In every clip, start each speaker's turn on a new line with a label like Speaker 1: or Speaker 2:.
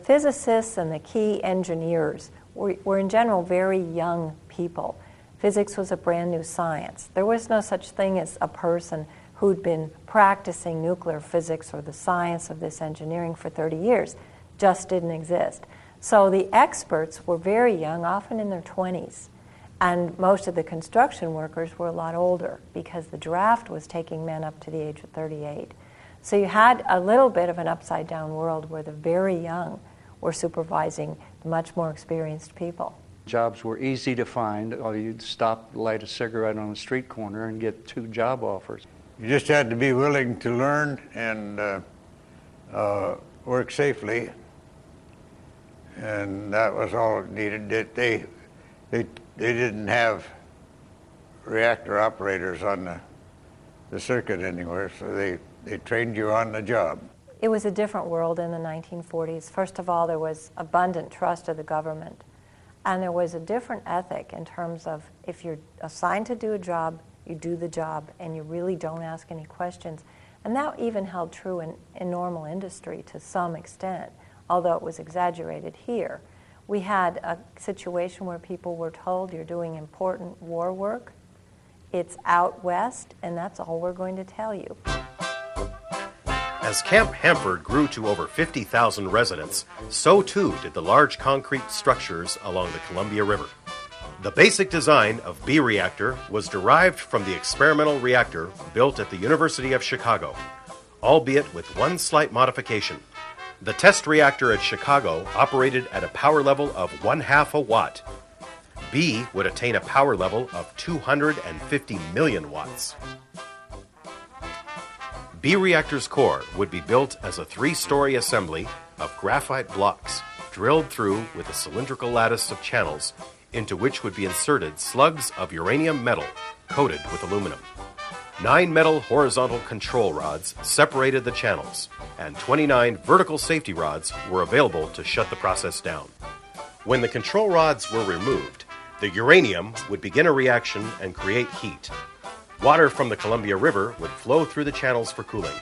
Speaker 1: physicists and the key engineers were in general very young people. Physics was a brand new science. There was no such thing as a person who'd been practicing nuclear physics or the science of this engineering for 30 years. Just didn't exist. So the experts were very young, often in their 20s. And most of the construction workers were a lot older because the draft was taking men up to the age of 38. So you had a little bit of an upside-down world where the very young were supervising much more experienced people.
Speaker 2: Jobs were easy to find. You'd stop, light a cigarette on a street corner and get 2 job offers.
Speaker 3: You just had to be willing to learn and work safely, and that was all it needed. They didn't have reactor operators on the circuit anywhere, so they trained you on the job.
Speaker 1: It was a different world in the 1940s. First of all, there was abundant trust of the government, and there was a different ethic in terms of if you're assigned to do a job, you do the job, and you really don't ask any questions. And that even held true in normal industry to some extent, although it was exaggerated here. We had a situation where people were told, you're doing important war work, it's out west, and that's all we're going to tell you.
Speaker 4: As Camp Hamford grew to over 50,000 residents, so too did the large concrete structures along the Columbia River. The basic design of B reactor was derived from the experimental reactor built at the University of Chicago, albeit with one slight modification. The test reactor at Chicago operated at a power level of 1/2 a watt. B would attain a power level of 250 million watts. B reactor's core would be built as a 3-story assembly of graphite blocks drilled through with a cylindrical lattice of channels into which would be inserted slugs of uranium metal coated with aluminum. 9 metal horizontal control rods separated the channels, and 29 vertical safety rods were available to shut the process down. When the control rods were removed, the uranium would begin a reaction and create heat. Water from the Columbia River would flow through the channels for cooling.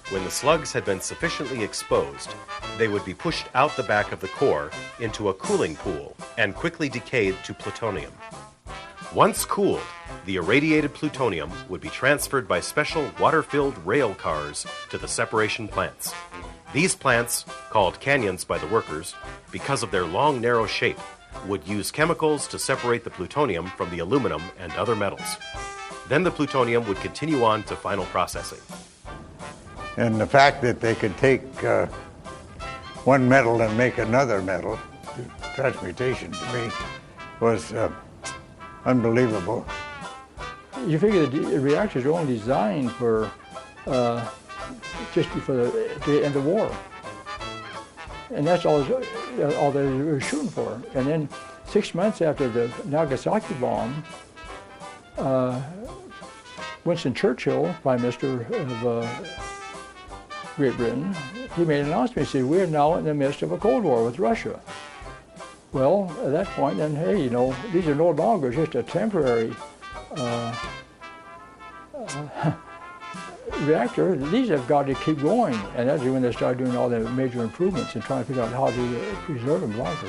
Speaker 4: When the slugs had been sufficiently exposed, they would be pushed out the back of the core into a cooling pool and quickly decayed to plutonium. Once cooled, the irradiated plutonium would be transferred by special water-filled rail cars to the separation plants. These plants, called canyons by the workers, because of their long, narrow shape, would use chemicals to separate the plutonium from the aluminum and other metals. Then the plutonium would continue on to final processing.
Speaker 3: And the fact that they could take one metal and make another metal, transmutation to me, was unbelievable.
Speaker 5: You figure the reactors are only designed for just to end the war, and that's all they were shooting for. And then 6 months after the Nagasaki bomb, Winston Churchill, Prime Minister of Great Britain, he made an announcement. He said, "We're now in the midst of a Cold War with Russia." Well, at that point, then, hey, you know, these are no longer just a temporary reactor. These have got to keep going, and that's when they started doing all the major improvements and trying to figure out how to preserve them longer.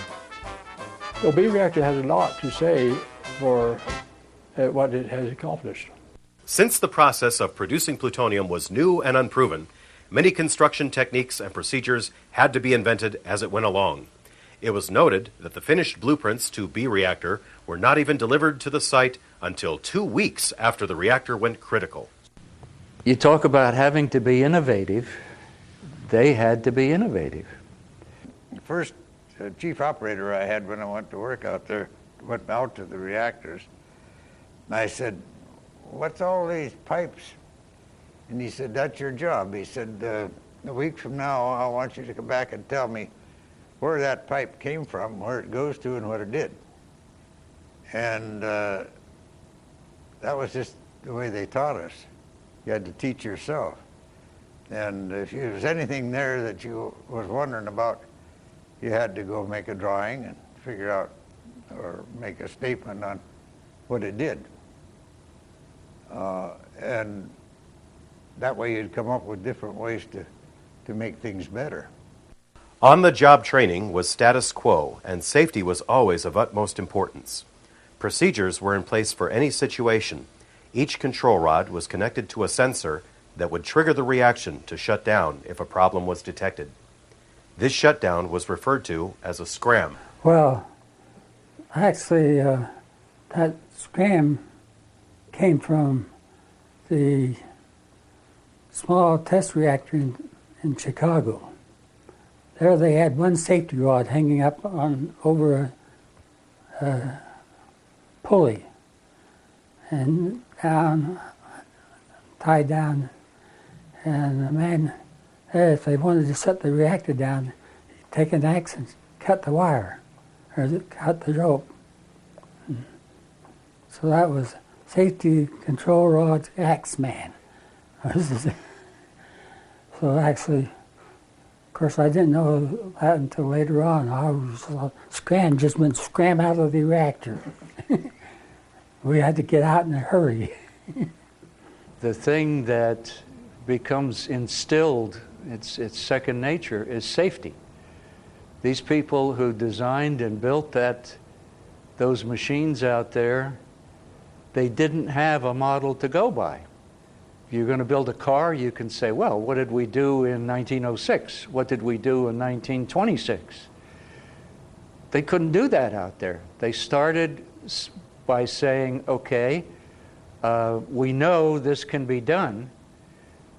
Speaker 5: The B reactor has a lot to say for what it has accomplished.
Speaker 4: Since the process of producing plutonium was new and unproven, many construction techniques and procedures had to be invented as it went along. It was noted that the finished blueprints to B reactor were not even delivered to the site until 2 weeks after the reactor went critical.
Speaker 6: You talk about having to be innovative. They had to be innovative.
Speaker 3: The first chief operator I had when I went to work out there went out to the reactors, and I said, "What's all these pipes?" And he said, "That's your job." He said, "A week from now, I want you to come back and tell me where that pipe came from, where it goes to, and what it did." And that was just the way they taught us. You had to teach yourself. And if there was anything there that you was wondering about, you had to go make a drawing and figure out or make a statement on what it did. And that way you'd come up with different ways to make things better.
Speaker 4: On-the-job training was status quo, and safety was always of utmost importance. Procedures were in place for any situation. Each control rod was connected to a sensor that would trigger the reaction to shut down if a problem was detected. This shutdown was referred to as a scram.
Speaker 7: Well, actually, that scram came from the small test reactor in Chicago. There they had one safety rod hanging up over a pulley and tied down. And the man, if they wanted to shut the reactor down, he'd take an axe and cut the wire, or cut the rope. So that was safety control rod axe man. So actually, of course, I didn't know that until later on. I was scram, just went scram out of the reactor. We had to get out in a hurry.
Speaker 6: The thing that becomes instilled, it's second nature, is safety. These people who designed and built those machines out there, they didn't have a model to go by. If you're going to build a car, you can say, well, what did we do in 1906? What did we do in 1926? They couldn't do that out there. They started by saying, okay, we know this can be done.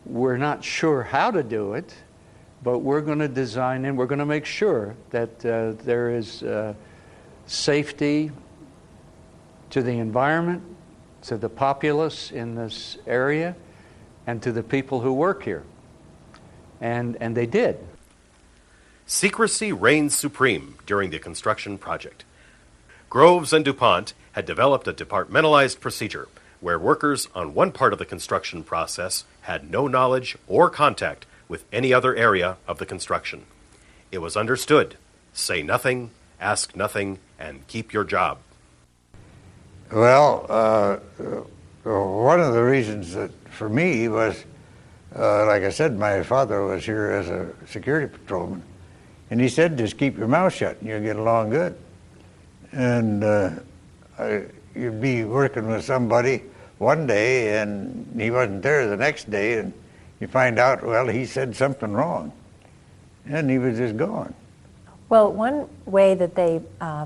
Speaker 6: We're not sure how to do it, but we're going to design and we're going to make sure that there is safety to the environment, to the populace in this area, and to the people who work here. And they did.
Speaker 4: Secrecy reigned supreme during the construction project. Groves and DuPont had developed a departmentalized procedure where workers on one part of the construction process had no knowledge or contact with any other area of the construction. It was understood: say nothing, ask nothing, and keep your job.
Speaker 3: Well, one of the reasons that for me was, like I said, my father was here as a security patrolman, and he said, just keep your mouth shut and you'll get along good. And you'd be working with somebody one day and he wasn't there the next day, and you find out, well, he said something wrong, and he was just gone.
Speaker 1: Well, one way that they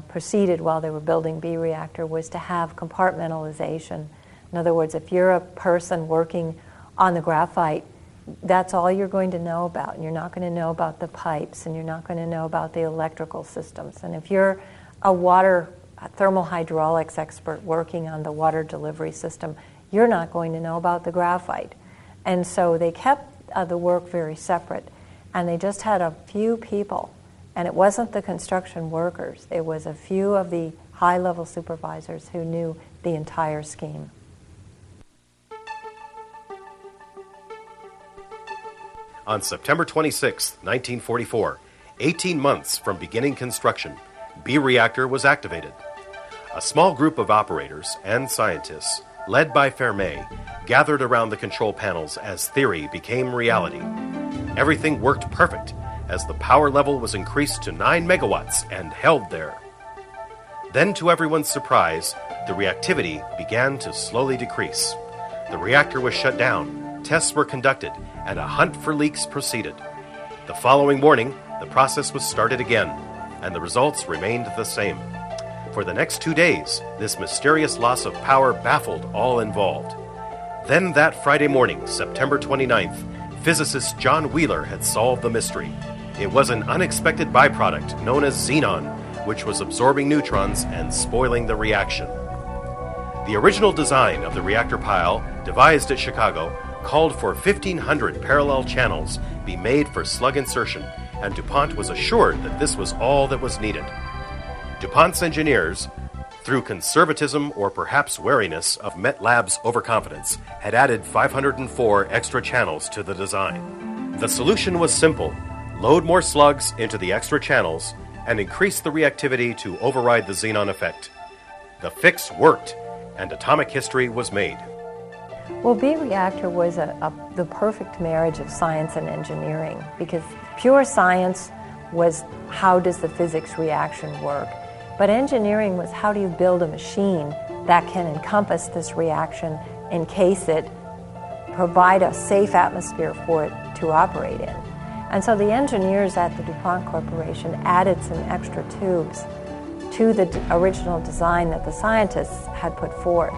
Speaker 1: proceeded while they were building B reactor was to have compartmentalization. In other words, if you're a person working on the graphite, that's all you're going to know about. And you're not going to know about the pipes, and you're not going to know about the electrical systems. And if you're a thermal hydraulics expert working on the water delivery system, you're not going to know about the graphite. And so they kept the work very separate, and they just had a few people. And it wasn't the construction workers. It was a few of the high-level supervisors who knew the entire scheme.
Speaker 4: On September 26, 1944, 18 months from beginning construction, B reactor was activated. A small group of operators and scientists, led by Fermi, gathered around the control panels as theory became reality. Everything worked perfect as the power level was increased to 9 megawatts and held there. Then, to everyone's surprise, the reactivity began to slowly decrease. The reactor was shut down, tests were conducted, and a hunt for leaks proceeded. The following morning, the process was started again, and the results remained the same. For the next 2 days, this mysterious loss of power baffled all involved. Then that Friday morning, September 29th, physicist John Wheeler had solved the mystery. It was an unexpected byproduct known as xenon, which was absorbing neutrons and spoiling the reaction. The original design of the reactor pile, devised at Chicago, called for 1,500 parallel channels be made for slug insertion, and DuPont was assured that this was all that was needed. DuPont's engineers, through conservatism or perhaps wariness of MetLab's overconfidence, had added 504 extra channels to the design. The solution was simple: load more slugs into the extra channels and increase the reactivity to override the xenon effect. The fix worked, and atomic history was made.
Speaker 1: Well, B reactor was the perfect marriage of science and engineering, because pure science was how does the physics reaction work. But engineering was how do you build a machine that can encompass this reaction, encase it, provide a safe atmosphere for it to operate in. And so the engineers at the DuPont Corporation added some extra tubes to the original design that the scientists had put forth.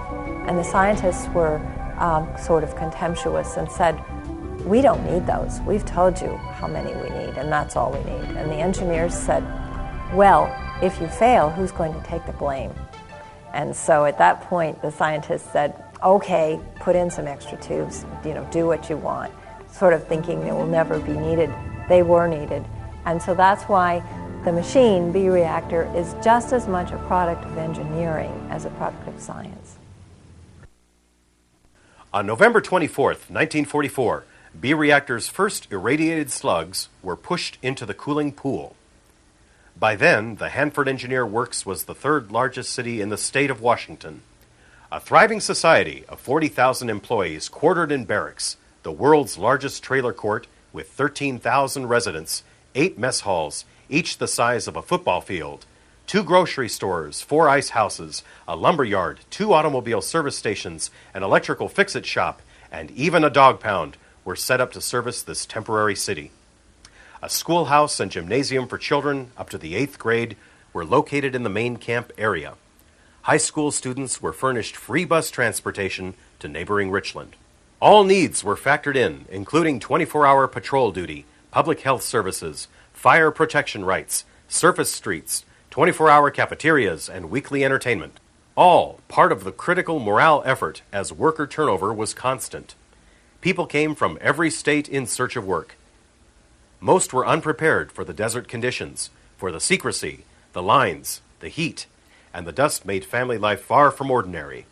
Speaker 1: And the scientists were sort of contemptuous and said, we don't need those. We've told you how many we need, and that's all we need. And the engineers said, well, if you fail, who's going to take the blame? And so at that point, the scientists said, okay, put in some extra tubes, do what you want, sort of thinking they will never be needed. They were needed. And so that's why the machine, B-reactor, is just as much a product of engineering as a product of science.
Speaker 4: On November 24th, 1944, B-reactor's first irradiated slugs were pushed into the cooling pool. By then, the Hanford Engineer Works was the third largest city in the state of Washington. A thriving society of 40,000 employees quartered in barracks, the world's largest trailer court with 13,000 residents, 8 mess halls, each the size of a football field, 2 grocery stores, 4 ice houses, a lumber yard, 2 automobile service stations, an electrical fix-it shop, and even a dog pound were set up to service this temporary city. A schoolhouse and gymnasium for children up to the 8th grade were located in the main camp area. High school students were furnished free bus transportation to neighboring Richland. All needs were factored in, including 24-hour patrol duty, public health services, fire protection rights, surface streets, 24-hour cafeterias, and weekly entertainment. All part of the critical morale effort as worker turnover was constant. People came from every state in search of work. Most were unprepared for the desert conditions, for the secrecy, the lines, the heat, and the dust made family life far from ordinary.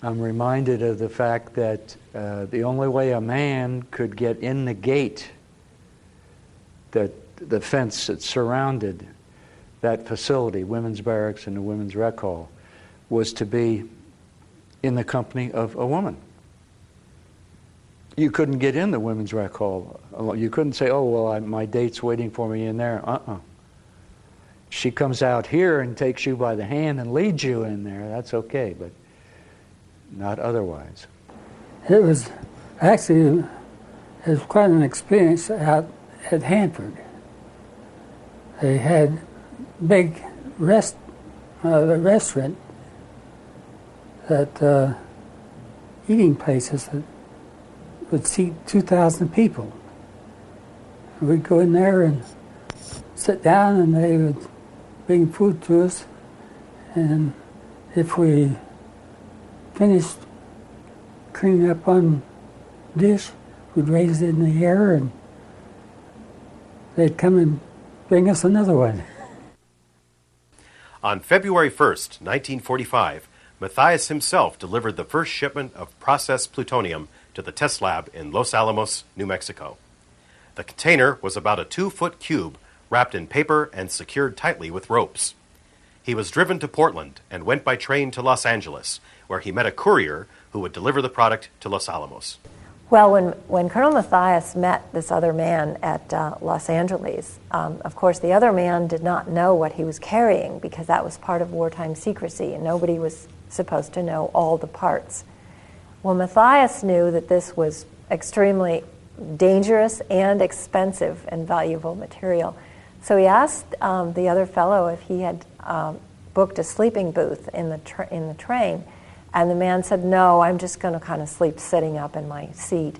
Speaker 6: I'm reminded of the fact that the only way a man could get in the gate, that the fence that surrounded that facility, women's barracks and the women's rec hall, was to be in the company of a woman. You couldn't get in the women's rec hall. You couldn't say, oh, well, my date's waiting for me in there. She comes out here and takes you by the hand and leads you in there. That's okay, but not otherwise.
Speaker 7: It was actually quite an experience out at Hanford. They had big restaurant that eating places that would seat 2,000 people. We'd go in there and sit down, and they would bring food to us. And if we finished cleaning up one dish, we'd raise it in the air, and they'd come and bring us another one.
Speaker 4: On February 1st, 1945, Matthias himself delivered the first shipment of processed plutonium to the test lab in Los Alamos, New Mexico. The container was about a 2-foot cube wrapped in paper and secured tightly with ropes. He was driven to Portland and went by train to Los Angeles, where he met a courier who would deliver the product to Los Alamos.
Speaker 1: Well, when Colonel Matthias met this other man at Los Angeles, of course the other man did not know what he was carrying because that was part of wartime secrecy and nobody was supposed to know all the parts. Well, Matthias knew that this was extremely dangerous and expensive and valuable material. So he asked the other fellow if he had booked a sleeping booth in the train. And the man said, no, I'm just going to kind of sleep sitting up in my seat.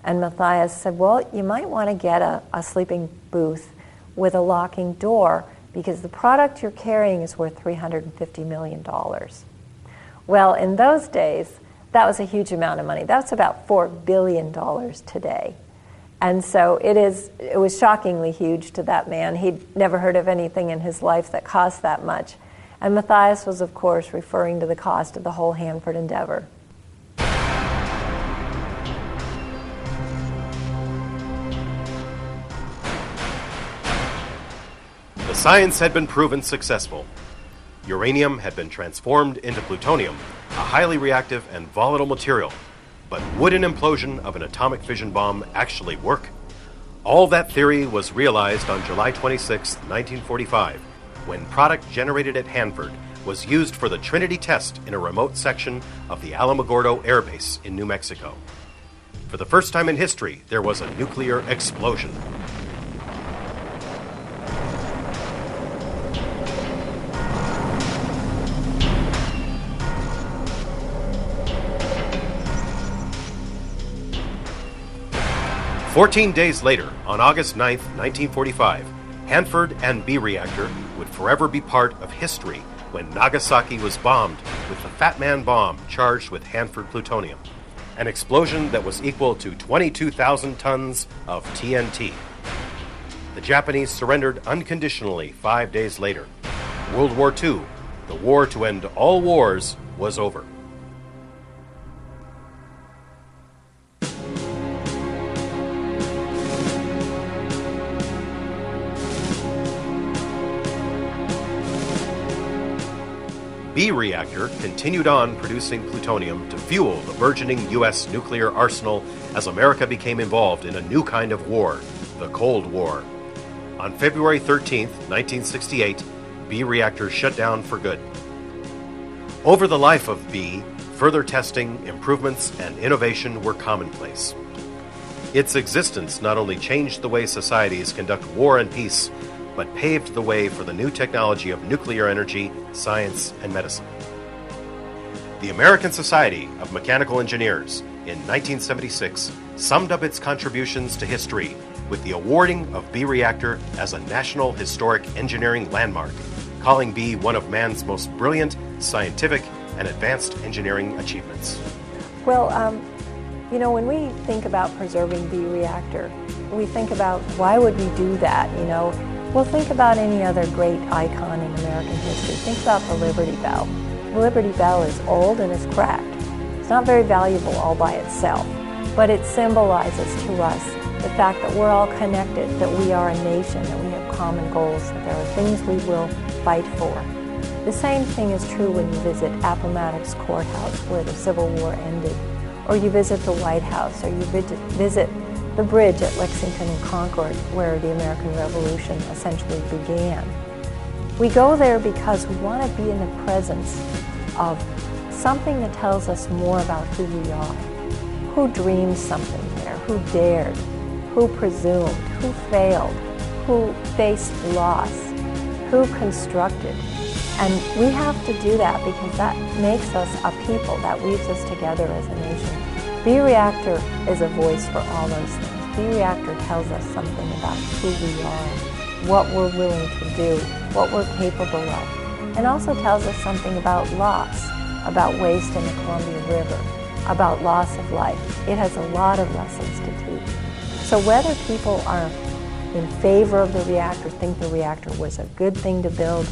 Speaker 1: And Matthias said, well, you might want to get a sleeping booth with a locking door because the product you're carrying is worth $350 million. Well, in those days, that was a huge amount of money. That's about $4 billion today. And so it was shockingly huge to that man. He'd never heard of anything in his life that cost that much. And Matthias was, of course, referring to the cost of the whole Hanford endeavor.
Speaker 4: The science had been proven successful. Uranium had been transformed into plutonium, a highly reactive and volatile material. But would an implosion of an atomic fission bomb actually work? All that theory was realized on July 26, 1945, when product generated at Hanford was used for the Trinity test in a remote section of the Alamogordo Air Base in New Mexico. For the first time in history, there was a nuclear explosion. "14 days later, on August 9, 1945, Hanford and B reactor would forever be part of history when Nagasaki was bombed with the Fat Man bomb charged with Hanford plutonium, an explosion that was equal to 22,000 tons of TNT. The Japanese surrendered unconditionally 5 days later. World War II, the war to end all wars, was over. B reactor continued on producing plutonium to fuel the burgeoning U.S. nuclear arsenal as America became involved in a new kind of war, the Cold War. On February 13, 1968, B reactor shut down for good. Over the life of B, further testing, improvements, and innovation were commonplace. Its existence not only changed the way societies conduct war and peace, but paved the way for the new technology of nuclear energy, science, and medicine. The American Society of Mechanical Engineers in 1976 summed up its contributions to history with the awarding of B reactor as a National Historic Engineering Landmark, calling B one of man's most brilliant, scientific, and advanced engineering achievements.
Speaker 1: Well, when we think about preserving B reactor, we think about why would we do that, Well, think about any other great icon in American history. Think about the Liberty Bell. The Liberty Bell is old and it's cracked. It's not very valuable all by itself, but it symbolizes to us the fact that we're all connected, that we are a nation, that we have common goals, that there are things we will fight for. The same thing is true when you visit Appomattox Courthouse, where the Civil War ended, or you visit the White House, or you visit the bridge at Lexington and Concord, where the American Revolution essentially began. We go there because we want to be in the presence of something that tells us more about who we are, who dreamed something there, who dared, who presumed, who failed, who faced loss, who constructed. And we have to do that because that makes us a people, that weaves us together as a nation. B reactor is a voice for all those things. B reactor tells us something about who we are, what we're willing to do, what we're capable of, and also tells us something about loss, about waste in the Columbia River, about loss of life. It has a lot of lessons to teach. So whether people are in favor of the reactor, think the reactor was a good thing to build,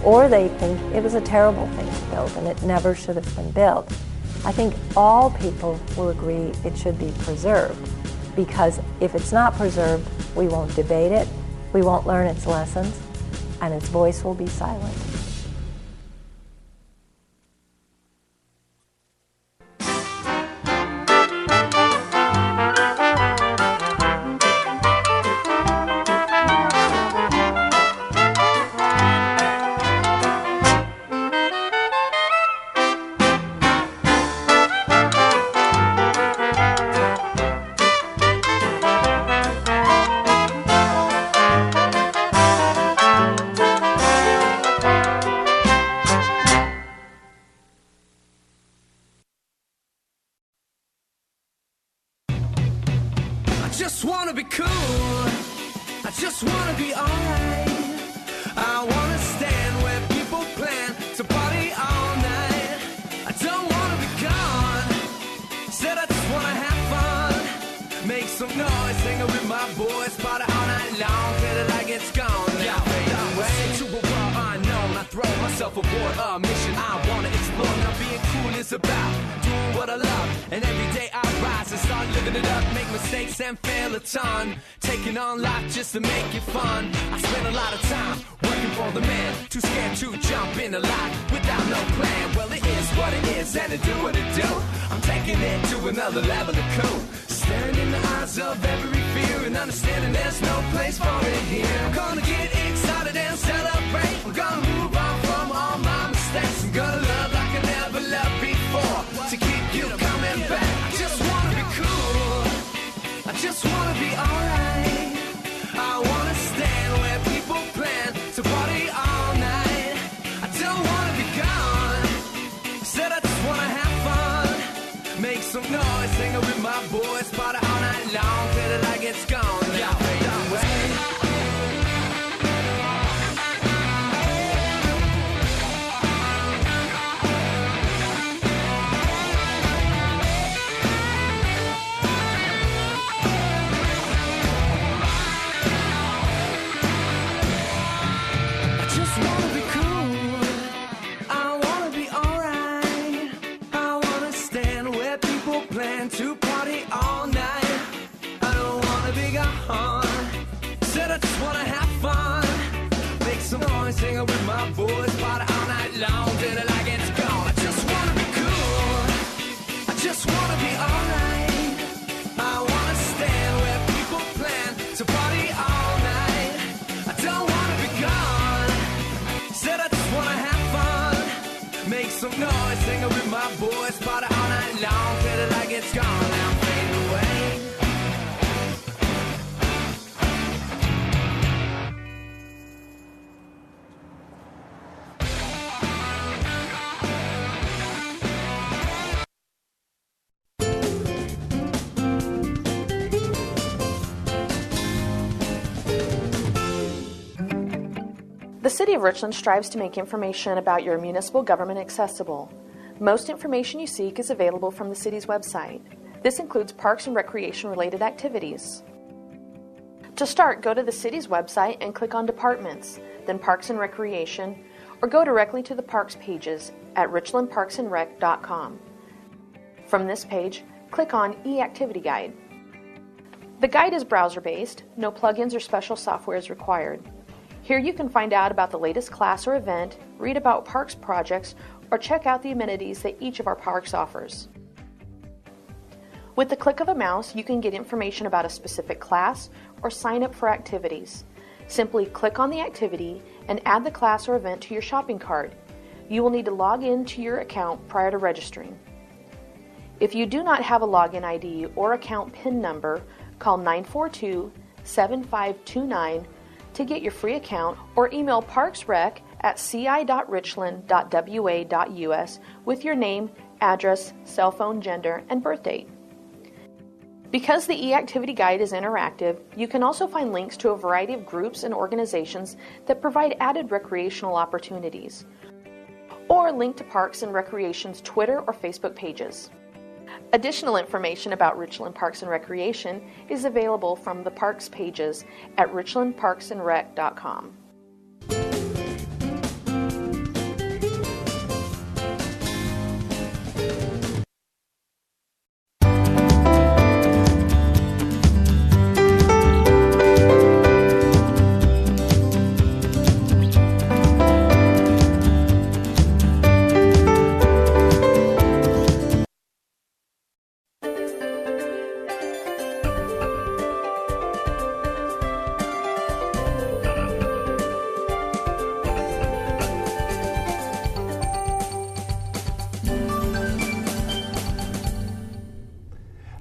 Speaker 1: or they think it was a terrible thing to build and it never should have been built, I think all people will agree it should be preserved, because if it's not preserved, we won't debate it, we won't learn its lessons, and its voice will be silent.
Speaker 8: Just wanna be cool, I just wanna be alright. I wanna stand where people plan to party all night. I don't wanna be gone, said I just wanna have fun. Make some noise, sing it with my boys, party all night long, feel it like it's gone now. Way to a world unknown, I throw myself aboard a mission I wanna explore. Now being cool is about doing what I love, and every day I rise and start living it up. Make mistakes and fail a ton, taking on life just to make it fun. I spend a lot of time working for the man, too scared to jump into life without no plan. Well, it is what it is and it do what it do. I'm taking it to another level of cool, staring in the eyes of every fear and understanding there's no place for it here. I'm gonna get excited and celebrate. I'm gonna move on from all my mistakes. I'm gonna love like I never loved before to keep you coming back. I just wanna be cool. I just wanna be alright. I wanna stand where people plan to party all night. I don't wanna be gone. I said I just wanna have fun. Make some noise, sing it with my boys, party all night long till the light gets gone. Now fade away. To party all night. I don't wanna be gone. Said I just wanna have fun. Make some noise, sing it with my boys, party all night long till the light gets gone. I just wanna be cool. I just wanna be alright. I wanna stand where people plan to party all night. I don't wanna be gone. Said I just wanna have fun. Make some noise, sing it with my boys, party all night long till the light gets gone. Now fade away.
Speaker 9: The City of Richland strives to make information about your municipal government accessible. Most information you seek is available from the city's website. This includes parks and recreation related activities. To start, go to the city's website and click on Departments, then Parks and Recreation, or go directly to the parks pages at richlandparksandrec.com. From this page, click on E-Activity Guide. The guide is browser-based, no plugins or special software is required. Here you can find out about the latest class or event, read about parks projects, or check out the amenities that each of our parks offers. With the click of a mouse, you can get information about a specific class or sign up for activities. Simply click on the activity and add the class or event to your shopping cart. You will need to log in to your account prior to registering. If you do not have a login ID or account PIN number, call 942-7529 to get your free account, or email parksrec@ci.richland.wa.us with your name, address, cell phone, gender, and birth date. Because the e-activity guide is interactive, you can also find links to a variety of groups and organizations that provide added recreational opportunities, or link to Parks and Recreation's Twitter or Facebook pages. Additional information about Richland Parks and Recreation is available from the parks pages at richlandparksandrec.com.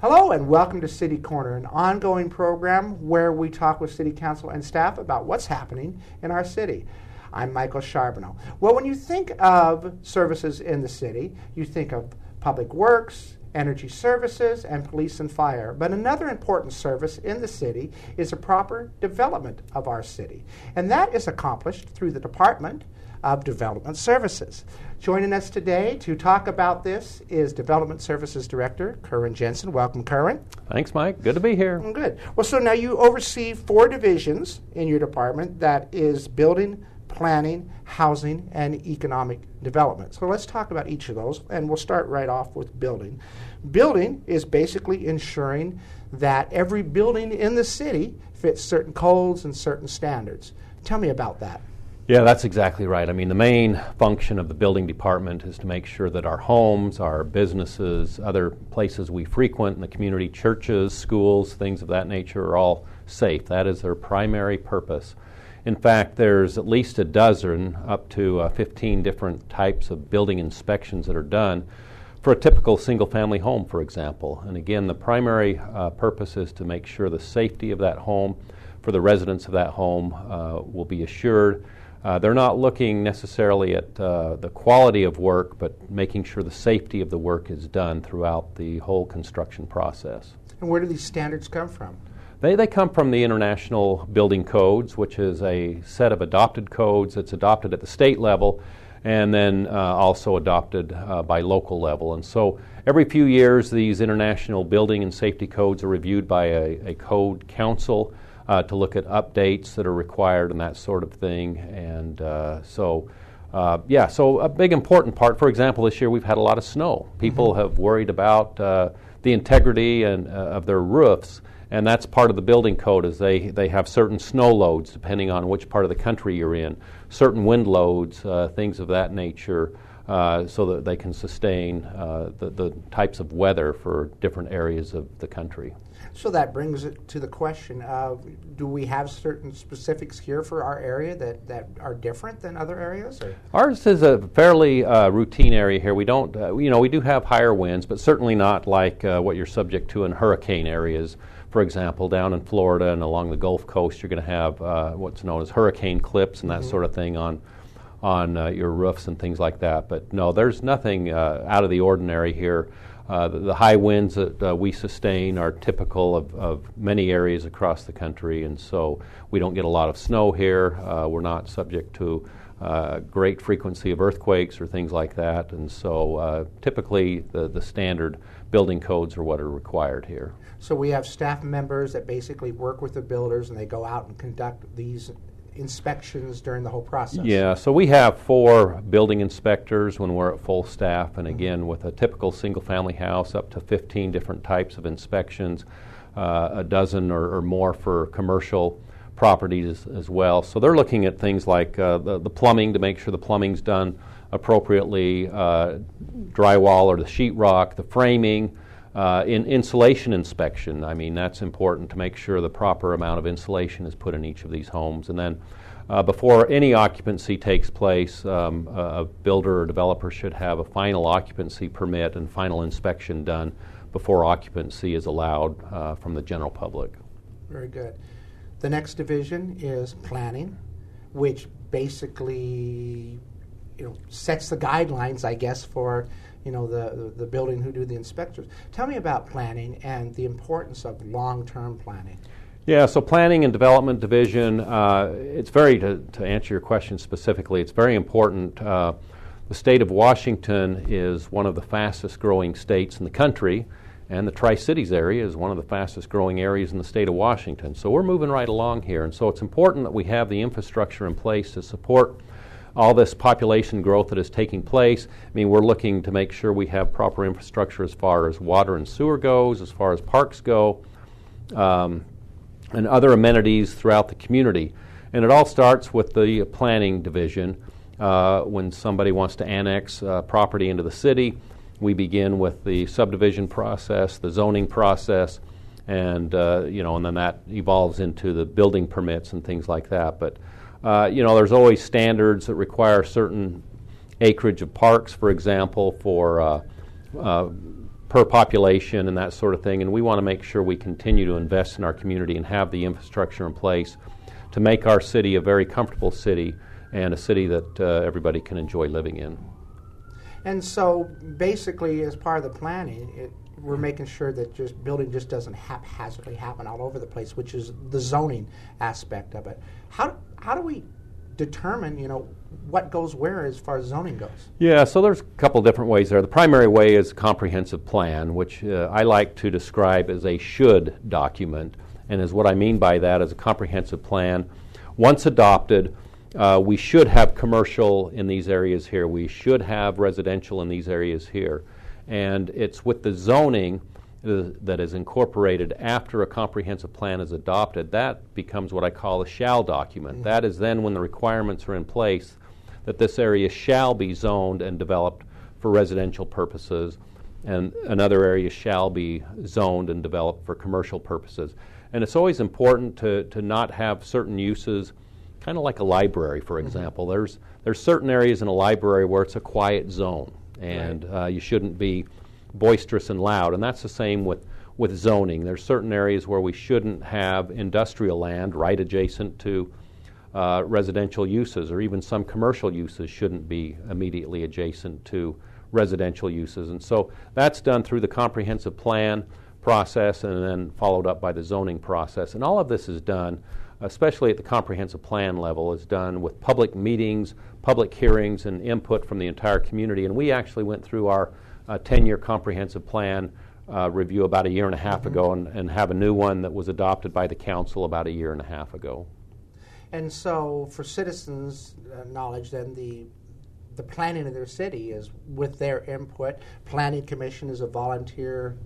Speaker 10: Hello and welcome to City Corner, an ongoing program where we talk with City Council and staff about what's happening in our city. I'm Michael Charbonneau. Well, when you think of services in the city, you think of public works, energy services, and police and fire. But another important service in the city is the proper development of our city. And that is accomplished through the Department of Development Services. Joining us today to talk about this is Development Services Director Curran Jensen. Welcome, Curran.
Speaker 11: Thanks, Mike. Good to be here.
Speaker 10: Good. Well, so now you oversee 4 divisions in your department. That is building, planning, housing, and economic development. So let's talk about each of those, and we'll start right off with building. Building is basically ensuring that every building in the city fits certain codes and certain standards. Tell me about that.
Speaker 4: Yeah, that's exactly right. I mean, the main function of the building department is to make sure that our homes, our businesses, other places we frequent in the community, churches, schools, things of that nature are all safe. That is their primary purpose. In fact, there's at least a dozen, up to 15 different types of building inspections that are done for a typical single-family home, for example. And again, the primary purpose is to make sure the safety of that home for the residents of that home will be assured. They're not looking necessarily at the quality of work, but making sure the safety of the work is done throughout the whole construction process.
Speaker 10: And where do these standards come from?
Speaker 4: They come from the International Building Codes, which is a set of adopted codes that's adopted at the state level and then also adopted by local level. And so every few years, these international building and safety codes are reviewed by a code council to look at updates that are required and that sort of thing. And so a big important part, for example, this year we've had a lot of snow. People have worried about the integrity of their roofs, and that's part of the building code is they have certain snow loads depending on which part of the country you're in, certain wind loads, things of that nature, so that they can sustain the types of weather for different areas of the country.
Speaker 10: So that brings it to the question of, do we have certain specifics here for our area that are different than other areas? Or?
Speaker 4: Ours is a fairly routine area here. We don't, we do have higher winds, but certainly not like what you're subject to in hurricane areas. For example, down in Florida and along the Gulf Coast, you're going to have what's known as hurricane clips and that sort of thing on your roofs and things like that. But no, there's nothing out of the ordinary here. The high winds that we sustain are typical of many areas across the country, and so we don't get a lot of snow here. We're not subject to great frequency of earthquakes or things like that, and so typically the standard building codes are what are required here.
Speaker 10: So we have staff members that basically work with the builders, and they go out and conduct these inspections during the whole process.
Speaker 4: Yeah, so we have 4 building inspectors when we're at full staff, and again, with a typical single-family house, up to 15 different types of inspections, a dozen or more for commercial properties as well. So they're looking at things like the plumbing to make sure the plumbing's done appropriately, drywall or the sheetrock, the framing, insulation inspection. I mean, that's important to make sure the proper amount of insulation is put in each of these homes. And then before any occupancy takes place, a builder or developer should have a final occupancy permit and final inspection done before occupancy is allowed from the general public.
Speaker 10: Very good. The next division is planning, which basically sets the guidelines, I guess, for the building who do the inspectors. Tell me about planning and the importance of long-term planning.
Speaker 4: Yeah, so planning and development division, it's very, to answer your question specifically, it's very important. The state of Washington is one of the fastest growing states in the country, and the Tri-Cities area is one of the fastest growing areas in the state of Washington. So we're moving right along here, and so it's important that we have the infrastructure in place to support all this population growth that is taking place. I mean, we're looking to make sure we have proper infrastructure as far as water and sewer goes, as far as parks go, and other amenities throughout the community. And it all starts with the planning division. When somebody wants to annex property into the city, we begin with the subdivision process, the zoning process, and and then that evolves into the building permits and things like that. But there's always standards that require certain acreage of parks, for example, for per population and that sort of thing. And we want to make sure we continue to invest in our community and have the infrastructure in place to make our city a very comfortable city and a city that everybody can enjoy living in.
Speaker 10: And so basically, as part of the planning, we're making sure that building just doesn't haphazardly happen all over the place, which is the zoning aspect of it. How do we determine, what goes where as far as zoning goes? Yeah, so there's a couple different ways there. The primary way is comprehensive plan, which I like to describe as a should document. And as what I mean by that is a comprehensive plan. Once adopted, we should have commercial in these areas here. We should have residential in these areas here. And it's with the zoning
Speaker 11: that is incorporated after a comprehensive plan is adopted, that becomes what I call a shall document. That is then when the requirements are in place that this area shall be zoned and developed for residential purposes, and another area shall be zoned and developed for commercial purposes. And it's always important to not have certain uses, kind of like a library, for example. There's certain areas in a library where it's a quiet zone, and you shouldn't be boisterous and loud, and that's the same with zoning. There's certain areas where we shouldn't have industrial land right adjacent to residential uses, or even some commercial uses shouldn't be immediately adjacent to residential uses. And so that's done through the comprehensive plan process and then followed up by the zoning process. And all of this is done, especially at the comprehensive plan level, is done with public meetings, public hearings, and input from the entire community. And we actually went through our 10-year comprehensive plan review about a year and a half ago, and have a new one that was adopted by the council about a year and a half ago.
Speaker 10: And so for citizens' knowledge, then the planning of their city is with their input. Planning Commission is a volunteer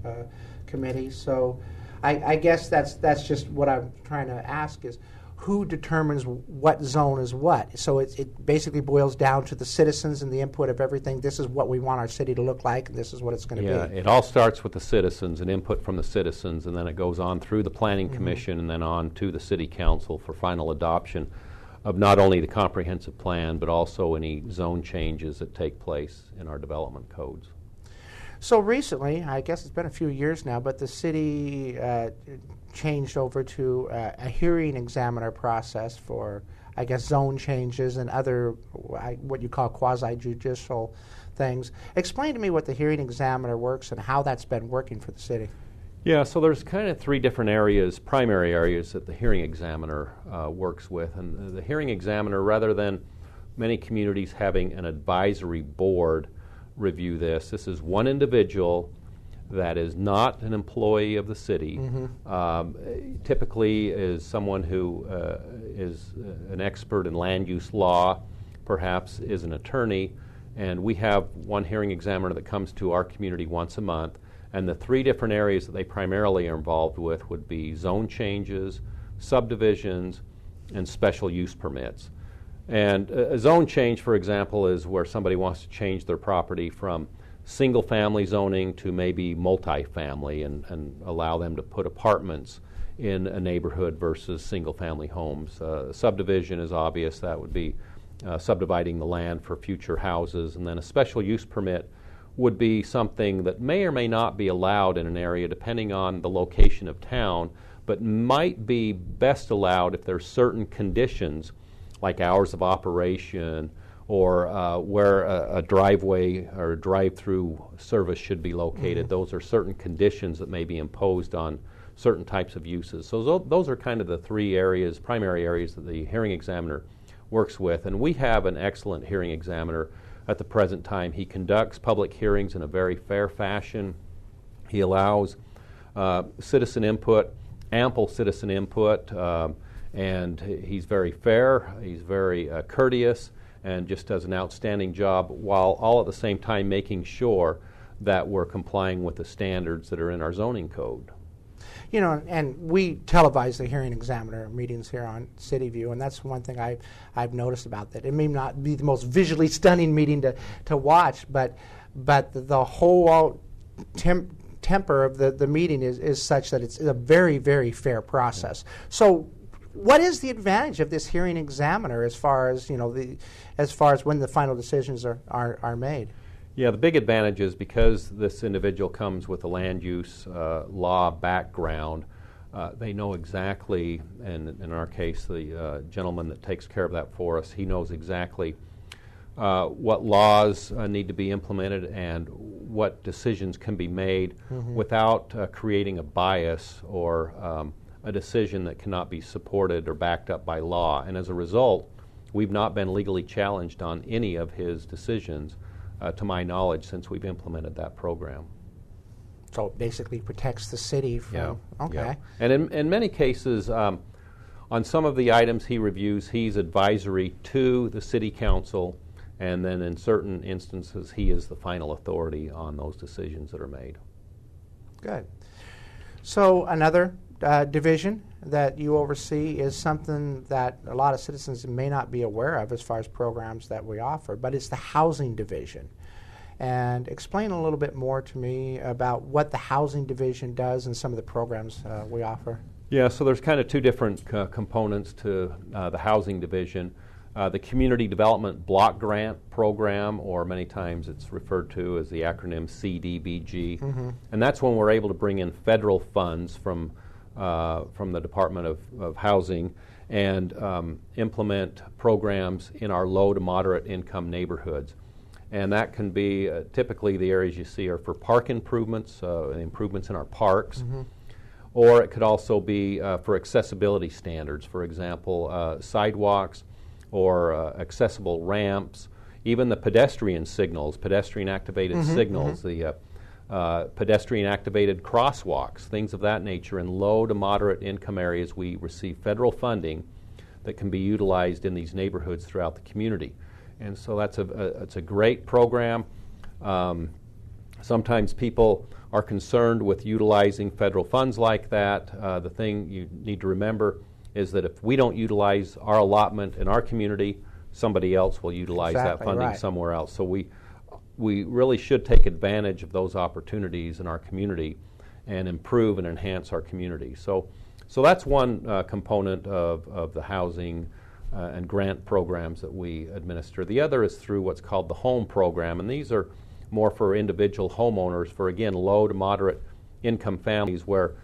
Speaker 10: committee. So I guess that's just what I'm trying to ask is, who determines what zone is what? So it basically boils down to the citizens and the input of everything. This is what we want our city to look like, and this is what it's going to be.
Speaker 11: Yeah, it all starts with the citizens and input from the citizens, and then it goes on through the Planning Commission and then on to the City Council for final adoption of not only the comprehensive plan, but also any zone changes that take place in our development codes.
Speaker 10: So recently, I guess it's been a few years now, but the city changed over to a hearing examiner process for, I guess, zone changes and other what you call quasi-judicial things. Explain to me what the hearing examiner works and how that's been working for the city.
Speaker 11: Yeah, so there's kind of three different areas, primary areas, that the hearing examiner works with. And the hearing examiner, rather than many communities having an advisory board review this is one individual that is not an employee of the city. Typically is someone who is an expert in land use law, perhaps is an attorney, and we have one hearing examiner that comes to our community once a month. And the three different areas that they primarily are involved with would be zone changes, subdivisions, and special use permits. And a zone change, for example, is where somebody wants to change their property from single-family zoning to maybe multi-family and allow them to put apartments in a neighborhood versus single-family homes. Subdivision is obvious. That would be subdividing the land for future houses. And then a special use permit would be something that may or may not be allowed in an area depending on the location of town, but might be best allowed if there's certain conditions like hours of operation or where a driveway or a drive-through service should be located. Those are certain conditions that may be imposed on certain types of uses. So those are kind of the three areas, primary areas that the hearing examiner works with. And we have an excellent hearing examiner at the present time. He conducts public hearings in a very fair fashion. He allows citizen input, ample citizen input, and he's very fair, he's very courteous, and just does an outstanding job, while all at the same time making sure that we're complying with the standards that are in our zoning code.
Speaker 10: You know, and we televise the hearing examiner meetings here on CityView, and that's one thing I've noticed about that. It may not be the most visually stunning meeting to watch, but the whole temper of the meeting is such that it's a very, very fair process. So what is the advantage of this hearing examiner as far as, you know, as far as when the final decisions are made?
Speaker 11: Yeah, the big advantage is because this individual comes with a land use law background, they know exactly, and in our case, the gentleman that takes care of that for us, he knows exactly what laws need to be implemented and what decisions can be made without creating a bias or a decision that cannot be supported or backed up by law. And as a result, we've not been legally challenged on any of his decisions, to my knowledge, since we've implemented that program.
Speaker 10: So it basically protects the city from... Okay.
Speaker 11: Yeah. And in many cases, on some of the items he reviews, he's advisory to the city council, and then in certain instances, he is the final authority on those decisions that are made.
Speaker 10: Good. So another division that you oversee is something that a lot of citizens may not be aware of as far as programs that we offer, but it's the housing division. And explain a little bit more to me about what the housing division does and some of the programs we offer.
Speaker 11: Yeah, so there's kind of two different components to the housing division. The Community Development Block Grant Program, or many times it's referred to as the acronym CDBG, and that's when we're able to bring in federal funds from the Department of Housing and implement programs in our low to moderate income neighborhoods. And that can be, typically the areas you see are for park improvements, improvements in our parks, or it could also be for accessibility standards, for example, sidewalks or accessible ramps, even the pedestrian signals, pedestrian-activated signals, the pedestrian-activated crosswalks, things of that nature. In low to moderate income areas, we receive federal funding that can be utilized in these neighborhoods throughout the community. And so it's a great program. Sometimes people are concerned with utilizing federal funds like that. The thing you need to remember is that if we don't utilize our allotment in our community, somebody else will utilize that funding somewhere else. So we really should take advantage of those opportunities in our community and improve and enhance our community. So that's one component of the housing and grant programs that we administer. The other is through what's called the home program, and these are more for individual homeowners, for again low to moderate income families, where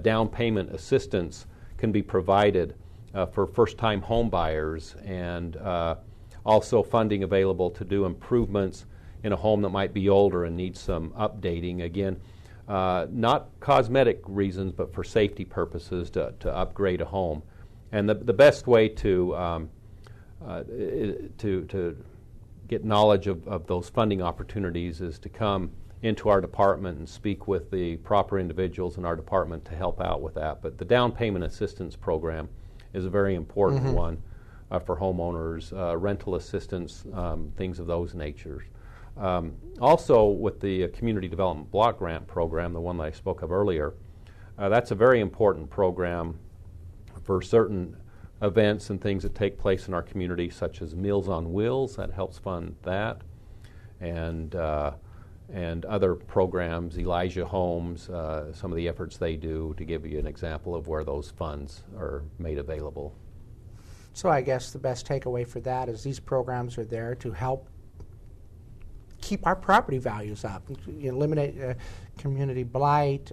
Speaker 11: down payment assistance can be provided for first-time home buyers, and also funding available to do improvements in a home that might be older and needs some updating. Again, not cosmetic reasons, but for safety purposes to upgrade a home. And the best way to get knowledge of those funding opportunities is to come into our department and speak with the proper individuals in our department to help out with that. But the down payment assistance program is a very important one for homeowners, rental assistance, things of those natures. Also, with the Community Development Block Grant Program, the one that I spoke of earlier, that's a very important program for certain events and things that take place in our community, such as Meals on Wheels. That helps fund that, and other programs, Elijah Homes, some of the efforts they do, to give you an example of where those funds are made available.
Speaker 10: So I guess the best takeaway for that is these programs are there to help keep our property values up, eliminate community blight,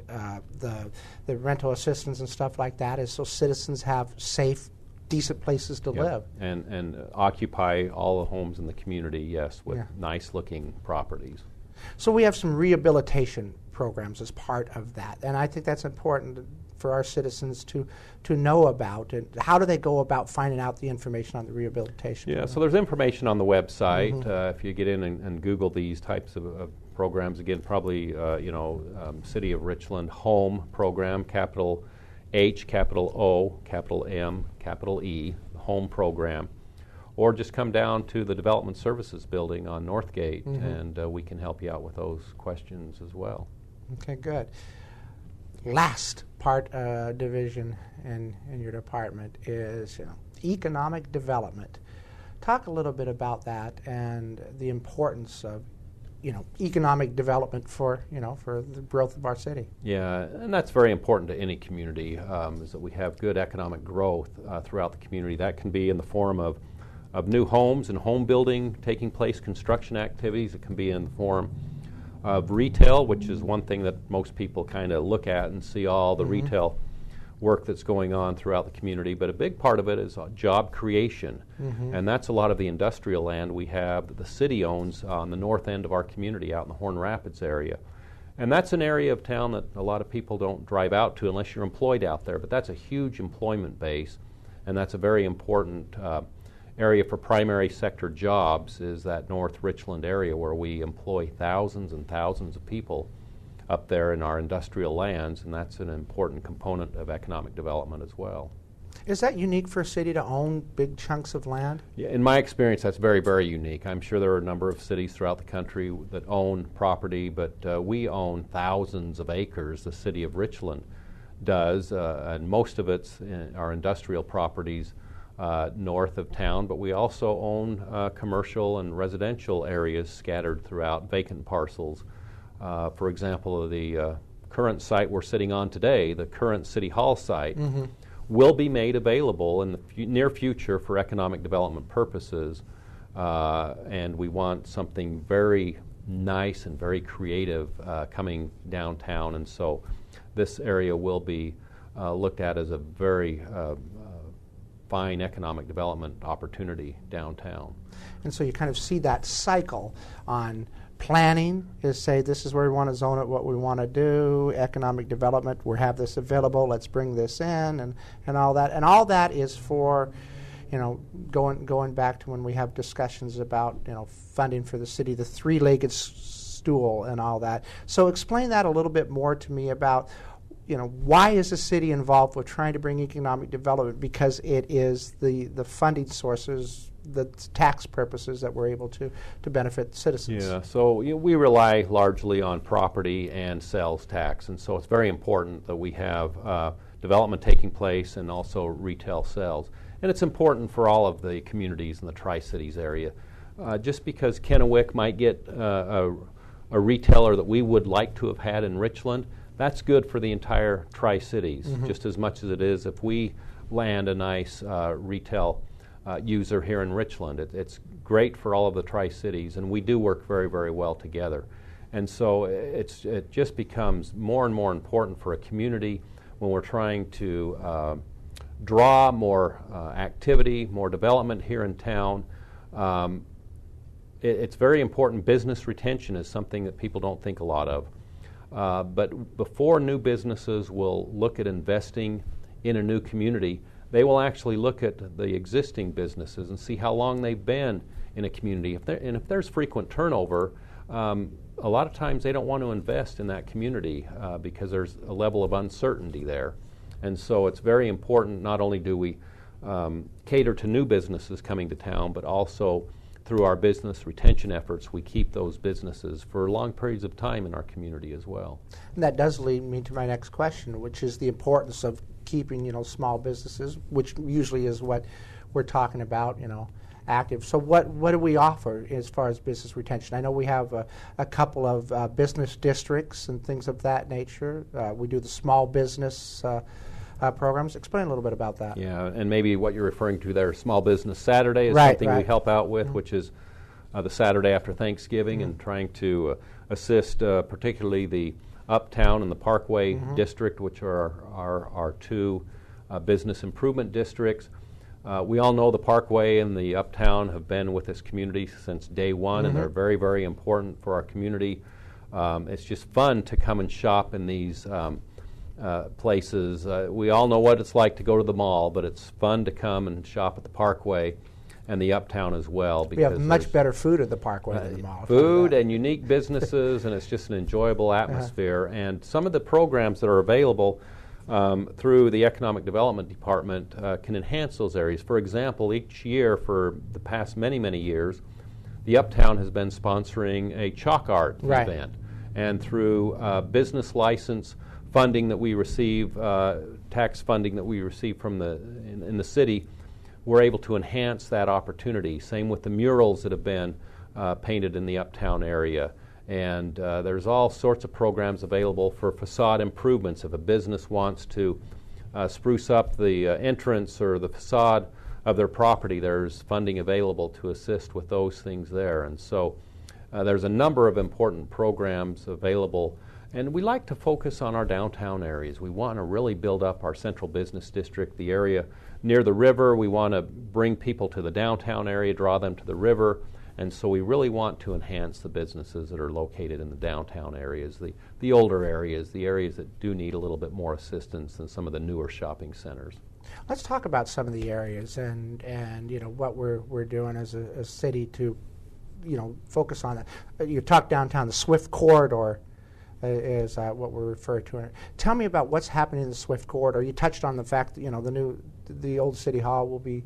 Speaker 10: the rental assistance and stuff like that, is so citizens have safe, decent places to live.
Speaker 11: And occupy all the homes in the community, yes, with nice-looking properties.
Speaker 10: So we have some rehabilitation programs as part of that, and I think that's important for our citizens to know about. And how do they go about finding out the information on the rehabilitation?
Speaker 11: Yeah, so there's information on the website. If you get in and Google these types of programs, again, probably City of Richland Home Program, capital H, capital O, capital M, capital E, Home Program. Or just come down to the Development Services Building on Northgate, and we can help you out with those questions as well.
Speaker 10: Okay, good. Last part division in your department is economic development. Talk a little bit about that and the importance of economic development for the growth of our city.
Speaker 11: Yeah, and that's very important to any community, is that we have good economic growth throughout the community. That can be in the form of new homes and home building taking place, construction activities. It can be in the form of retail, which is one thing that most people kind of look at and see all the retail work that's going on throughout the community. But a big part of it is job creation, and that's a lot of the industrial land we have that the city owns on the north end of our community out in the Horn Rapids area. And that's an area of town that a lot of people don't drive out to unless you're employed out there, but that's a huge employment base, and that's a very important area for primary sector jobs, is that North Richland area where we employ thousands and thousands of people up there in our industrial lands, and that's an important component of economic development as well.
Speaker 10: Is that unique for a city to own big chunks of land?
Speaker 11: Yeah, in my experience, that's very, very unique. I'm sure there are a number of cities throughout the country that own property, but we own thousands of acres, the city of Richland, does, and most of it's our industrial properties north of town, but we also own commercial and residential areas scattered throughout, vacant parcels. For example, the current site we're sitting on today, the current City Hall site, will be made available in the near future for economic development purposes, and we want something very nice and very creative coming downtown, and so this area will be looked at as a very fine economic development opportunity downtown.
Speaker 10: And so you kind of see that cycle on planning is say this is where we want to zone it, what we want to do, economic development, we have this available, let's bring this in, and all that. And all that is for, you know, going back to when we have discussions about, you know, funding for the city, the three-legged stool and all that. So explain that a little bit more to me about, you know, why is the city involved with trying to bring economic development? Because it is the funding sources, the tax purposes that we're able to benefit citizens.
Speaker 11: Yeah, so we rely largely on property and sales tax, and so it's very important that we have development taking place and also retail sales. And it's important for all of the communities in the Tri-Cities area. Just because Kennewick might get a retailer that we would like to have had in Richland, that's good for the entire Tri-Cities, just as much as it is if we land a nice retail user here in Richland. It's great for all of the Tri-Cities, and we do work very, very well together. And so it just becomes more and more important for a community when we're trying to draw more activity, more development here in town. It's very important. Business retention is something that people don't think a lot of. But before new businesses will look at investing in a new community, they will actually look at the existing businesses and see how long they've been in a community. If there's frequent turnover, a lot of times they don't want to invest in that community because there's a level of uncertainty there. And so it's very important, not only do we cater to new businesses coming to town, but also through our business retention efforts, we keep those businesses for long periods of time in our community as well.
Speaker 10: And that does lead me to my next question, which is the importance of keeping, you know, small businesses, which usually is what we're talking about, you know, active. So what do we offer as far as business retention? I know we have a couple of business districts and things of that nature. We do the small business programs. Explain a little bit about that.
Speaker 11: Yeah, and maybe what you're referring to there, Small Business Saturday, is
Speaker 10: right,
Speaker 11: something
Speaker 10: right.
Speaker 11: we help out with, which is the Saturday after Thanksgiving, and trying to assist particularly the Uptown and the Parkway district, which are our two business improvement districts. We all know the Parkway and the Uptown have been with this community since day one, and they're very, very important for our community. It's just fun to come and shop in these places. We all know what it's like to go to the mall, but it's fun to come and shop at the Parkway and the Uptown as well.
Speaker 10: We have much better food at the Parkway than the mall.
Speaker 11: Food and unique businesses, and it's just an enjoyable atmosphere. And some of the programs that are available through the Economic Development Department can enhance those areas. For example, each year for the past many, many years, the Uptown has been sponsoring a chalk art event. And through business license funding that we receive, tax funding that we receive from in the city, we're able to enhance that opportunity. Same with the murals that have been painted in the Uptown area. And there's all sorts of programs available for facade improvements. If a business wants to spruce up the entrance or the facade of their property, there's funding available to assist with those things there. And so there's a number of important programs available. And we like to focus on our downtown areas. We want to really build up our central business district, the area near the river. We want to bring people to the downtown area, draw them to the river. And so we really want to enhance the businesses that are located in the downtown areas, the older areas, the areas that do need a little bit more assistance than some of the newer shopping centers.
Speaker 10: Let's talk about some of the areas and you know what we're doing as a city to, you know, focus on that. You talked downtown, the Swift Corridor is what we're referring to. Tell me about what's happening in the Swift Corridor. You touched on the fact that, you know, the old City Hall will be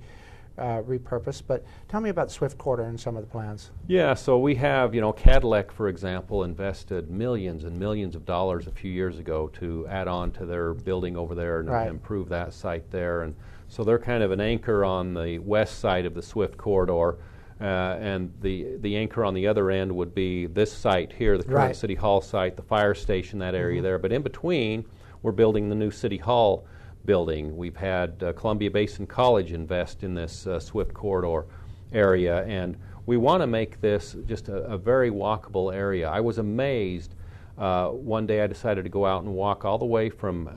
Speaker 10: repurposed. But tell me about Swift Quarter and some of the plans.
Speaker 11: Yeah, so we have, Cadillac, for example, invested millions and millions of dollars a few years ago to add on to their building over there and improve that site there. And so they're kind of an anchor on the west side of the Swift Corridor. And the anchor on the other end would be this site here, the current City Hall site, the fire station, that area there. But in between, we're building the new City Hall building. We've had Columbia Basin College invest in this Swift Corridor area, and we want to make this just a very walkable area. I was amazed. One day I decided to go out and walk all the way from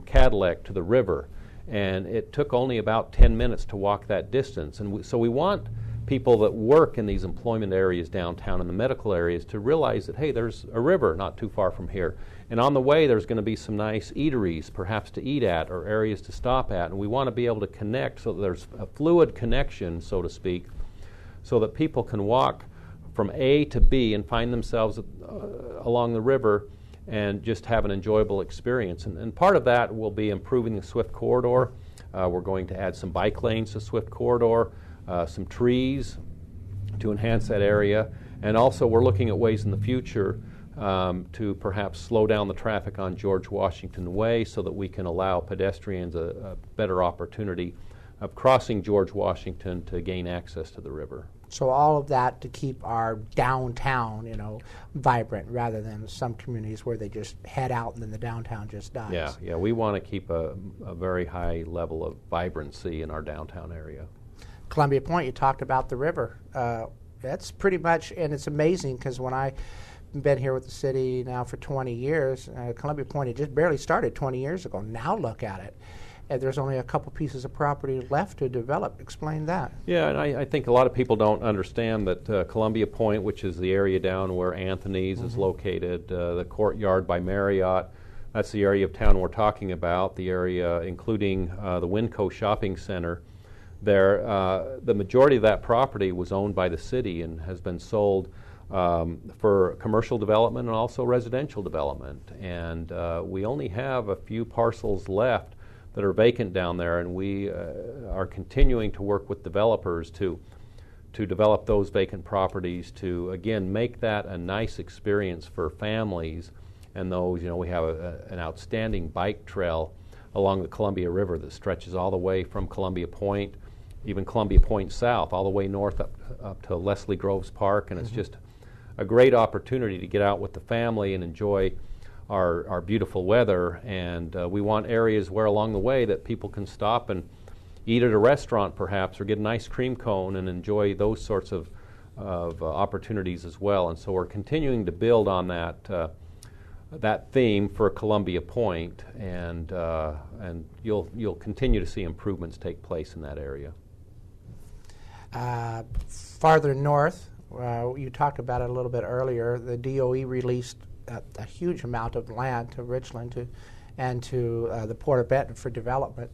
Speaker 11: Cadillac to the river, and it took only about 10 minutes to walk that distance. And so we want people that work in these employment areas downtown and the medical areas to realize that, hey, there's a river not too far from here. And on the way, there's going to be some nice eateries, perhaps to eat at or areas to stop at. And we want to be able to connect so that there's a fluid connection, so to speak, so that people can walk from A to B and find themselves along the river and just have an enjoyable experience. And part of that will be improving the Swift Corridor. We're going to add some bike lanes to Swift Corridor, some trees to enhance that area. And also we're looking at ways in the future to perhaps slow down the traffic on George Washington Way so that we can allow pedestrians a better opportunity of crossing George Washington to gain access to the river.
Speaker 10: So all of that to keep our downtown, vibrant, rather than some communities where they just head out and then the downtown just dies.
Speaker 11: Yeah, we want to keep a very high level of vibrancy in our downtown area.
Speaker 10: Columbia Point, you talked about the river. That's pretty much, and it's amazing because when I've been here with the city now for 20 years, Columbia Point had just barely started 20 years ago. Now look at it. And there's only a couple pieces of property left to develop. Explain that.
Speaker 11: Yeah, and I think a lot of people don't understand that Columbia Point, which is the area down where Anthony's is located, the Courtyard by Marriott, that's the area of town we're talking about, the area including the Winco Shopping Center. There, the majority of that property was owned by the city and has been sold for commercial development and also residential development. And we only have a few parcels left that are vacant down there, and we are continuing to work with developers to develop those vacant properties to, again, make that a nice experience for families. And those, we have an outstanding bike trail along the Columbia River that stretches all the way from Columbia Point, even Columbia Point South, all the way north up to Leslie Groves Park, and it's just a great opportunity to get out with the family and enjoy our beautiful weather. And we want areas where along the way that people can stop and eat at a restaurant perhaps, or get an ice cream cone and enjoy those sorts of opportunities as well. And so we're continuing to build on that theme for Columbia Point, and you'll continue to see improvements take place in that area.
Speaker 10: Farther north, you talked about it a little bit earlier, the DOE released a huge amount of land to Richland and to the Port of Benton for development.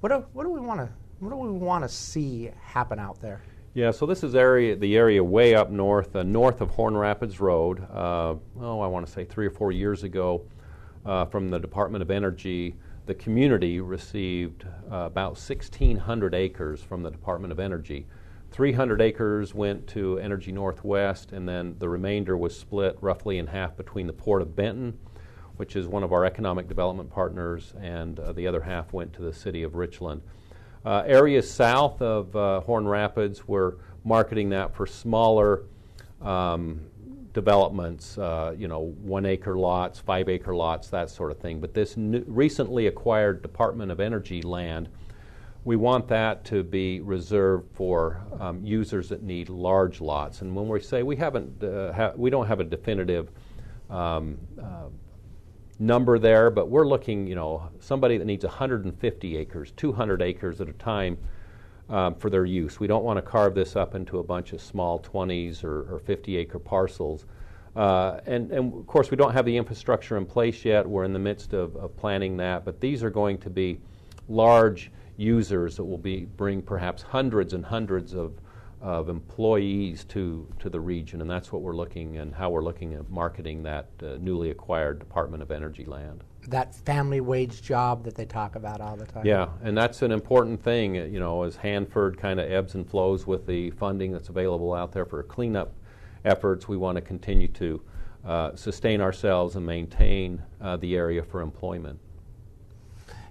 Speaker 10: What do we want to see happen out there?
Speaker 11: Yeah, so this is the area way up north, north of Horn Rapids Road. I want to say 3 or 4 years ago, from the Department of Energy, the community received about 1,600 acres from the Department of Energy. 300 acres went to Energy Northwest, and then the remainder was split roughly in half between the Port of Benton, which is one of our economic development partners, and the other half went to the city of Richland. Areas south of Horn Rapids, we're marketing that for smaller developments, 1 acre lots, 5 acre lots, that sort of thing. But this recently acquired Department of Energy land, we want that to be reserved for users that need large lots. And when we say we don't have a definitive number there, but we're looking, somebody that needs 150 acres, 200 acres at a time for their use. We don't want to carve this up into a bunch of small 20s or 50 acre parcels. And of course, we don't have the infrastructure in place yet. We're in the midst of planning that, but these are going to be large users that will bring perhaps hundreds and hundreds of of employees to the region, and that's what we're looking and how we're looking at marketing that newly acquired Department of Energy land.
Speaker 10: That family wage job that they talk about all the time.
Speaker 11: Yeah, and that's an important thing, you know, as Hanford kind of ebbs and flows with the funding that's available out there for cleanup efforts. We want to continue to sustain ourselves and maintain the area for employment.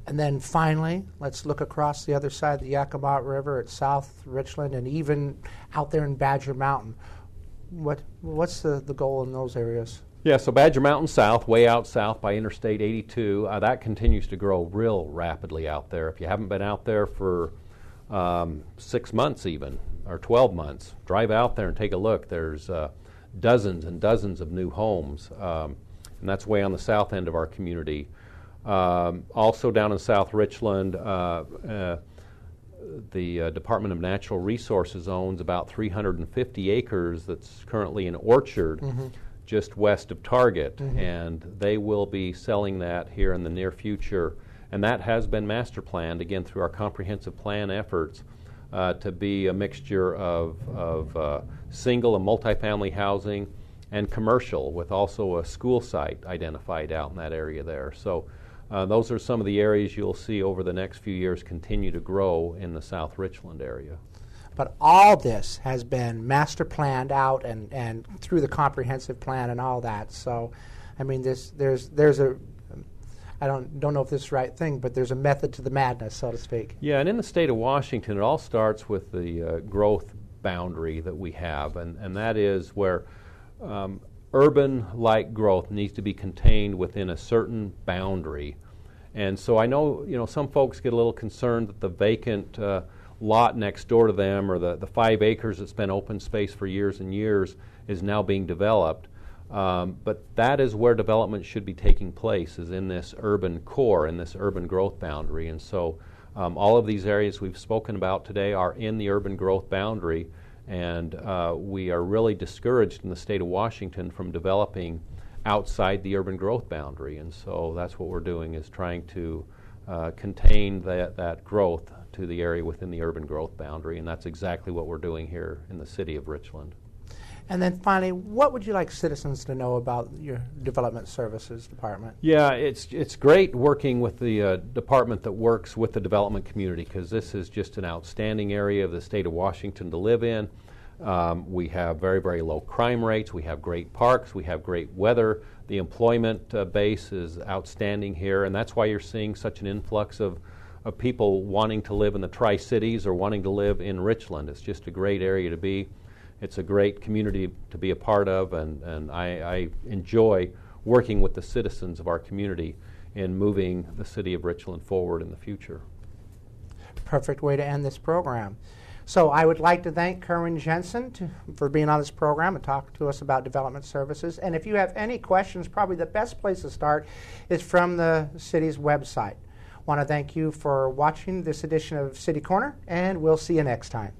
Speaker 10: And then finally, let's look across the other side of the Yakima River at South Richland and even out there in Badger Mountain. What's the goal in those areas?
Speaker 11: Yeah, so Badger Mountain South, way out south by Interstate 82, that continues to grow real rapidly out there. If you haven't been out there for 6 months even, or 12 months, drive out there and take a look. There's dozens and dozens of new homes, and that's way on the south end of our community. Also down in South Richland, the Department of Natural Resources owns about 350 acres that's currently an orchard just west of Target, and they will be selling that here in the near future. And that has been master planned, again, through our comprehensive plan efforts, to be a mixture of single and multifamily housing and commercial, with also a school site identified out in that area there. So those are some of the areas you'll see over the next few years continue to grow in the South Richland area.
Speaker 10: But all this has been master planned out and through the comprehensive plan and all that. So, I mean, there's a, I don't know if this is the right thing, but there's a method to the madness, so to speak.
Speaker 11: Yeah, and in the state of Washington, it all starts with the growth boundary that we have, and that is where urban-like growth needs to be contained within a certain boundary. And so I know, you know, some folks get a little concerned that the vacant lot next door to them, or the 5 acres that's been open space for years and years, is now being developed. But that is where development should be taking place, is in this urban core, in this urban growth boundary. And so all of these areas we've spoken about today are in the urban growth boundary, and we are really discouraged in the state of Washington from developing outside the urban growth boundary. And so that's what we're doing, is trying to contain that growth to the area within the urban growth boundary, and that's exactly what we're doing here in the city of Richland.
Speaker 10: And then finally, what would you like citizens to know about your Development Services Department?
Speaker 11: Yeah, it's great working with the department that works with the development community, because this is just an outstanding area of the state of Washington to live in. We have very, very low crime rates. We have great parks. We have great weather. The employment base is outstanding here, and that's why you're seeing such an influx of people wanting to live in the Tri-Cities or wanting to live in Richland. It's just a great area to be. It's a great community to be a part of, and I enjoy working with the citizens of our community in moving the city of Richland forward in the future.
Speaker 10: Perfect way to end this program. So I would like to thank Kerwin Jensen for being on this program and talking to us about development services. And if you have any questions, probably the best place to start is from the city's website. I want to thank you for watching this edition of City Corner, and we'll see you next time.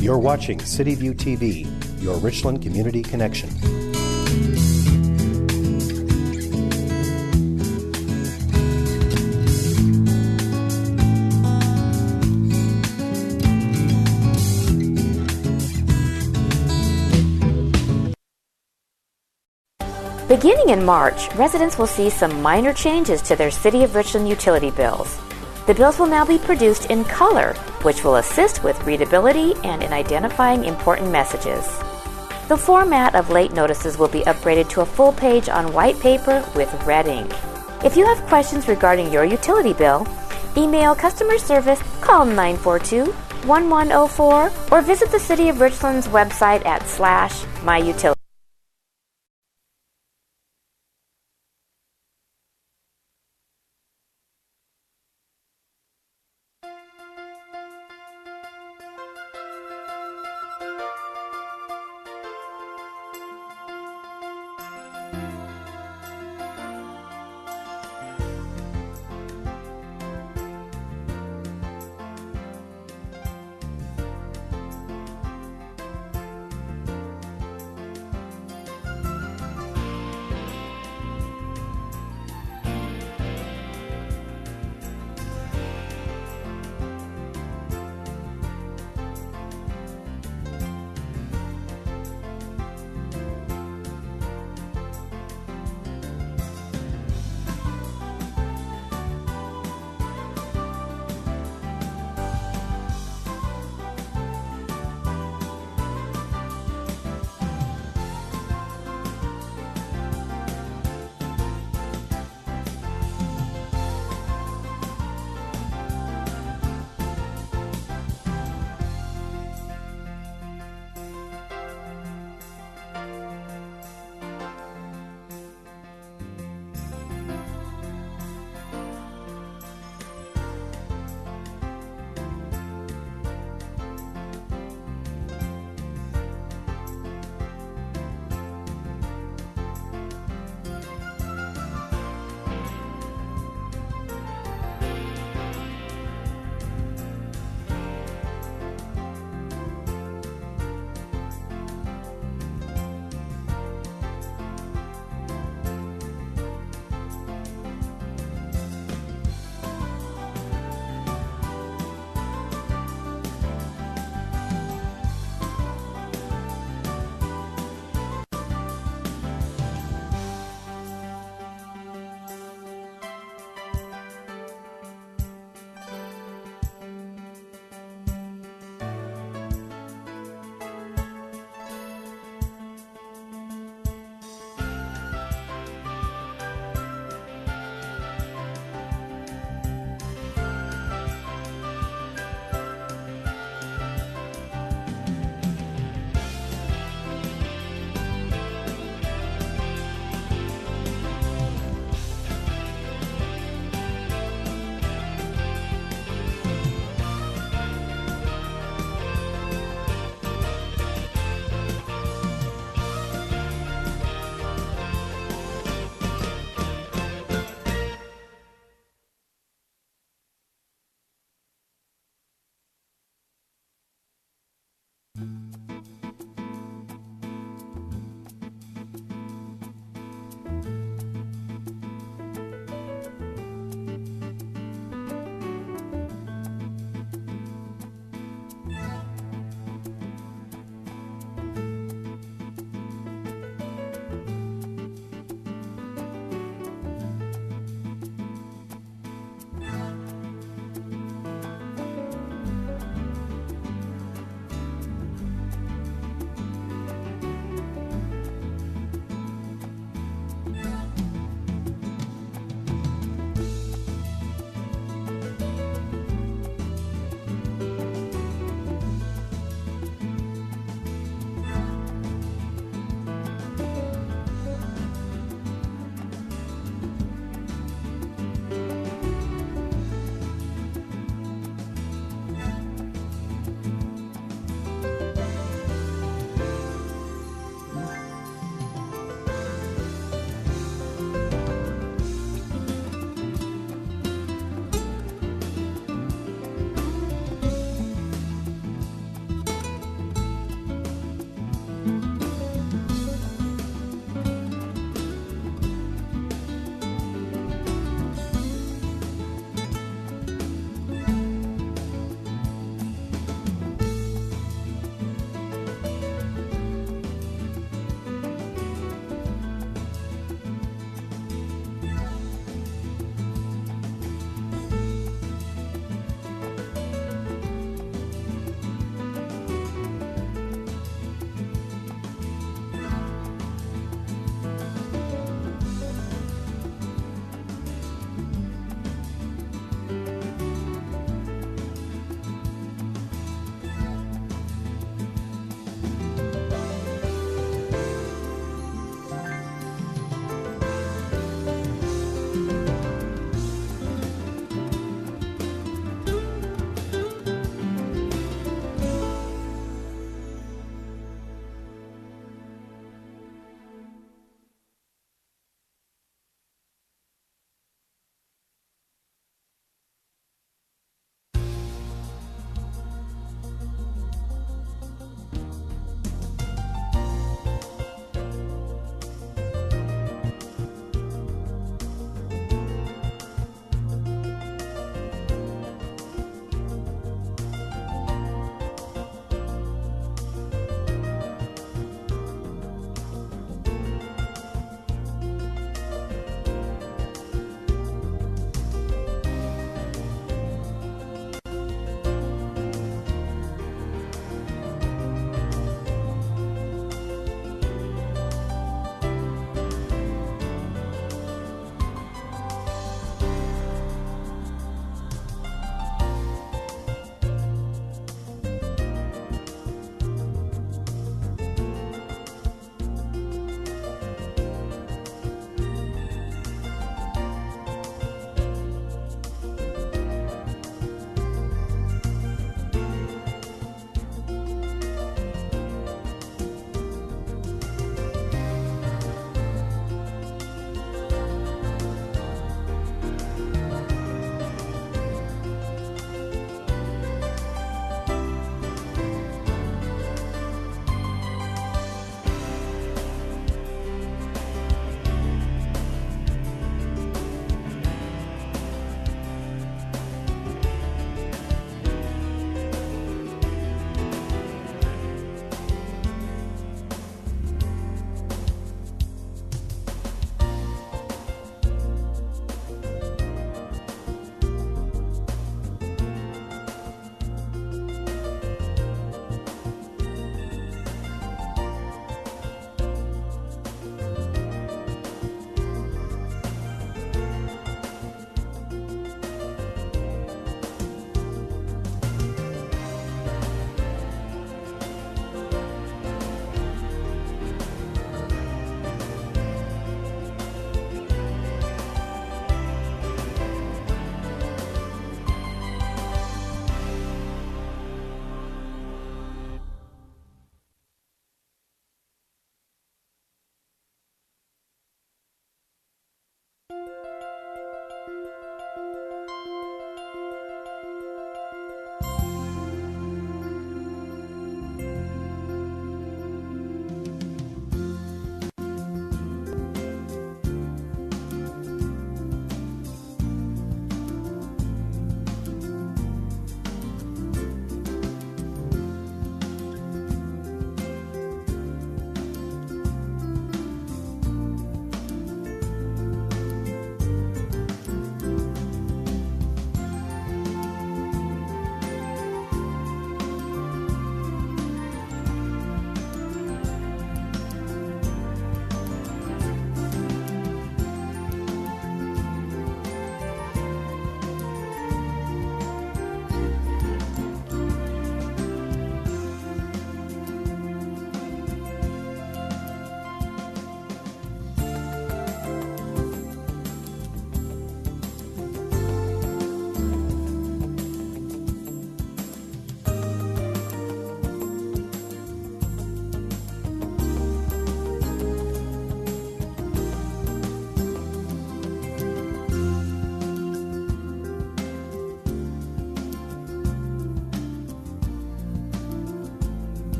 Speaker 4: You're watching CityView TV, your Richland community connection.
Speaker 12: Beginning in March, residents will see some minor changes to their City of Richland utility bills. The bills will now be produced in color, which will assist with readability and in identifying important messages. The format of late notices will be upgraded to a full page on white paper with red ink. If you have questions regarding your utility bill, email customer service, call 942-1104, or visit the City of Richland's website at /myutility.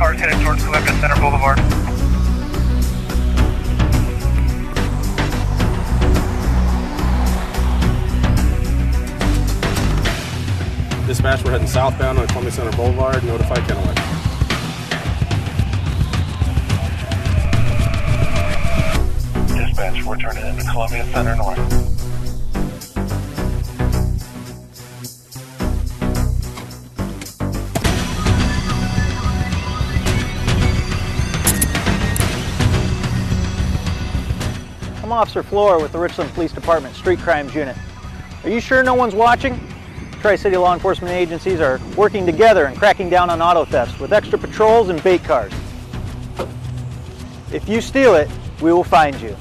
Speaker 13: cars headed towards Columbia Center Boulevard.
Speaker 14: Dispatch, we're heading southbound on Columbia Center Boulevard. Notify Kennewick.
Speaker 13: Dispatch, we're turning into Columbia Center North.
Speaker 15: I'm Officer Floor with the Richland Police Department Street Crimes Unit. Are you sure no one's watching? Tri-City law enforcement agencies are working together and cracking down on auto thefts with extra patrols and bait cars. If you steal it, we will find you.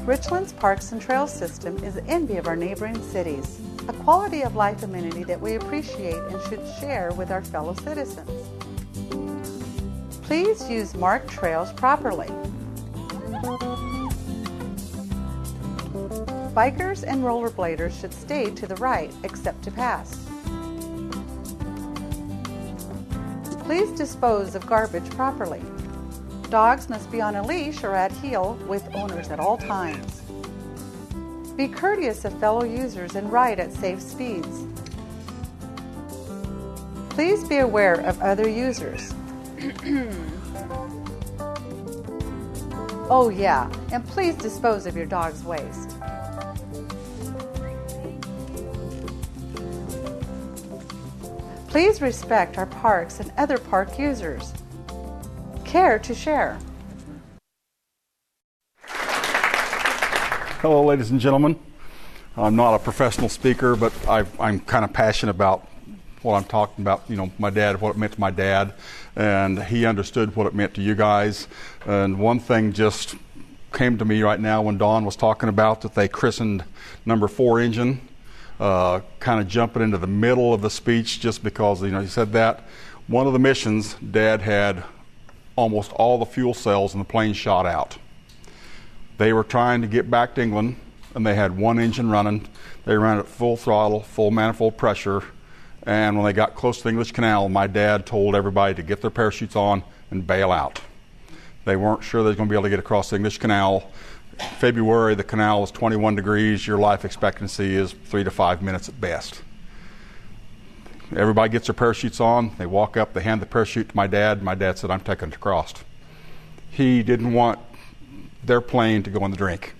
Speaker 16: Richland's Parks and Trails system is the envy of our neighboring cities, a quality of life amenity that we appreciate and should share with our fellow citizens. Please use marked trails properly. Bikers and rollerbladers should stay to the right except to pass. Please dispose of garbage properly. Dogs must be on a leash or at heel with owners at all times. Be courteous of fellow users and ride at safe speeds. Please be aware of other users. Oh yeah, and please dispose of your dog's waste. Please respect our parks and other park users. Care to share.
Speaker 17: Hello, ladies and gentlemen. I'm not a professional speaker, but I'm kind of passionate about what I'm talking about. You know, my dad, what it meant to my dad, and he understood what it meant to you guys. And one thing just came to me right now when Dawn was talking about that they christened number 4 engine. Kind of jumping into the middle of the speech just because, you know, he said that. One of the missions, Dad had almost all the fuel cells in the plane shot out. They were trying to get back to England, and they had one engine running. They ran at full throttle, full manifold pressure, and when they got close to the English Canal, my dad told everybody to get their parachutes on and bail out. They weren't sure they were going to be able to get across the English Canal. February, the canal is 21 degrees. Your life expectancy is 3 to 5 minutes at best. Everybody gets their parachutes on. They walk up. They hand the parachute to my dad. My dad said, "I'm taking it across." He didn't want their plane to go in the drink.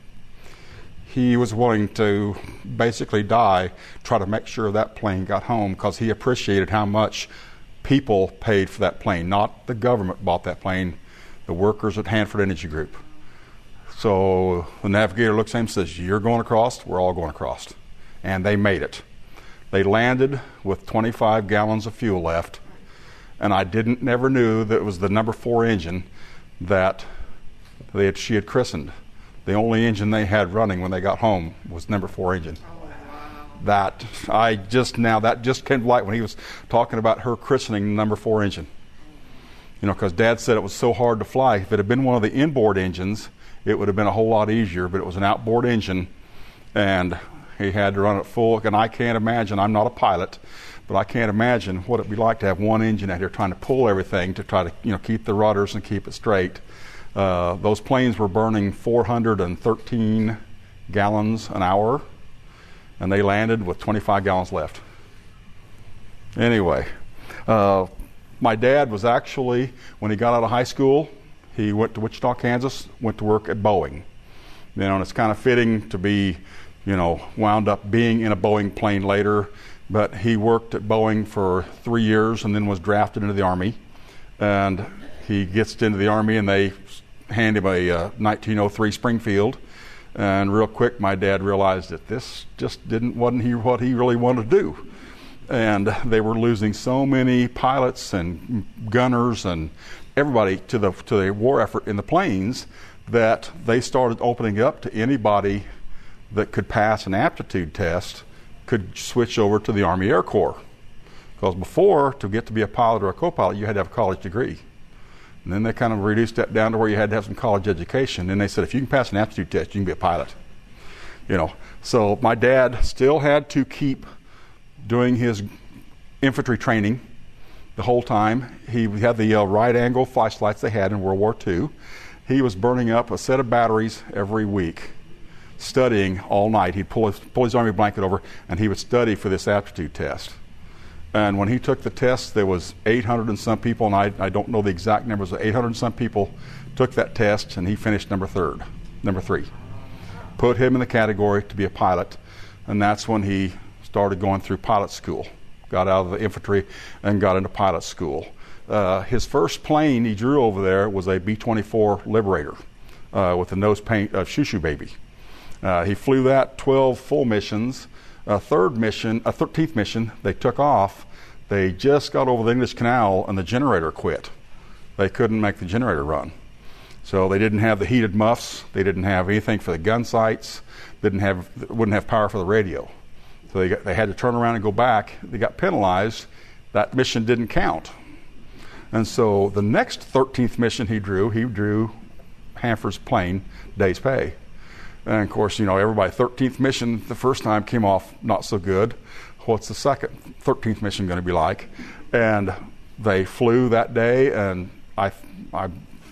Speaker 17: He was willing to basically die, try to make sure that plane got home, because he appreciated how much people paid for that plane. Not the government bought that plane, the workers at Hanford Energy Group. So the navigator looks at him and says, "You're going across, we're all going across." And they made it. They landed with 25 gallons of fuel left, and I never knew that it was the number 4 engine that she had christened. The only engine they had running when they got home was number 4 engine. That just came to light when he was talking about her christening the number 4 engine. You know, because Dad said it was so hard to fly. If it had been one of the inboard engines, it would have been a whole lot easier, but it was an outboard engine, and he had to run it full. And I can't imagine, I'm not a pilot, but I can't imagine what it'd be like to have one engine out here trying to pull everything to try to, you know, keep the rudders and keep it straight. Those planes were burning 413 gallons an hour, and they landed with 25 gallons left. Anyway, my dad was actually, when he got out of high school, he went to Wichita, Kansas, went to work at Boeing. You know, and it's kind of fitting to be, you know, wound up being in a Boeing plane later, but he worked at Boeing for 3 years and then was drafted into the Army. And he gets into the Army and they hand him a 1903 Springfield. And real quick, my dad realized that this just wasn't what he really wanted to do. And they were losing so many pilots and gunners and everybody to the war effort in the planes that they started opening up to anybody that could pass an aptitude test could switch over to the Army Air Corps. Because before, to get to be a pilot or a co-pilot, you had to have a college degree. And then they kind of reduced that down to where you had to have some college education. And they said, if you can pass an aptitude test, you can be a pilot. You know, so my dad still had to keep doing his infantry training the whole time. He had the right-angle flashlights they had in World War II. He was burning up a set of batteries every week, studying all night. He'd pull his army blanket over, and he would study for this aptitude test. And when he took the test, there was 800 and some people, and I don't know the exact numbers, but 800 and some people took that test, and he finished number 3. Put him in the category to be a pilot, and that's when he started going through pilot school. Got out of the infantry and got into pilot school. His first plane he drew over there was a B-24 Liberator with the nose paint of Shoo Shoo Baby. He flew that 12 full missions. 13th mission, they took off. They just got over the English Canal and the generator quit. They couldn't make the generator run. So they didn't have the heated muffs. They didn't have anything for the gun sights. Wouldn't have power for the radio. So they had to turn around and go back. They got penalized. That mission didn't count. And so the next 13th mission he drew Hanford's plane, day's pay. And of course, everybody, 13th mission the first time came off not so good. What's the second 13th mission going to be like? And they flew that day, and I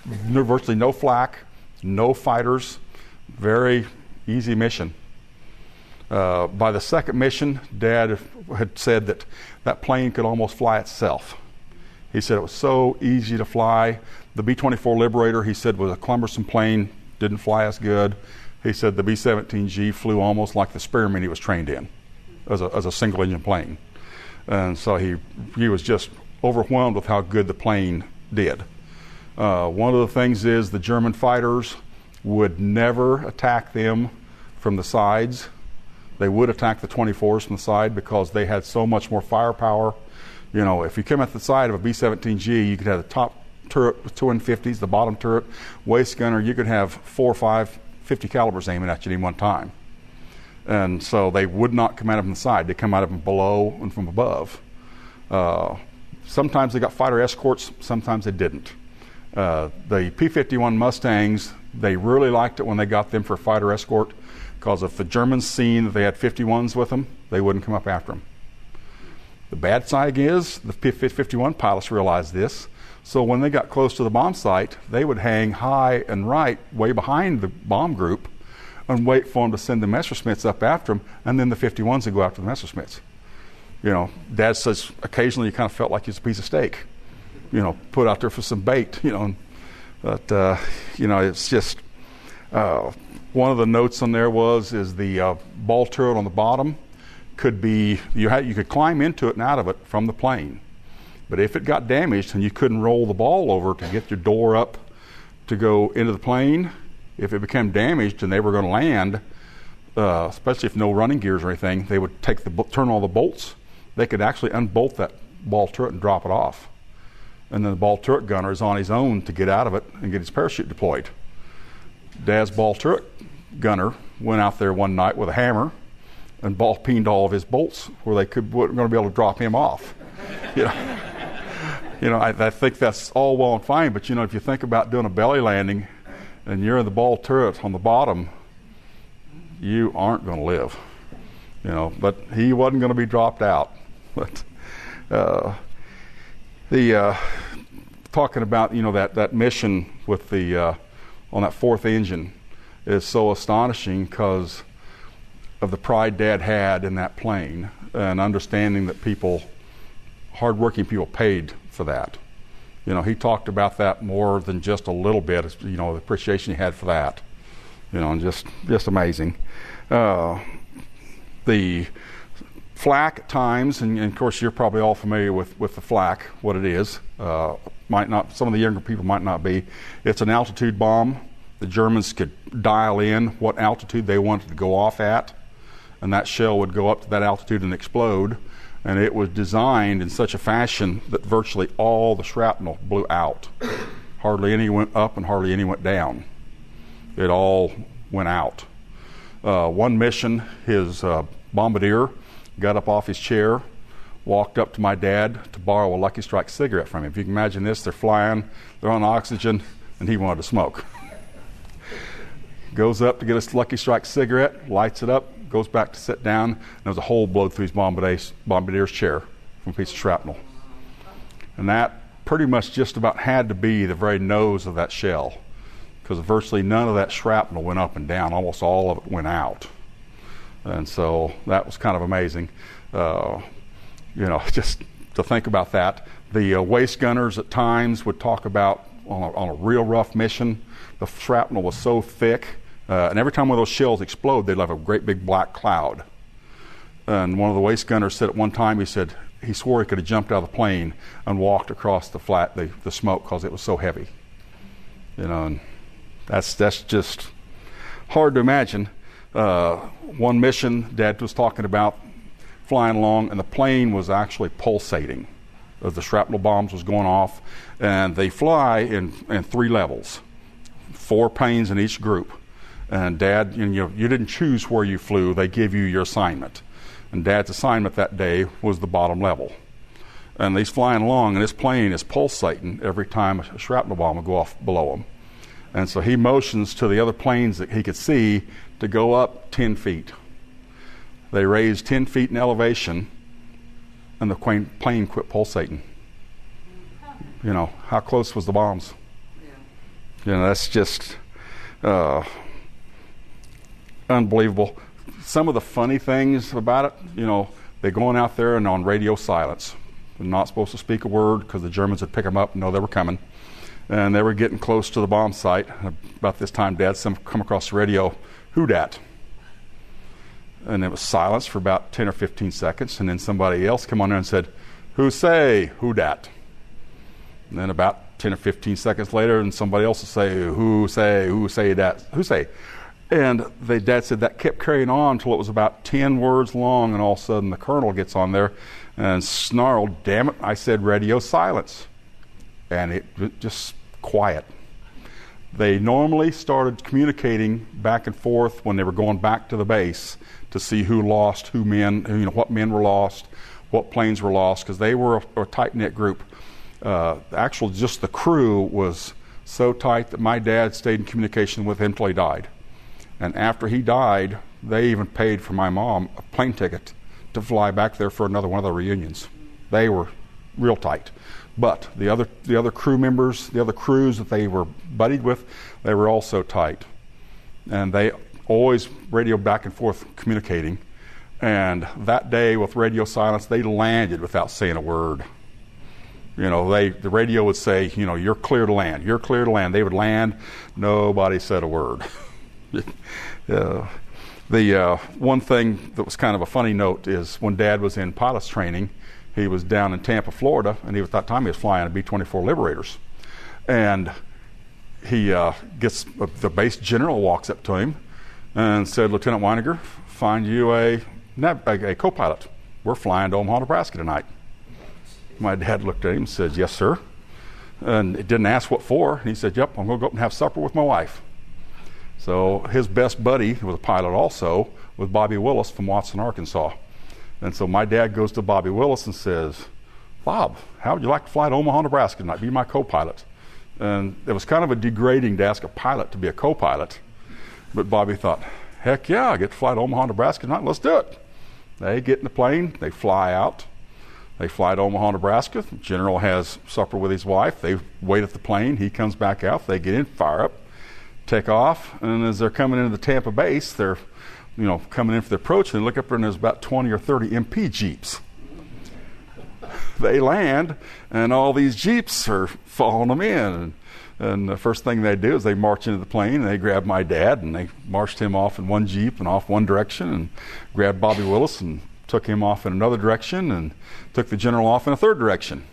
Speaker 17: virtually no flak, no fighters, very easy mission. By the second mission, Dad had said that plane could almost fly itself. He said it was so easy to fly. The B-24 Liberator, he said, was a cumbersome plane, didn't fly as good. He said the B-17G flew almost like the Spearman he was trained in as a single-engine plane. And so he was just overwhelmed with how good the plane did. One of the things is the German fighters would never attack them from the sides. They would attack the 24s from the side because they had so much more firepower. If you come at the side of a B-17G, you could have the top turret with 250s, the bottom turret, waist gunner. You could have 4 or 5 50 calibers aiming at you at any one time. And so they would not come out of them from the side. They come out of them below and from above. Sometimes they got fighter escorts, sometimes they didn't. The P-51 Mustangs, they really liked it when they got them for fighter escort, because if the Germans seen that they had 51s with them, they wouldn't come up after them. The bad side is the P-51 pilots realized this, so when they got close to the bomb site, they would hang high and right, way behind the bomb group, and wait for them to send the Messerschmitts up after them, and then the 51s would go after the Messerschmitts. Dad says occasionally you kind of felt like he was a piece of steak, put out there for some bait, But, it's just, one of the notes on there is the ball turret on the bottom could be, you could climb into it and out of it from the plane. But if it got damaged and you couldn't roll the ball over to get your door up to go into the plane, if it became damaged and they were going to land, especially if no running gears or anything, they would turn all the bolts. They could actually unbolt that ball turret and drop it off. And then the ball turret gunner is on his own to get out of it and get his parachute deployed. Dad's ball turret gunner went out there one night with a hammer and ball peened all of his bolts where they weren't going to be able to drop him off. I think that's all well and fine, but if you think about doing a belly landing and you're in the ball turret on the bottom, you aren't going to live. But he wasn't going to be dropped out. But talking about that mission with the on that fourth engine is so astonishing because of the pride Dad had in that plane and understanding that hardworking people paid for that. He talked about that more than just a little bit, the appreciation he had for that, and just amazing. The flak at times, and of course you're probably all familiar with the flak, what it is. Might not, some of the younger people might not be. It's an altitude bomb. The Germans could dial in what altitude they wanted to go off at, and that shell would go up to that altitude and explode. And it was designed in such a fashion that virtually all the shrapnel blew out. Hardly any went up and hardly any went down. It all went out. One mission, his bombardier got up off his chair, walked up to my dad to borrow a Lucky Strike cigarette from him. If you can imagine this, they're flying, they're on oxygen, and he wanted to smoke. Goes up to get his Lucky Strike cigarette, lights it up, goes back to sit down, and there was a hole blowed through his bombardier's chair from a piece of shrapnel. And that pretty much just about had to be the very nose of that shell, because virtually none of that shrapnel went up and down. Almost all of it went out. And so that was kind of amazing. Just to think about that. The waist gunners at times would talk about on a real rough mission, the shrapnel was so thick, and every time one of those shells explode, they'd have a great big black cloud. And one of the waist gunners said at one time, he swore he could have jumped out of the plane and walked across the smoke because it was so heavy. And that's just hard to imagine. One mission, Dad was talking about flying along, and the plane was actually pulsating as the shrapnel bombs was going off. And they fly in 3 levels, 4 planes in each group. And Dad, you didn't choose where you flew; they give you your assignment. And Dad's assignment that day was the bottom level. And he's flying along, and this plane is pulsating every time a shrapnel bomb would go off below him. And so he motions to the other planes that he could see to go up 10 feet. They raised 10 feet in elevation, and the plane quit pulsating. How close was the bombs? That's just unbelievable. Some of the funny things about it, they're going out there and on radio silence. They're not supposed to speak a word because the Germans would pick them up and know they were coming. And they were getting close to the bomb site. About this time, Dad come across the radio, "Who dat?" And it was silence for about 10 or 15 seconds. And then somebody else came on there and said, "Who say, who dat?" And then about 10 or 15 seconds later, and somebody else will say, who say that, who say? And Dad said that kept carrying on until it was about 10 words long, and all of a sudden the colonel gets on there and snarled, "Damn it, I said radio silence." And it just quiet. They normally started communicating back and forth when they were going back to the base to see who lost, what men were lost, what planes were lost, because they were a tight-knit group. Just the crew was so tight that my dad stayed in communication with him till he died. And after he died, they even paid for my mom a plane ticket to fly back there for another one of the reunions. They were real tight. But the other crew members, the other crews that they were buddied with, they were also tight. And they always radioed back and forth communicating. And that day with radio silence, they landed without saying a word. The radio would say, "You're clear to land. You're clear to land." They would land. Nobody said a word. The one thing that was kind of a funny note is when Dad was in pilot's training, he was down in Tampa, Florida, and at that time he was flying a B-24 Liberators. And he the base general walks up to him and said, "Lieutenant Weiniger, find you a co-pilot. We're flying to Omaha, Nebraska tonight." My dad looked at him and said, "Yes, sir." And it didn't ask what for. And he said, "Yep, I'm going to go up and have supper with my wife." So his best buddy, who was a pilot also, was Bobby Willis from Watson, Arkansas. And so my dad goes to Bobby Willis and says, "Bob, how would you like to fly to Omaha, Nebraska tonight? Be my co-pilot." And it was kind of a degrading to ask a pilot to be a co-pilot. But Bobby thought, "Heck yeah, I get to fly to Omaha, Nebraska tonight. Let's do it." They get in the plane. They fly out. They fly to Omaha, Nebraska. The general has supper with his wife. They wait at the plane. He comes back out. They get in, fire up, take off. And as they're coming into the Tampa base, they're coming in for the approach, and they look up there, and there's about 20 or 30 MP Jeeps. They land, and all these Jeeps are following them in. And the first thing they do is they march into the plane, and they grab my dad, and they marched him off in one Jeep and off one direction, and grabbed Bobby Willis and took him off in another direction, and took the general off in a third direction.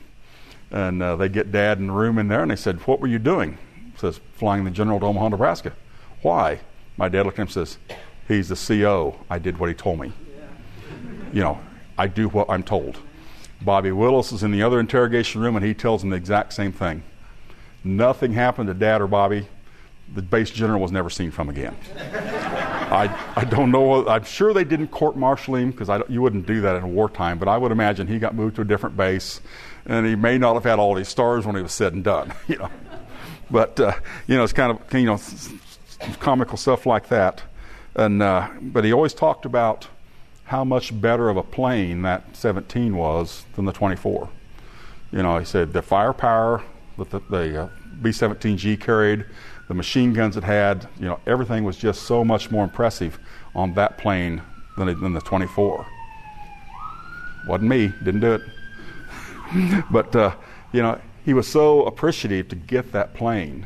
Speaker 17: And they get Dad in the room in there, and they said, "What were you doing?" He says, "Flying the general to Omaha, Nebraska." "Why?" My dad looked at him and says, "He's the CO. I did what he told me. I do what I'm told." Bobby Willis is in the other interrogation room, and he tells him the exact same thing. Nothing happened to Dad or Bobby. The base general was never seen from again. I don't know. I'm sure they didn't court-martial him, because you wouldn't do that in wartime, but I would imagine he got moved to a different base, and he may not have had all these stars when he was said and done. But it's kind of comical stuff like that. And but he always talked about how much better of a plane that 17 was than the 24. He said the firepower that the B-17G carried, the machine guns it had, everything was just so much more impressive on that plane than the 24. Wasn't me, didn't do it. But, he was so appreciative to get that plane,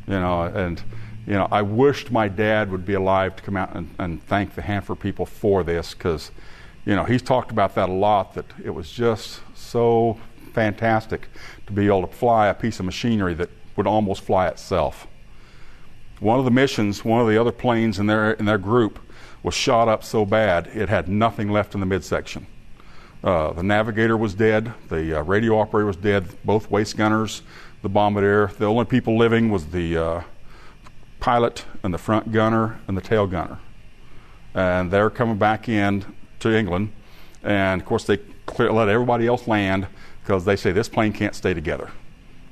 Speaker 17: and I wished my dad would be alive to come out and thank the Hanford people for this, because, he's talked about that a lot, that it was just so fantastic to be able to fly a piece of machinery that would almost fly itself. One of the missions, one of the other planes in their group was shot up so bad it had nothing left in the midsection. The navigator was dead, the radio operator was dead, both waist gunners, the bombardier. The only people living was the pilot and the front gunner and the tail gunner. And they're coming back in to England, and of course they let everybody else land, because they say this plane can't stay together,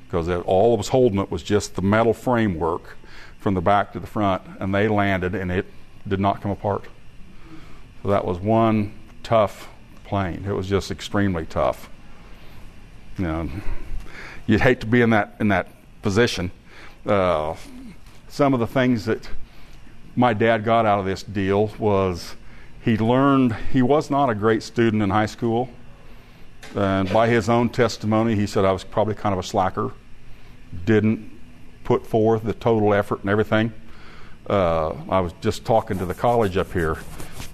Speaker 17: because all that was holding it was just the metal framework from the back to the front, and they landed and it did not come apart. So that was one tough plane. It was just extremely tough. You'd hate to be in that position. Some of the things that my dad got out of this deal was he learned he was not a great student in high school. And by his own testimony, he said I was probably kind of a slacker, didn't put forth the total effort and everything. I was just talking to the college up here,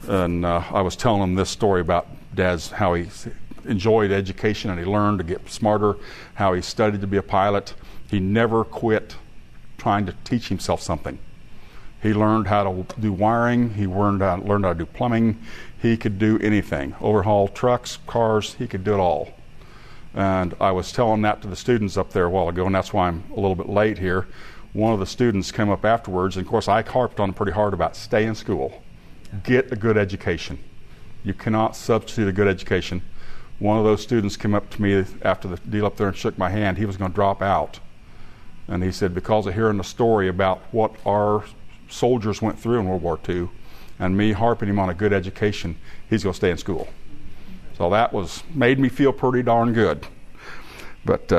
Speaker 17: and I was telling them this story about Dad's, how he enjoyed education and he learned to get smarter, how he studied to be a pilot. He never quit trying to teach himself something. He learned how to do wiring, he learned how to do plumbing, he could do anything. Overhaul trucks, cars, he could do it all. And I was telling that to the students up there a while ago, and that's why I'm a little bit late here. One of the students came up afterwards, and of course I harped on him pretty hard about stay in school. Get a good education. You cannot substitute a good education. One of those students came up to me after the deal up there and shook my hand. He was going to drop out. And he said, because of hearing the story about what our soldiers went through in World War II, and me harping him on a good education, he's going to stay in school. So that made me feel pretty darn good. But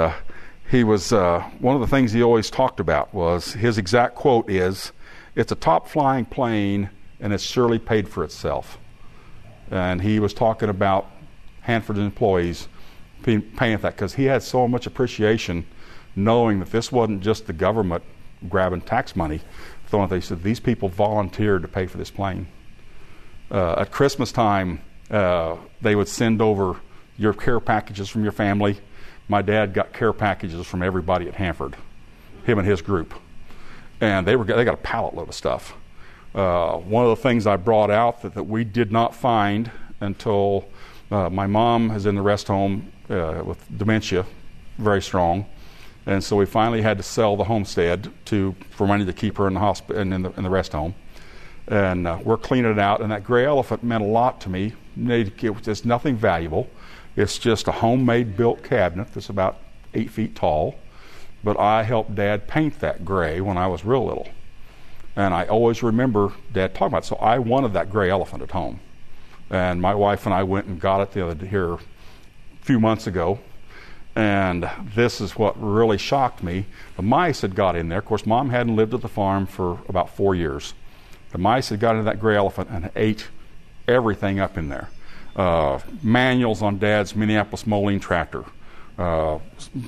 Speaker 17: he was, one of the things he always talked about was, his exact quote is, "It's a top flying plane and it's surely paid for itself." And he was talking about Hanford's employees paying for that, because he had so much appreciation knowing that this wasn't just the government grabbing tax money. They said these people volunteered to pay for this plane. At Christmas time, they would send over your care packages from your family. My dad got care packages from everybody at Hanford, him and his group, and they got a pallet load of stuff. One of the things I brought out that we did not find until my mom is in the rest home with dementia, very strong. And so we finally had to sell the homestead for money to keep her in the hospital and in the rest home. And we're cleaning it out. And that gray elephant meant a lot to me. It's nothing valuable. It's just a homemade built cabinet that's about 8 feet tall. But I helped Dad paint that gray when I was real little. And I always remember Dad talking about it. So I wanted that gray elephant at home. And my wife and I went and got it a few months ago. And this is what really shocked me. The mice had got in there. Of course, Mom hadn't lived at the farm for about 4 years. The mice had got into that gray elephant and ate everything up in there. Manuals on Dad's Minneapolis Moline tractor,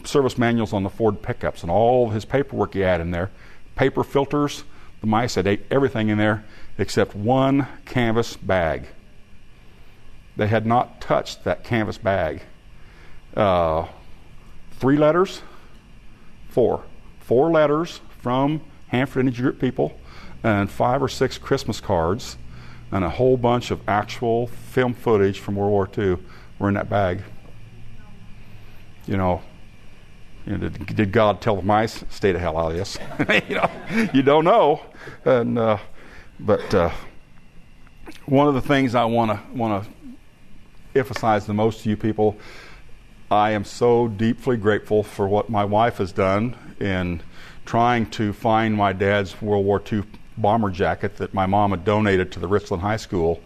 Speaker 17: service manuals on the Ford pickups, and all his paperwork he had in there. Paper filters. The mice had ate everything in there except one canvas bag. They had not touched that canvas bag. 3 letters, 4 letters from Hanford Energy Group people, and 5 or 6 Christmas cards, and a whole bunch of actual film footage from World War II were in that bag. Did God tell the mice, stay the hell out of this? You don't know. And but one of the things I want to emphasize the most to you people, I am so deeply grateful for what my wife has done in trying to find my dad's World War II bomber jacket that my mom had donated to the Richland High School,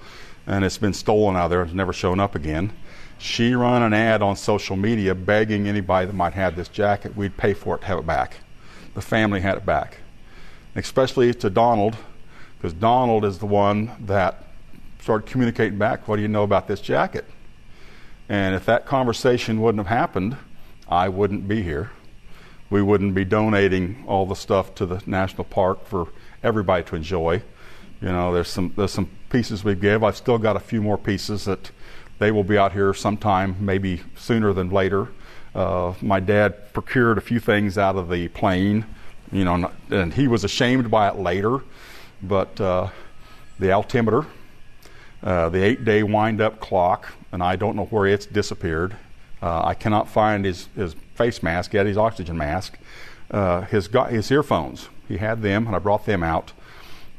Speaker 17: and it's been stolen out of there and has never shown up again. She run an ad on social media begging anybody that might have this jacket, we'd pay for it to have it back. The family had it back. Especially to Donald, because Donald is the one that started communicating back, what do you know about this jacket? And if that conversation wouldn't have happened, I wouldn't be here. We wouldn't be donating all the stuff to the national park for everybody to enjoy. You know, there's some pieces we give. I've still got a few more pieces that they will be out here sometime, maybe sooner than later. My dad procured a few things out of the plane, you know, and he was ashamed by it later. But the altimeter, the 8-day wind-up clock, and I don't know where it's disappeared. I cannot find his face mask. He had his oxygen mask. His earphones, he had them, and I brought them out.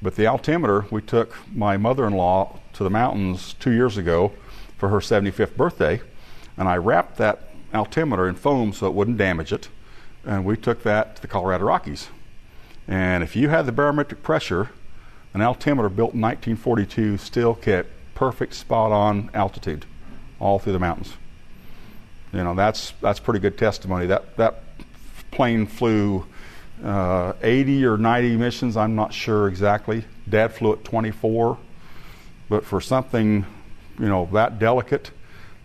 Speaker 17: But the altimeter, we took my mother-in-law to the mountains 2 years ago for her 75th birthday, and I wrapped that altimeter in foam so it wouldn't damage it, and we took that to the Colorado Rockies. And if you had the barometric pressure, an altimeter built in 1942 still kept perfect spot-on altitude all through the mountains. You know, that's pretty good testimony. That plane flew 80 or 90 missions, I'm not sure exactly. Dad flew at 24, but for something, you know, that delicate,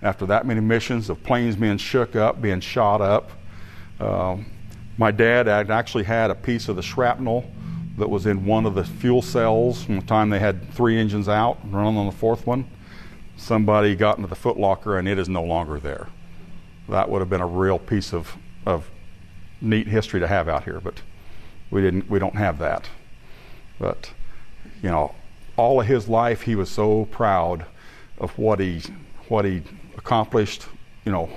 Speaker 17: after that many missions of planes being shook up, being shot up. My dad had actually had a piece of the shrapnel that was in one of the fuel cells from the time they had 3 engines out, running on the 4th one. Somebody got into the footlocker and it is no longer there. That would have been a real piece of neat history to have out here, but we don't have that. But, you know, all of his life he was so proud of what he accomplished, you know,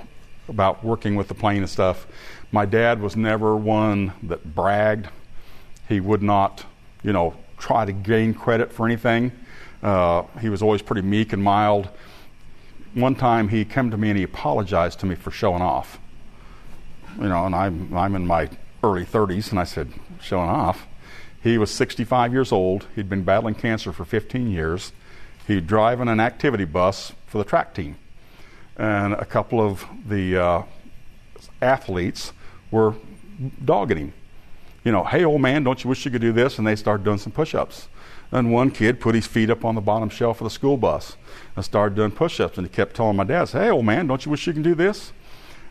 Speaker 17: about working with the plane and stuff. My dad was never one that bragged. He would not, you know, try to gain credit for anything. He was always pretty meek and mild. One time he came to me and he apologized to me for showing off. You know, and I'm in my early 30s, and I said, showing off? He was 65 years old. He'd been battling cancer for 15 years. He'd driven an activity bus for the track team. And a couple of the athletes were dogging him. You know, hey, old man, don't you wish you could do this? And they started doing some push-ups. And one kid put his feet up on the bottom shelf of the school bus and started doing push-ups. And he kept telling my dad, hey, old man, don't you wish you can do this?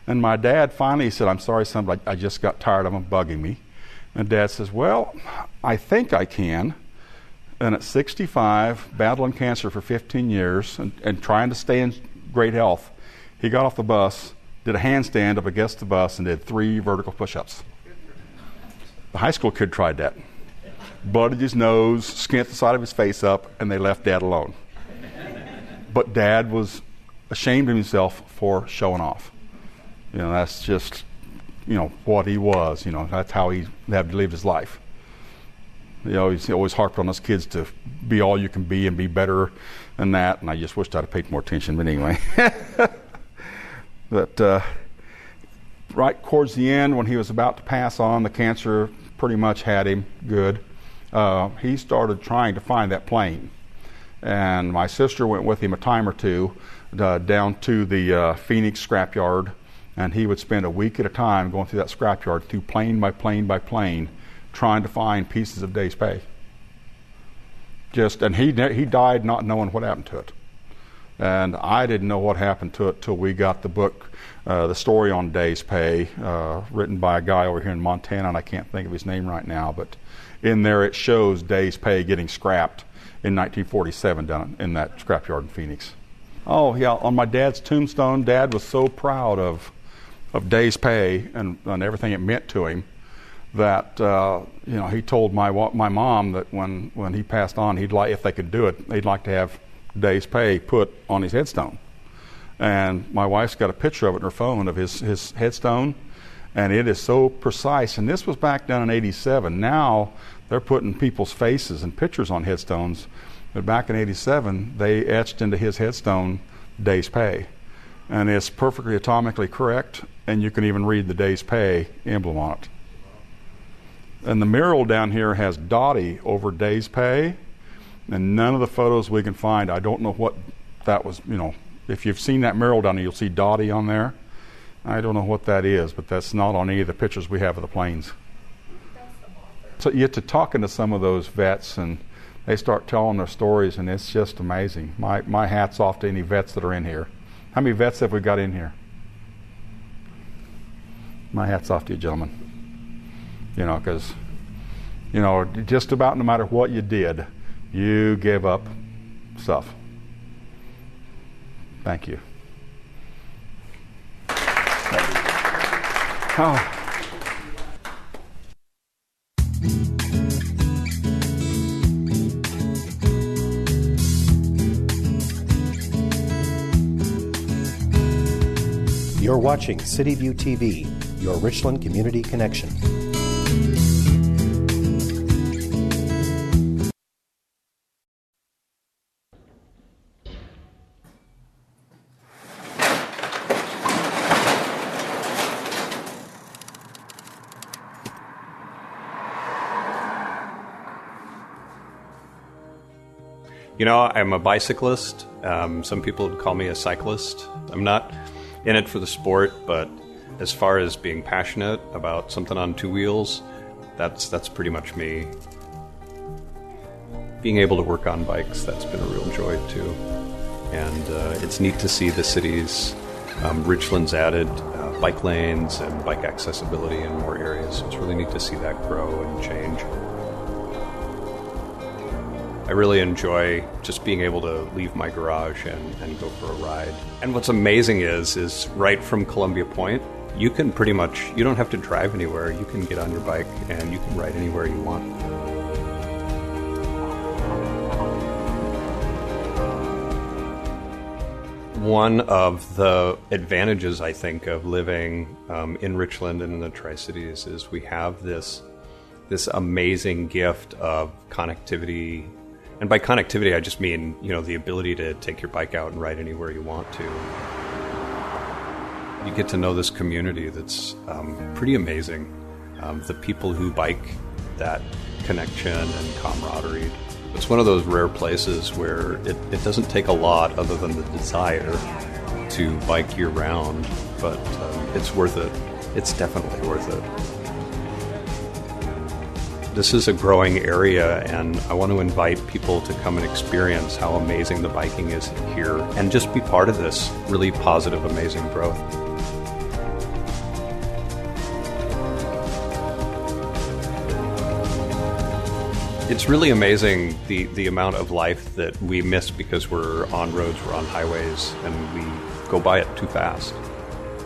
Speaker 17: And my dad finally said, I'm sorry, son, but I just got tired of them bugging me. And Dad says, well, I think I can. And at 65, battling cancer for 15 years and trying to stay in great health, he got off the bus, did a handstand up against the bus, and did 3 vertical push-ups. The high school kid tried that. Blooded his nose, skinned the side of his face up, and they left Dad alone. But Dad was ashamed of himself for showing off. You know, that's just, you know, what he was. You know, that's how he had lived his life. You know, he always harped on us kids to be all you can be and be better than that, and I just wished I'd have paid more attention, but anyway. But right towards the end, when he was about to pass on, the cancer pretty much had him good. He started trying to find that plane. And my sister went with him a time or two down to the Phoenix scrapyard, and he would spend a week at a time going through that scrapyard, through plane by plane by plane, trying to find pieces of day's pay. And he died not knowing what happened to it. And I didn't know what happened to it till we got the book, the story on day's pay, written by a guy over here in Montana, and I can't think of his name right now, but in there it shows day's pay getting scrapped in 1947 down in that scrapyard in Phoenix. Oh yeah, on my dad's tombstone, Dad was so proud of day's pay and everything it meant to him that you know, he told my mom that when he passed on, he'd like, if they could do it, he'd like to have day's pay put on his headstone. And my wife's got a picture of it in her phone of his headstone, and it is so precise. And this was back down in '87. Now they're putting people's faces and pictures on headstones, but back in '87 they etched into his headstone day's pay, and it's perfectly atomically correct, and you can even read the day's pay emblem on it. And the mural down here has Dottie over day's pay, and none of the photos we can find, I don't know what that was, you know, If you've seen that mural down there, you'll see Dottie on there. I don't know what that is, but that's not on any of the pictures we have of the planes. So you get to talking to some of those vets, and they start telling their stories, and it's just amazing. My hat's off to any vets that are in here. How many vets have we got in here? My hat's off to you, gentlemen. Because, just about no matter what you did, you give up stuff. Thank you. Oh.
Speaker 18: You're watching CityView TV, your Richland community connection.
Speaker 11: I'm a bicyclist. Some people would call me a cyclist. I'm not in it for the sport, but as far as being passionate about something on two wheels, that's pretty much me. Being able to work on bikes, that's been a real joy too. And it's neat to see the city's Richland's added bike lanes and bike accessibility in more areas. So it's really neat to see that grow and change. I really enjoy just being able to leave my garage and go for a ride. And what's amazing is right from Columbia Point, you can pretty much, you don't have to drive anywhere. You can get on your bike and you can ride anywhere you want. One of the advantages, I think, of living in Richland and in the Tri-Cities is we have this amazing gift of connectivity. And by connectivity, I just mean, the ability to take your bike out and ride anywhere you want to. You get to know this community that's pretty amazing. The people who bike, that connection and camaraderie. It's one of those rare places where it doesn't take a lot other than the desire to bike year-round, but it's worth it. It's definitely worth it. This is a growing area, and I want to invite people to come and experience how amazing the biking is here and just be part of this really positive, amazing growth. It's really amazing the amount of life that we miss because we're on roads, we're on highways, and we go by it too fast.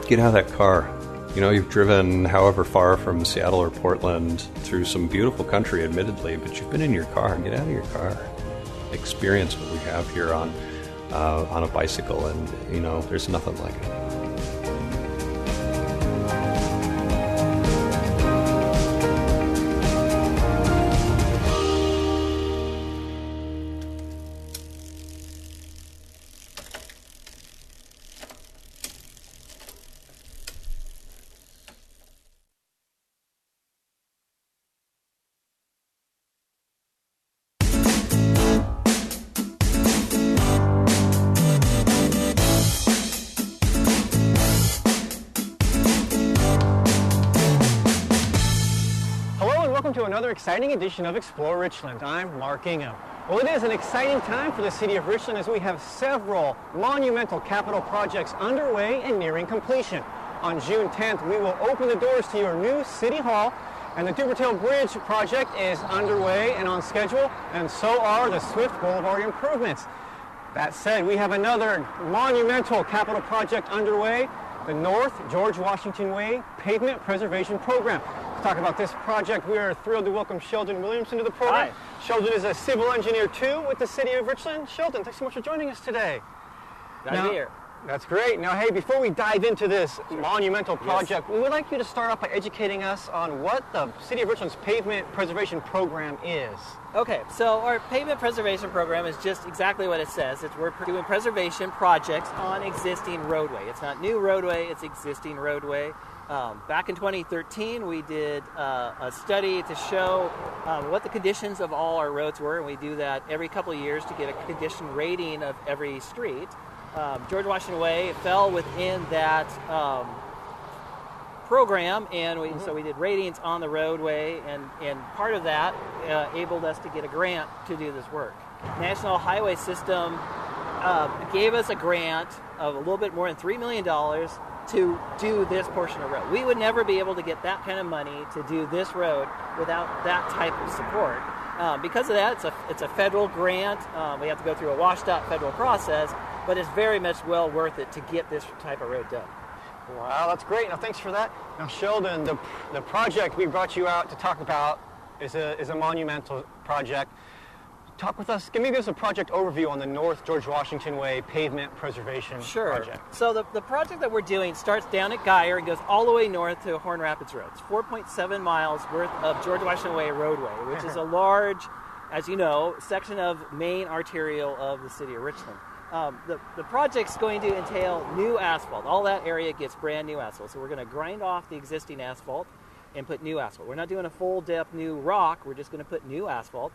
Speaker 11: Get out of that car. You've driven however far from Seattle or Portland through some beautiful country, admittedly, but you've been in your car. Get out of your car. Experience what we have here on a bicycle, and, there's nothing like it.
Speaker 15: To another exciting edition of Explore Richland. I'm Mark Ingham. Well, it is an exciting time for the city of Richland as we have several monumental capital projects underway and nearing completion. On June 10th, we will open the doors to your new City Hall, and the Dubertail Bridge project is underway and on schedule, and so are the Swift Boulevard improvements. That said, we have another monumental capital project underway, the North George Washington Way Pavement Preservation Program. To talk about this project, we are thrilled to welcome Sheldon Williamson to the program. Hi. Sheldon is a civil engineer too with the City of Richland. Sheldon, thanks so much for joining us today.
Speaker 19: Glad to be here.
Speaker 15: That's great. Now, hey, before we dive into this monumental project, we would like you to start off by educating us on what the City of Richland's Pavement Preservation Program is.
Speaker 19: Okay, so our Pavement Preservation Program is just exactly what it says. We're doing preservation projects on existing roadway. It's not new roadway, it's existing roadway. Back in 2013, we did a study to show what the conditions of all our roads were, and we do that every couple of years to get a condition rating of every street. George Washington Way fell within that program, and so we did ratings on the roadway, and part of that enabled us to get a grant to do this work. National Highway System gave us a grant of a little bit more than $3 million to do this portion of road. We would never be able to get that kind of money to do this road without that type of support. Because of that, it's a federal grant. We have to go through a washed-out federal process, but it's very much well worth it to get this type of road done.
Speaker 20: Wow, that's great. Now, thanks for that. Now, Sheldon, the project we brought you out to talk about is a monumental project. Talk with us. Give us a project overview on the North George Washington Way Pavement Preservation Project.
Speaker 19: So the project that we're doing starts down at Geyer and goes all the way north to Horn Rapids Road. It's 4.7 miles worth of George Washington Way roadway, which is a large, as you know, section of main arterial of the city of Richland. The project's going to entail new asphalt. All that area gets brand new asphalt. So we're going to grind off the existing asphalt and put new asphalt. We're not doing a full depth new rock, we're just going to put new asphalt.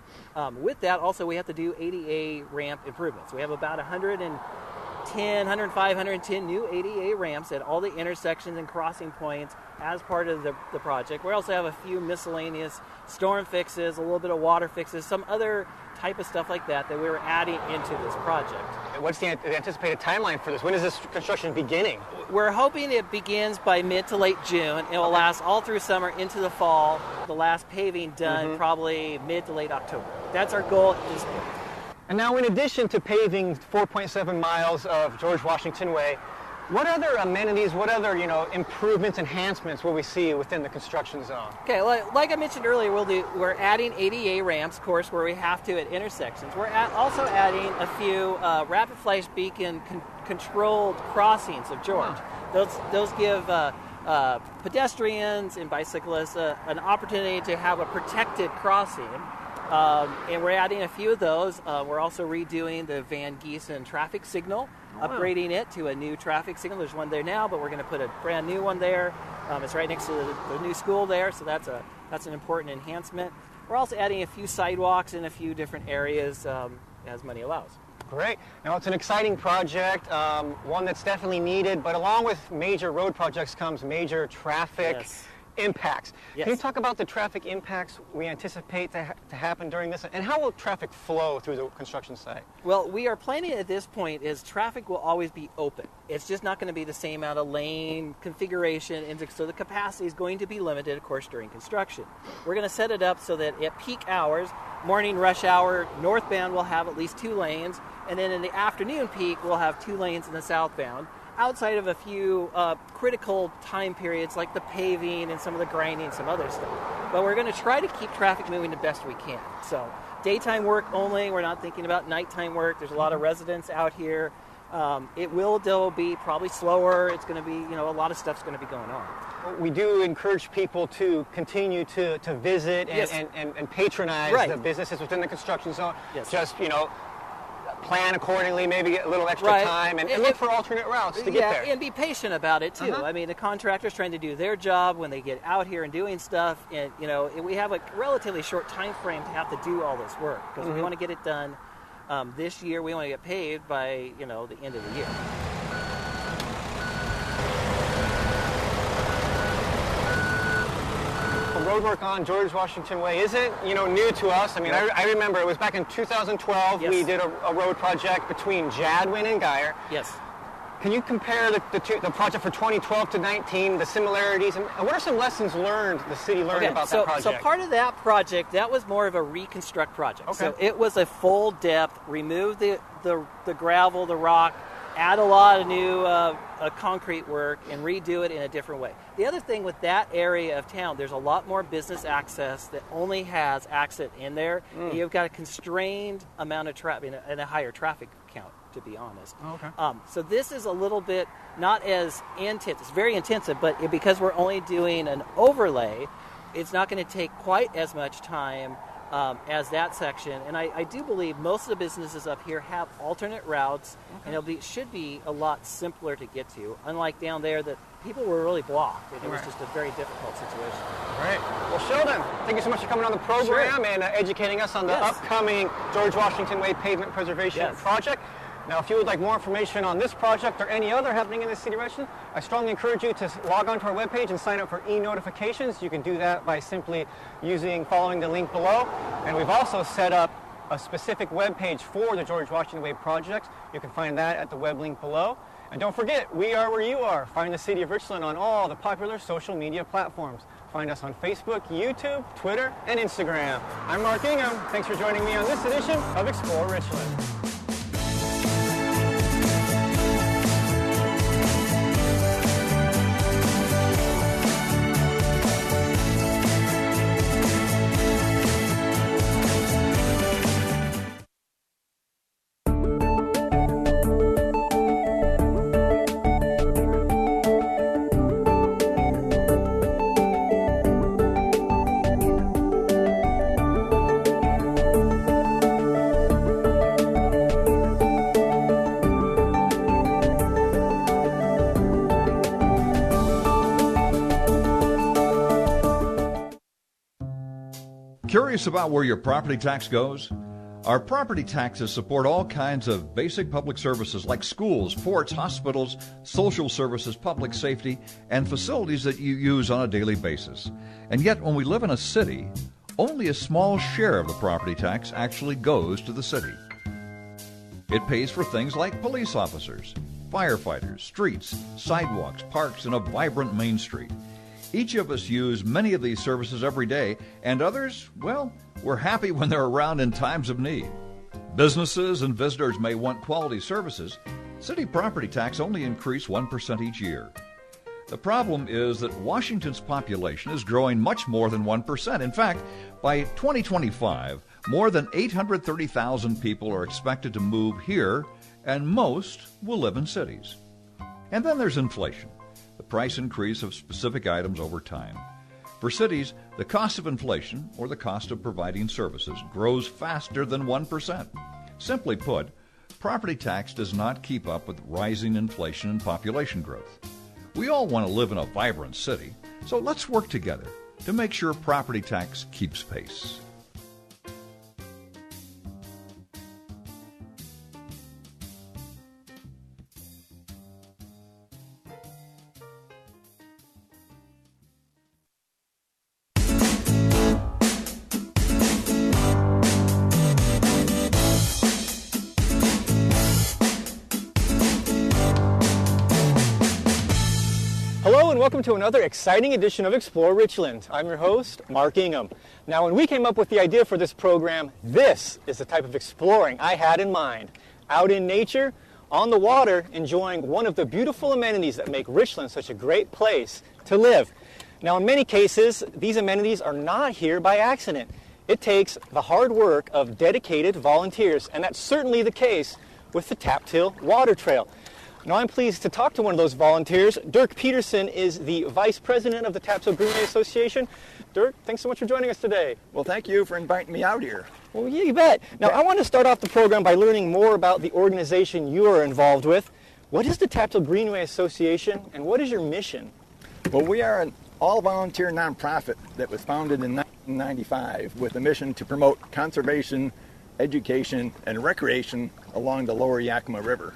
Speaker 19: With that, also, we have to do ADA ramp improvements. We have about 110 new ADA ramps at all the intersections and crossing points as part of the project. We also have a few miscellaneous storm fixes, a little bit of water fixes, some other type of stuff like that we're adding into this project.
Speaker 20: What's the anticipated timeline for this? When is this construction beginning?
Speaker 19: We're hoping it begins by mid to late June. It will last all through summer into the fall. The last paving done probably mid to late October. That's our goal at this point.
Speaker 20: And now, in addition to paving 4.7 miles of George Washington Way, what other amenities, what other improvements, enhancements will we see within the construction zone?
Speaker 19: Okay, like I mentioned earlier, we're adding ADA ramps, of course, where we have to at intersections. We're also adding a few rapid flash beacon controlled crossings of George. Those give pedestrians and bicyclists an opportunity to have a protected crossing. And we're adding a few of those. We're also redoing the Van Giesen traffic signal, upgrading it to a new traffic signal. There's one there now, but we're going to put a brand new one there. It's right next to the new school there, so that's an important enhancement. We're also adding a few sidewalks in a few different areas as money allows.
Speaker 20: Great. Now, it's an exciting project, one that's definitely needed, but along with major road projects comes major traffic impacts.
Speaker 19: Yes.
Speaker 20: Can you talk about the traffic impacts we anticipate to happen during this, and how will traffic flow through the construction site?
Speaker 19: Well, we are planning at this point is traffic will always be open. It's just not going to be the same amount of lane configuration, and so the capacity is going to be limited, of course, during construction. We're going to set it up so that at peak hours, morning rush hour, northbound will have at least 2 lanes, and then in the afternoon peak, we'll have 2 lanes in the southbound, outside of a few critical time periods like the paving and some of the grinding, some other stuff. But we're going to try to keep traffic moving the best we can. So daytime work only. We're not thinking about nighttime work. There's a lot of residents out here. It will, though, be probably slower. It's going to be, a lot of stuff's going to be going on.
Speaker 20: We do encourage people to continue to visit and patronize the businesses within the construction zone.
Speaker 19: Yes.
Speaker 20: Just, plan accordingly, maybe get a little extra time, and look for alternate routes to get there.
Speaker 19: And be patient about it, too. I mean, the contractor's trying to do their job when they get out here and doing stuff, and, we have a relatively short time frame to have to do all this work, because we want to get it done this year. We want to get paved by, the end of the year.
Speaker 20: Roadwork on George Washington Way isn't, new to us. I mean, I remember it was back in 2012. We did a road project between Jadwin and Geyer.
Speaker 19: Yes.
Speaker 20: Can you compare the project for 2012 to 19, the similarities, and what are some lessons learned the city learned about that project?
Speaker 19: So part of that project, that was more of a reconstruct project.
Speaker 20: Okay.
Speaker 19: So it was a full depth, remove the gravel, the rock, add a lot of new concrete work, and redo it in a different way. The other thing with that area of town, there's a lot more business access that only has exit in there. You've got a constrained amount of traffic and a higher traffic count, to be honest.
Speaker 20: Okay.
Speaker 19: So this is a little bit not as intense. It's very intensive, but because we're only doing an overlay, it's not going to take quite as much time as that section. And I do believe most of the businesses up here have alternate routes, and should be a lot simpler to get to, unlike down there that people were really blocked, and it was just a very difficult situation.
Speaker 20: All right. Well, Sheldon, thank you so much for coming on the program and educating us on the upcoming George Washington Way Pavement Preservation Project. Now, if you would like more information on this project or any other happening in the city of Richland, I strongly encourage you to log on to our webpage and sign up for e-notifications. You can do that by simply following the link below. And we've also set up a specific webpage for the George Washington Way project. You can find that at the web link below. And don't forget, we are where you are. Find the City of Richland on all the popular social media platforms. Find us on Facebook, YouTube, Twitter, and Instagram. I'm Mark Ingham. Thanks for joining me on this edition of Explore Richland.
Speaker 21: Curious about where your property tax goes? Our property taxes support all kinds of basic public services like schools, ports, hospitals, social services, public safety, and facilities that you use on a daily basis. And yet, when we live in a city, only a small share of the property tax actually goes to the city. It pays for things like police officers, firefighters, streets, sidewalks, parks, and a vibrant Main Street. Each of us use many of these services every day, and others, well, we're happy when they're around in times of need. Businesses and visitors may want quality services. City property tax only increase 1% each year. The problem is that Washington's population is growing much more than 1%. In fact, by 2025, more than 830,000 people are expected to move here, and most will live in cities. And then there's inflation, the price increase of specific items over time. For cities, the cost of inflation, or the cost of providing services, grows faster than 1%. Simply put, property tax does not keep up with rising inflation and population growth. We all want to live in a vibrant city, so let's work together to make sure property tax keeps pace.
Speaker 20: Hello and welcome to another exciting edition of Explore Richland. I'm your host, Mark Ingham. Now, when we came up with the idea for this program, this is the type of exploring I had in mind. Out in nature, on the water, enjoying one of the beautiful amenities that make Richland such a great place to live. Now, in many cases, these amenities are not here by accident. It takes the hard work of dedicated volunteers, and that's certainly the case with the Taptil Water Trail. Now, I'm pleased to talk to one of those volunteers. Dirk Peterson is the Vice President of the Taptil Greenway Association. Dirk, thanks so much for joining us today.
Speaker 22: Well, thank you for inviting me out here.
Speaker 20: Well, yeah, you bet. Now, I want to start off the program by learning more about the organization you are involved with. What is the Taptil Greenway Association, and what is your mission?
Speaker 22: Well, we are an all-volunteer nonprofit that was founded in 1995 with a mission to promote conservation, education, and recreation along the lower Yakima River.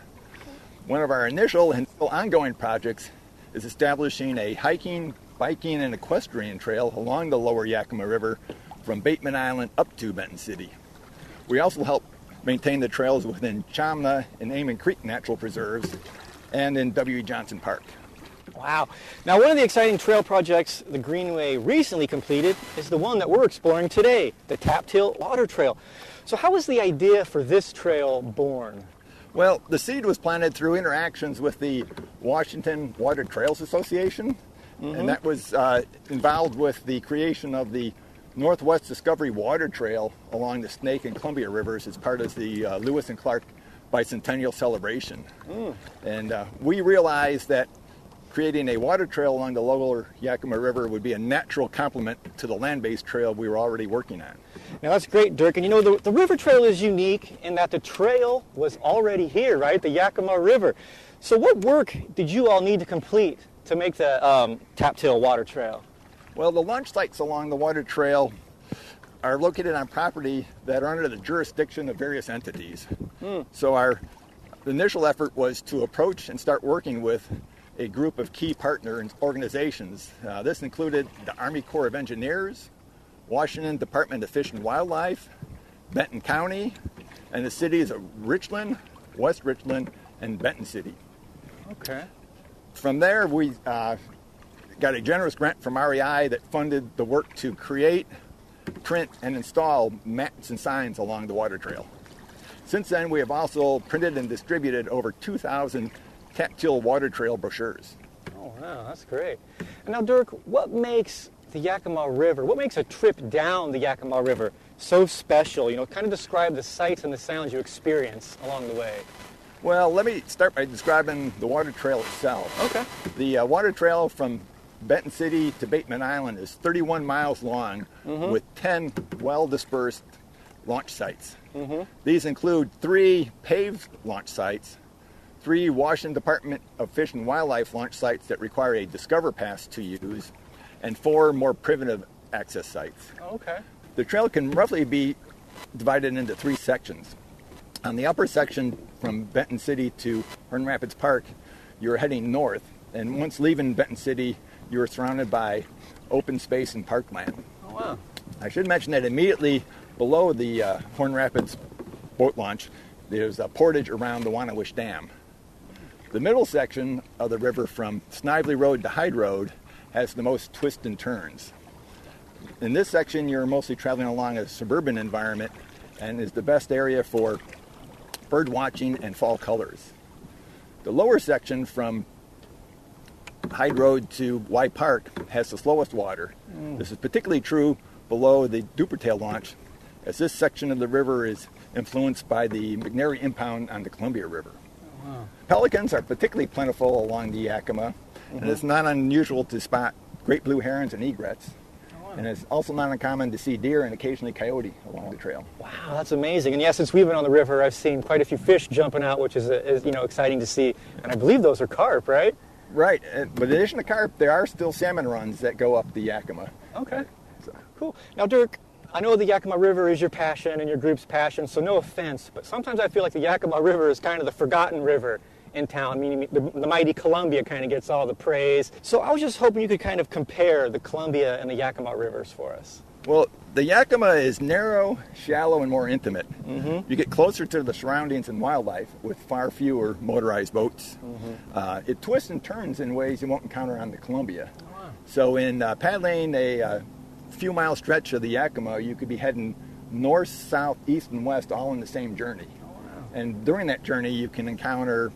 Speaker 22: One of our initial and ongoing projects is establishing a hiking, biking, and equestrian trail along the lower Yakima River from Bateman Island up to Benton City. We also help maintain the trails within Chomna and Amon Creek Natural Preserves and in W.E. Johnson Park.
Speaker 20: Wow. Now, one of the exciting trail projects the Greenway recently completed is the one that we're exploring today, the Taptil Water Trail. So how was the idea for this trail born?
Speaker 22: Well, the seed was planted through interactions with the Washington Water Trails Association, and that was involved with the creation of the Northwest Discovery Water Trail along the Snake and Columbia Rivers as part of the Lewis and Clark Bicentennial Celebration. And we realized that creating a water trail along the lower Yakima River would be a natural complement to the land-based trail we were already working on.
Speaker 20: Now, that's great, Dirk. And you know, the river trail is unique in that the trail was already here, right? The Yakima River. So what work did you all need to complete to make the Taptil Water Trail?
Speaker 22: Well, the launch sites along the water trail are located on property that are under the jurisdiction of various entities. So our The initial effort was to approach and start working with a group of key partner organizations. This included the Army Corps of Engineers, Washington Department of Fish and Wildlife, Benton County, and the cities of Richland, West Richland, and Benton City.
Speaker 10: Okay.
Speaker 22: From there, we got a generous grant from REI that funded the work to create, print, and install maps and signs along the water trail. Since then, we have also printed and distributed over 2,000 tactile water trail brochures.
Speaker 20: Oh, wow, that's great. And now, Dirk, what makes the Yakima River, what makes a trip down the Yakima River so special? You know, kind of describe the sights and the sounds you experience along the way.
Speaker 22: Well, let me start by describing the water trail itself.
Speaker 20: Okay.
Speaker 22: The water trail from Benton City to Bateman Island is 31 miles long with 10 well-dispersed launch sites. These include 3 paved launch sites, 3 Washington Department of Fish and Wildlife launch sites that require a Discover Pass to use, and 4 more primitive access sites.
Speaker 20: Okay.
Speaker 22: The trail can roughly be divided into 3 sections. On the upper section from Benton City to Horn Rapids Park, you're heading north, and once leaving Benton City, you're surrounded by open space and parkland.
Speaker 20: Oh, wow.
Speaker 22: I should mention that immediately below the Horn Rapids boat launch, there's a portage around the Wannawish Dam. The middle section of the river from Snively Road to Hyde Road has the most twists and turns. In this section, you're mostly traveling along a suburban environment and is the best area for bird watching and fall colors. The lower section from Hyde Road to Y Park has the slowest water. This is particularly true below the Dupertail launch, as this section of the river is influenced by the McNary impound on the Columbia River.
Speaker 20: Oh, wow.
Speaker 22: Pelicans are particularly plentiful along the Yakima, and it's not unusual to spot great blue herons and egrets. And it's also not uncommon to see deer and occasionally coyote along the trail.
Speaker 20: Wow, that's amazing. And yeah, since we've been on the river, I've seen quite a few fish jumping out, which is exciting to see. And I believe those are carp, right?
Speaker 22: Right. But in addition to carp, there are still salmon runs that go up the Yakima.
Speaker 20: Okay. Cool. Now, Dirk, I know the Yakima River is your passion and your group's passion, so no offense, but sometimes I feel like the Yakima River is kind of the forgotten river in town, meaning the mighty Columbia kind of gets all the praise. So I was just hoping you could kind of compare the Columbia and the Yakima rivers for us.
Speaker 22: Well, the Yakima is narrow, shallow, and more intimate. You get closer to the surroundings and wildlife with far fewer motorized boats. It twists and turns in ways you won't encounter on the Columbia. So in paddling a few mile stretch of the Yakima, you could be heading north, south, east, and west all in the same journey. And during that journey, you can encounter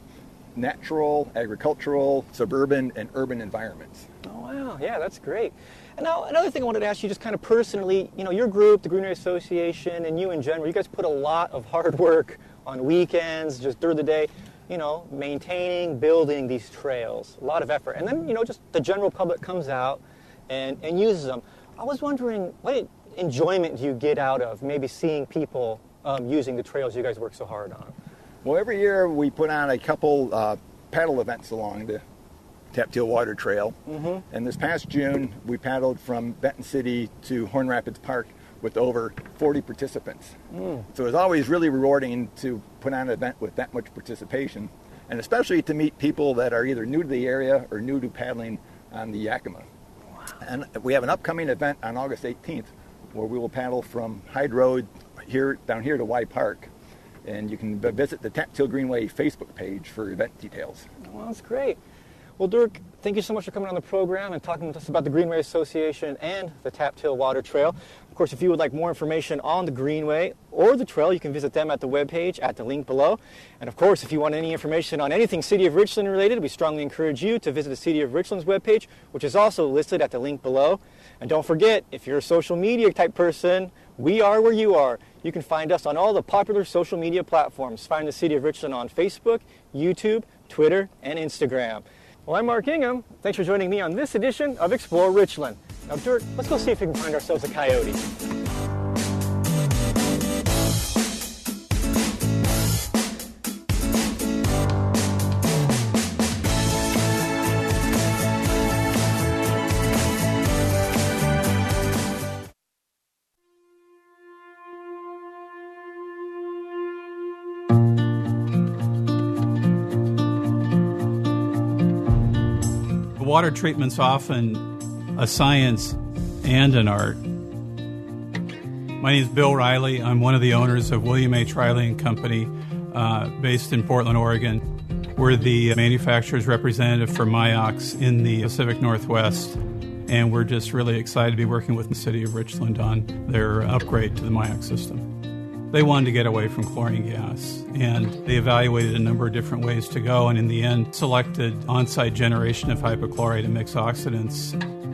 Speaker 22: natural, agricultural, suburban, and urban environments.
Speaker 20: Oh, wow. Yeah, that's great. And now, another thing I wanted to ask you, just kind of personally, you know, your group, the Greenway Association, and you in general, you guys put a lot of hard work on weekends, just during the day, you know, maintaining, building these trails. A lot of effort. And then, you know, just the general public comes out and uses them. I was wondering, what enjoyment do you get out of maybe seeing people using the trails you guys work so hard on?
Speaker 22: Well, every year we put on a couple paddle events along the Tapteel Water Trail. And this past June, we paddled from Benton City to Horn Rapids Park with over 40 participants. So it's always really rewarding to put on an event with that much participation, and especially to meet people that are either new to the area or new to paddling on the Yakima. And we have an upcoming event on August 18th where we will paddle from Hyde Road down here to Y Park. And you can visit the Tapteel Greenway Facebook page for event details.
Speaker 20: Well, that's great. Well, Dirk, thank you so much for coming on the program and talking with us about the Greenway Association and the Tapteel Water Trail. Of course, if you would like more information on the Greenway or the trail, you can visit them at the webpage at the link below. And of course, if you want any information on anything City of Richland related, we strongly encourage you to visit the City of Richland's webpage, which is also listed at the link below. And don't forget, if you're a social media type person, we are where you are. You can find us on all the popular social media platforms. Find the City of Richland on Facebook, YouTube, Twitter, and Instagram. Well, I'm Mark Ingham. Thanks for joining me on this edition of Explore Richland. Now, Dirk, let's go see if we can find ourselves a coyote.
Speaker 2: water treatment's often a science and an art. My name is Bill Riley. I'm one of the owners of William H. Riley & Company, based in Portland, Oregon. We're the manufacturer's representative for Myox in the Pacific Northwest, and we're just really excited to be working with the City of Richland on their upgrade to the Myox system. They wanted to get away from chlorine gas, and they evaluated a number of different ways to go, and in the end selected on-site generation of hypochlorite and mixed oxidants.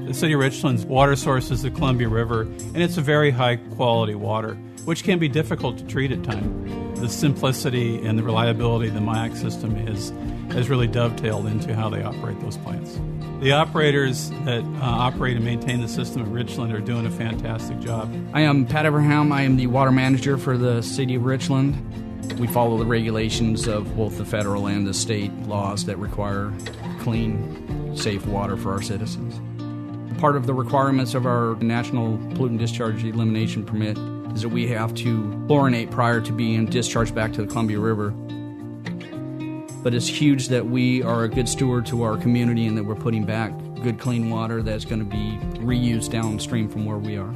Speaker 2: The City of Richland's water source is the Columbia River, and it's a very high-quality water, which can be difficult to treat at times. The simplicity and the reliability of the Myox system has really dovetailed into how they operate those plants. The operators that operate and maintain the system at Richland are doing a fantastic job.
Speaker 5: I am Pat Everham. I am the water manager for the City of Richland. We follow the regulations of both the federal and the state laws that require clean, safe water for our citizens. Part of the requirements of our National Pollutant Discharge Elimination Permit is that we have to chlorinate prior to being discharged back to the Columbia River. But it's huge that we are a good steward to our community and that we're putting back good, clean water that's going to be reused downstream from where we are.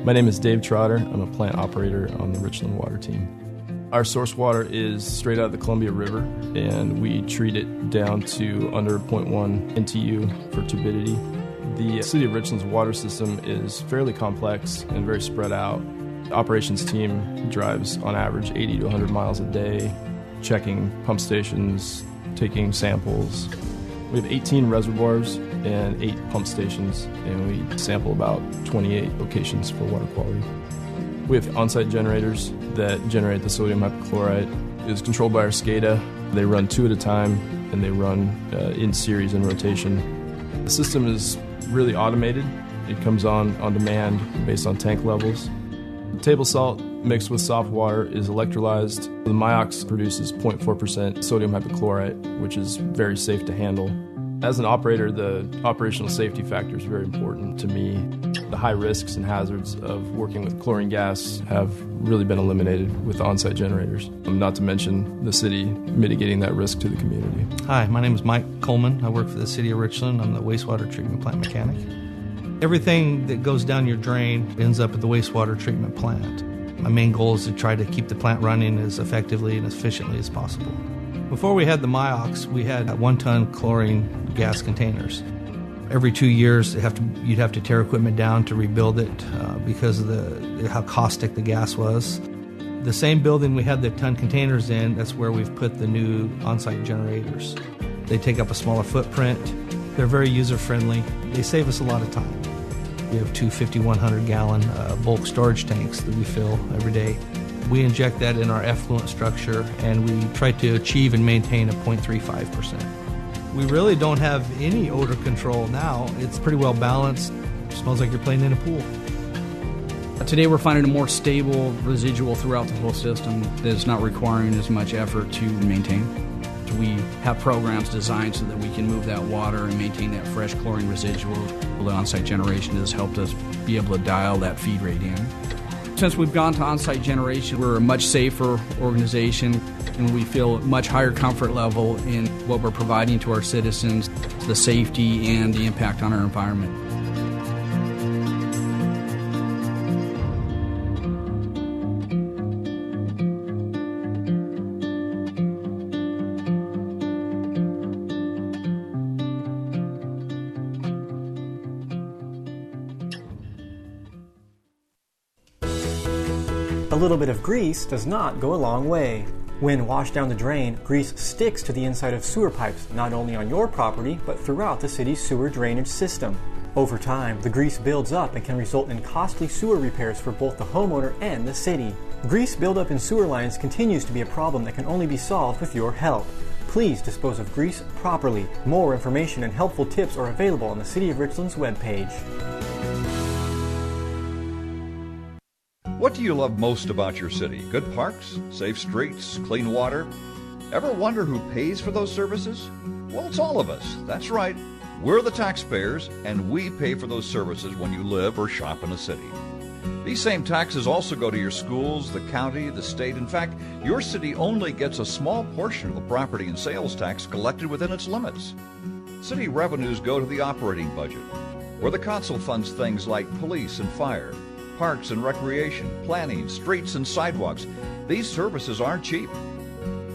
Speaker 23: My name is Dave Trotter. I'm a plant operator on the Richland water team. Our source water is straight out of the Columbia River, and we treat it down to under 0.1 NTU for turbidity. The City of Richland's water system is fairly complex and very spread out. The operations team drives on average 80 to 100 miles a day, checking pump stations, taking samples. We have 18 reservoirs and 8 pump stations, and we sample about 28 locations for water quality. We have on-site generators that generate the sodium hypochlorite. It is controlled by our SCADA. They run 2 at a time, and they run in series in rotation. The system is really automated. It comes on demand based on tank levels. Table salt mixed with soft water is electrolyzed. The Myox produces 0.4% sodium hypochlorite, which is very safe to handle. As an operator, the operational safety factor is very important to me. The high risks and hazards of working with chlorine gas have really been eliminated with on-site generators, not to mention the city mitigating that risk to the community.
Speaker 24: Hi, my name is Mike Coleman. I work for the City of Richland. I'm the wastewater treatment plant mechanic. Everything that goes down your drain ends up at the wastewater treatment plant. My main goal is to try to keep the plant running as effectively and as efficiently as possible. Before we had the Myox, we had 1-ton chlorine gas containers. Every 2 years, you'd have to tear equipment down to rebuild it because of how caustic the gas was. The same building we had the ton containers in, that's where we've put the new on-site generators. They take up a smaller footprint. They're very user-friendly. They save us a lot of time. We have 2 5,100-gallon bulk storage tanks that we fill every day. We inject that in our effluent structure, and we try to achieve and maintain a 0.35%. We really don't have any odor control now. It's pretty well balanced. It smells like you're playing in a pool.
Speaker 5: Today we're finding a more stable residual throughout the whole system that's not requiring as much effort to maintain. We have programs designed so that we can move that water and maintain that fresh chlorine residual. The on-site generation has helped us be able to dial that feed rate in. Since we've gone to on-site generation, we're a much safer organization, and we feel a much higher comfort level in what we're providing to our citizens, the safety and the impact on our environment.
Speaker 25: A little bit of grease does not go a long way. When washed down the drain, grease sticks to the inside of sewer pipes, not only on your property, but throughout the city's sewer drainage system. Over time, the grease builds up and can result in costly sewer repairs for both the homeowner and the city. Grease buildup in sewer lines continues to be a problem that can only be solved with your help. Please dispose of grease properly. More information and helpful tips are available on the City of Richland's webpage.
Speaker 21: What do you love most about your city? Good parks, safe streets, clean water? Ever wonder who pays for those services? Well, it's all of us. That's right. We're the taxpayers, and we pay for those services when you live or shop in a city. These same taxes also go to your schools, the county, the state. In fact, your city only gets a small portion of the property and sales tax collected within its limits. City revenues go to the operating budget, where the council funds things like police and fire, parks and recreation, planning, streets and sidewalks. These services aren't cheap.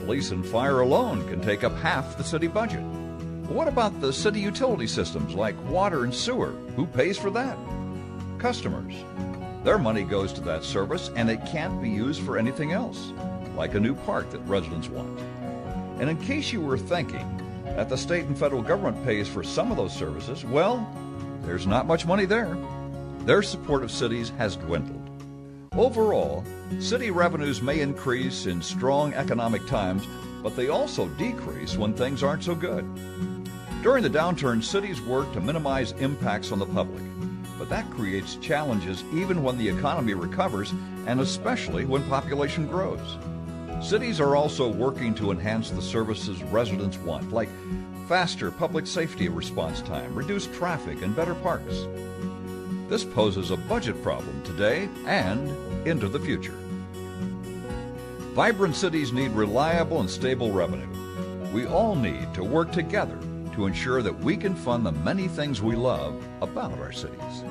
Speaker 21: Police and fire alone can take up half the city budget. But what about the city utility systems like water and sewer? Who pays for that? Customers. Their money goes to that service, and it can't be used for anything else, like a new park that residents want. And in case you were thinking that the state and federal government pays for some of those services, well, there's not much money there. Their support of cities has dwindled. Overall, city revenues may increase in strong economic times, but they also decrease when things aren't so good. During the downturn, cities work to minimize impacts on the public, but that creates challenges even when the economy recovers, and especially when population grows. Cities are also working to enhance the services residents want, like faster public safety response time, reduced traffic, and better parks. This poses a budget problem today and into the future. Vibrant cities need reliable and stable revenue. We all need to work together to ensure that we can fund the many things we love about our cities.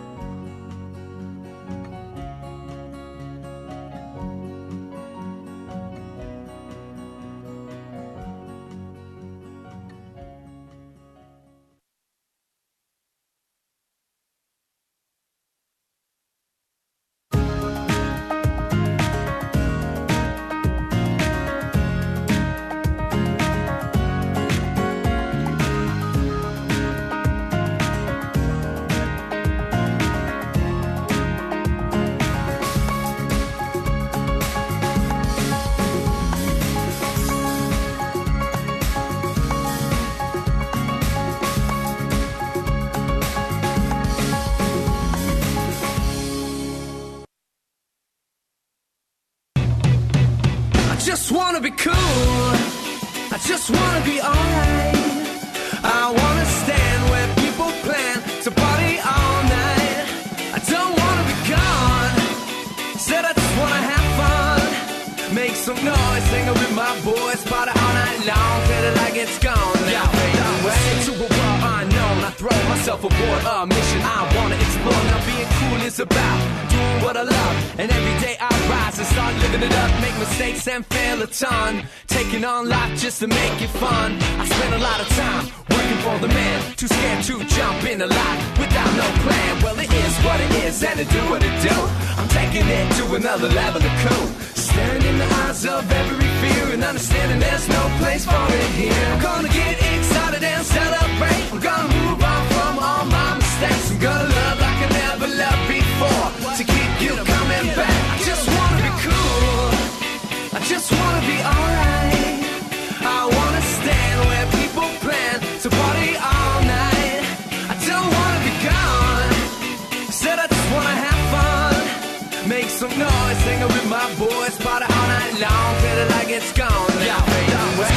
Speaker 1: Just wanna be cool, I just wanna be alright. I wanna stand where people plan to party all night. I don't wanna be gone, said I just wanna have fun. Make some noise, sing with my boys, party all night long till the light gets gone. Now fade away to a world unknown, I throw myself aboard a mission I wanna explore. Now being cool is about doing what I love, and every day I rise and start living it up. Make mistakes and fail a ton, taking on life just to make it fun. I spend a lot of time working for the man, too scared to jump into life without no plan. Well, it is what it is, and it do what it do. I'm taking it to another level of cool, staring in the eyes of every fear and understanding there's no place for it here. I'm gonna get excited and celebrate. I'm gonna move on from all my mistakes. I'm gonna love like I never loved before, to keep you coming back. I just wanna be cool, I just wanna be alright. I wanna stand where people plan to party all night. I don't wanna be gone, said I just wanna have fun. Make some noise, sing with my boys, party all night long till the light gets gone. Now fade away.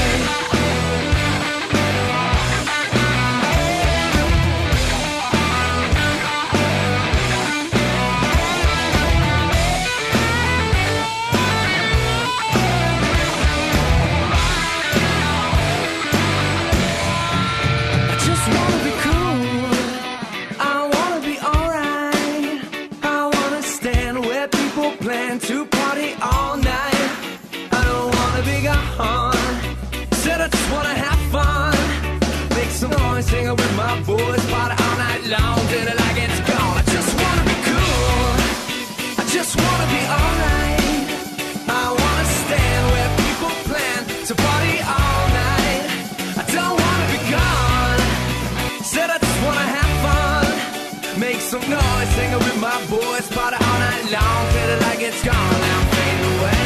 Speaker 1: To party all night, I don't wanna be gone, said I just wanna have fun. Make some noise, sing with my boys, party all night long till the light gets gone. I just wanna be cool, I just wanna be alright. I wanna stand where people plan to party all night. I don't wanna be gone, said I just wanna have fun. Make some noise, sing with my boys, party all night long till the light gets gone. Now fade away.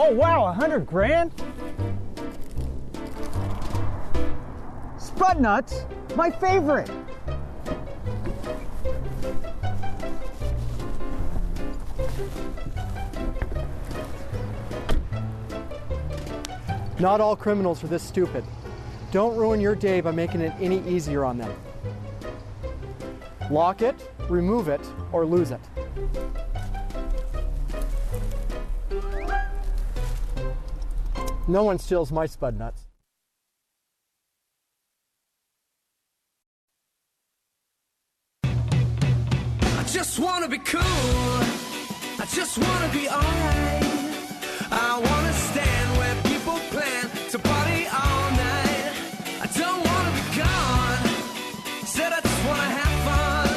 Speaker 15: Oh wow, 100 grand? Spud nuts, my favorite.
Speaker 25: Not all criminals are this stupid. Don't ruin your day by making it any easier on them. Lock it, remove it, or lose it. No one steals my spud nuts.
Speaker 1: I just wanna be cool. I just wanna be alright. I wanna stand where people plan to party all night. I don't wanna be gone. Said I just wanna have fun.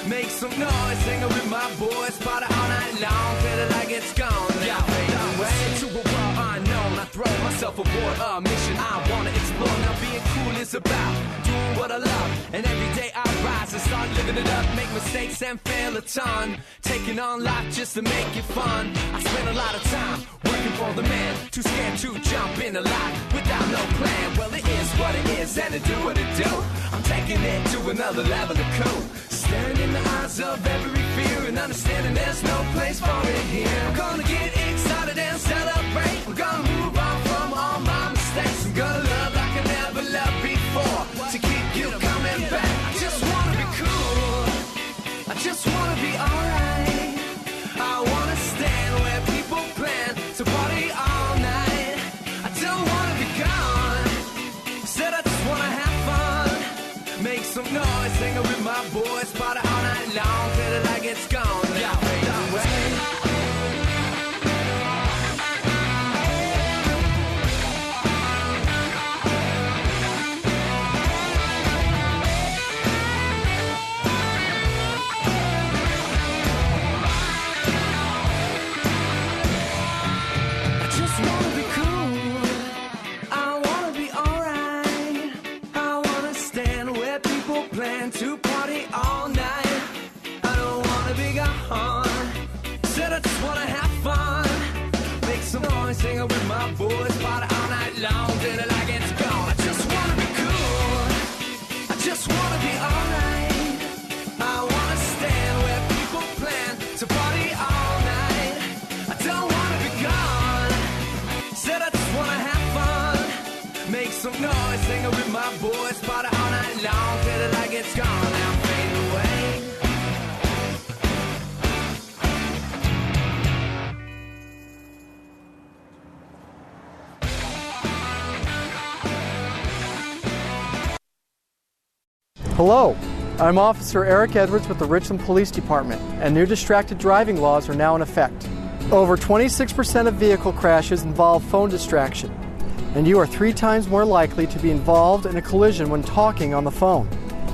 Speaker 1: Make some noise, sing with my boys, party all night long till the light gets gone. Yeah, fade away to a world unknown. I throw myself aboard a mission I wanna explore. Now being cool is about doing what I love, and every day I rise and start living it up. Make mistakes and fail a ton, taking on life just to make it fun. I spend a lot of time working for the man, too scared to jump in the life without no plan. Well, it is what it is, and it do what it do. I'm taking it to another level of cool, staring in the eyes of every fear and understanding there's no place for it here. I'm gonna get excited and celebrate. I'm gonna move on from all my mistakes. I'm gonna love like I never loved before, to keep you coming back. I just wanna be cool. I just wanna be alright. I wanna stand where people plan to party all night. I don't wanna be gone. Said I just wanna have fun. Make some noise, singing with my boys, party all night long till the light gets gone. Now fade away. To party all night. I don't wanna be gone. Said I just wanna have fun. Make some noise, sing with my boys, party all night long till the light gets gone. I just wanna be cool. I just wanna be alright. I wanna stand where people plan to party all night. I don't wanna be gone. Said I just wanna have fun. Make some noise, sing with my boys, party all night long till the light gets gone. Now fade away.
Speaker 25: Hello, I'm Officer Eric Edwards with the Richland Police Department, and new distracted driving laws are now in effect. Over 26% of vehicle crashes involve phone distraction, and you are 3 times more likely to be involved in a collision when talking on the phone.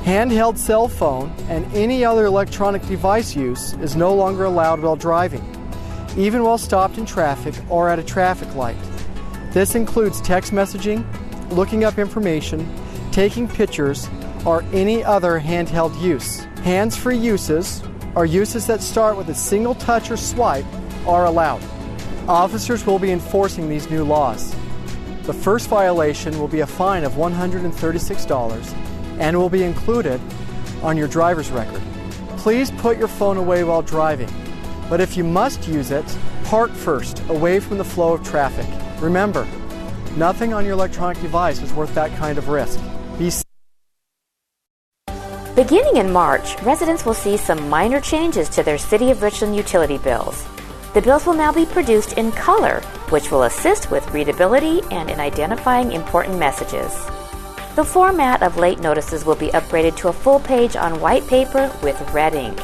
Speaker 25: Handheld cell phone and any other electronic device use is no longer allowed while driving, even while stopped in traffic or at a traffic light. This includes text messaging, looking up information, taking pictures, or any other handheld use. Hands-free uses, or uses that start with a single touch or swipe, are allowed. Officers will be enforcing these new laws. The first violation will be a fine of $136 and will be included on your driver's record. Please put your phone away while driving, but if you must use it, park first, away from the flow of traffic. Remember, nothing on your electronic device is worth that kind of risk. Be safe.
Speaker 12: Beginning in March, residents will see some minor changes to their City of Richland utility bills. The bills will now be produced in color, which will assist with readability and in identifying important messages. The format of late notices will be upgraded to a full page on white paper with red ink.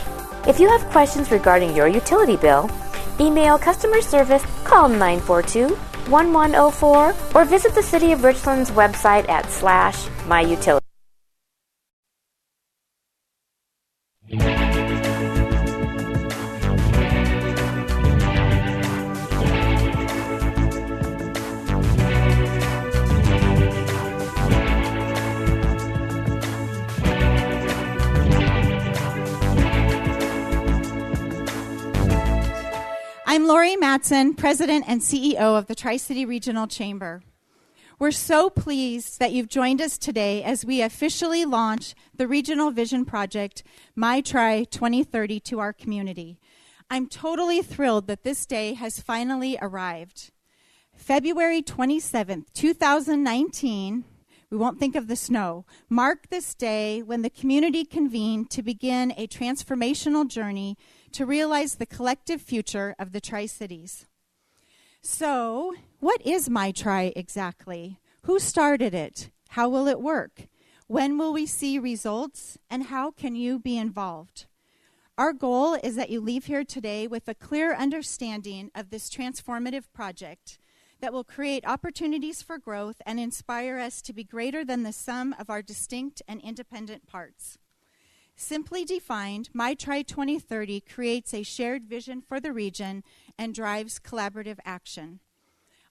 Speaker 12: If you have questions regarding your utility bill, email customer service, call 942-1104, or visit the City of Richland's website at /myutility.
Speaker 3: I'm Lori Matson, President and CEO of the Tri-City Regional Chamber. We're so pleased that you've joined us today as we officially launch the Regional Vision Project, My Tri 2030, to our community. I'm totally thrilled that this day has finally arrived. February 27th, 2019, we won't think of the snow, marked this day when the community convened to begin a transformational journey to realize the collective future of the Tri-Cities. So, what is My Tri exactly? Who started it? How will it work? When will we see results? And how can you be involved? Our goal is that you leave here today with a clear understanding of this transformative project that will create opportunities for growth and inspire us to be greater than the sum of our distinct and independent parts. Simply defined, My Tri 2030 creates a shared vision for the region and drives collaborative action.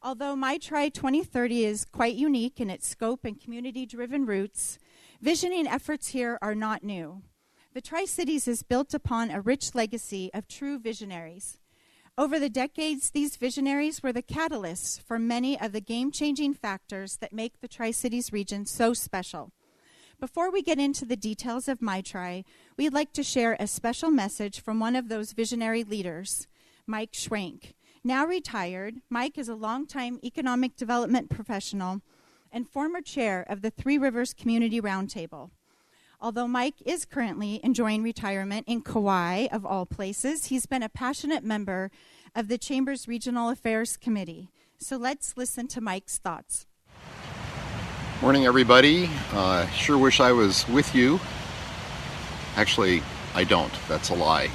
Speaker 3: Although My Tri 2030 is quite unique in its scope and community-driven roots, visioning efforts here are not new. The Tri-Cities is built upon a rich legacy of true visionaries. Over the decades, these visionaries were the catalysts for many of the game-changing factors that make the Tri-Cities region so special. Before we get into the details of My Tri, we'd like to share a special message from one of those visionary leaders, Mike Schwenk. Now retired, Mike is a longtime economic development professional and former chair of the Three Rivers Community Roundtable. Although Mike is currently enjoying retirement in Kauai, of all places, he's been a passionate member of the Chamber's Regional Affairs Committee. So let's listen to Mike's thoughts.
Speaker 6: Morning, everybody. Sure wish I was with you. Actually, I don't. That's a lie.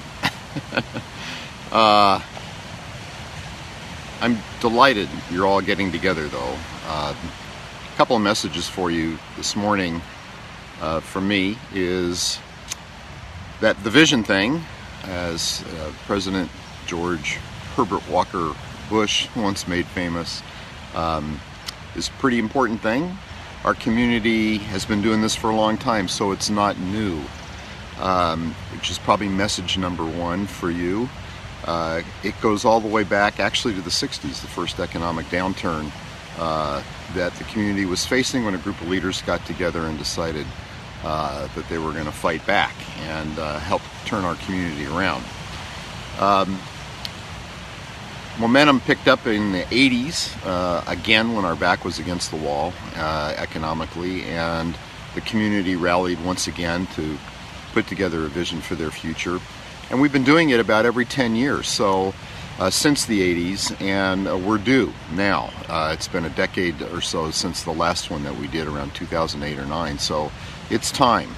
Speaker 6: I'm delighted you're all getting together, though. A couple of messages for you this morning. From me is that the vision thing, as President George Herbert Walker Bush once made famous, is a pretty important thing. Our community has been doing this for a long time, so it's not new, which is probably message number one for you. It goes all the way back actually to the 60s, the first economic downturn that the community was facing when a group of leaders got together and decided that they were going to fight back and help turn our community around. Momentum picked up in the 80s, again when our back was against the wall economically, and the community rallied once again to put together a vision for their future. And we've been doing it about every 10 years, so since the 80s, and we're due now. It's been a decade or so since the last one that we did around 2008 or 9, so it's time.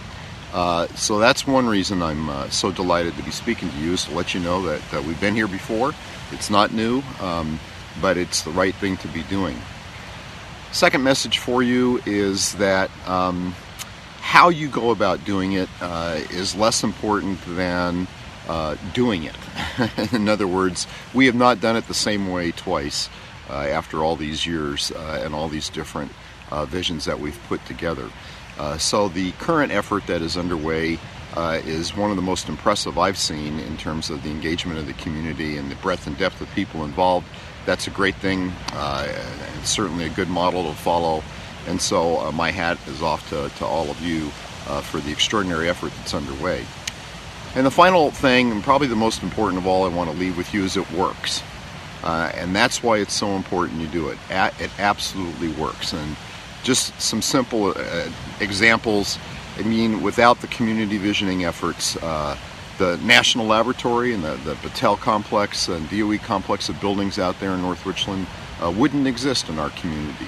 Speaker 6: So that's one reason I'm so delighted to be speaking to you, is to let you know that we've been here before. It's not new, but it's the right thing to be doing. Second message for you is that how you go about doing it is less important than doing it. In other words, we have not done it the same way twice after all these years and all these different visions that we've put together. So the current effort that is underway is one of the most impressive I've seen in terms of the engagement of the community and the breadth and depth of people involved. That's a great thing. It's certainly a good model to follow. And so my hat is off to all of you for the extraordinary effort that's underway. And the final thing, and probably the most important of all I want to leave with you, is it works. And that's why it's so important you do it. It absolutely works. And just some simple examples. I mean, without the community visioning efforts, the National Laboratory and the Battelle Complex and DOE complex of buildings out there in North Richland wouldn't exist in our community.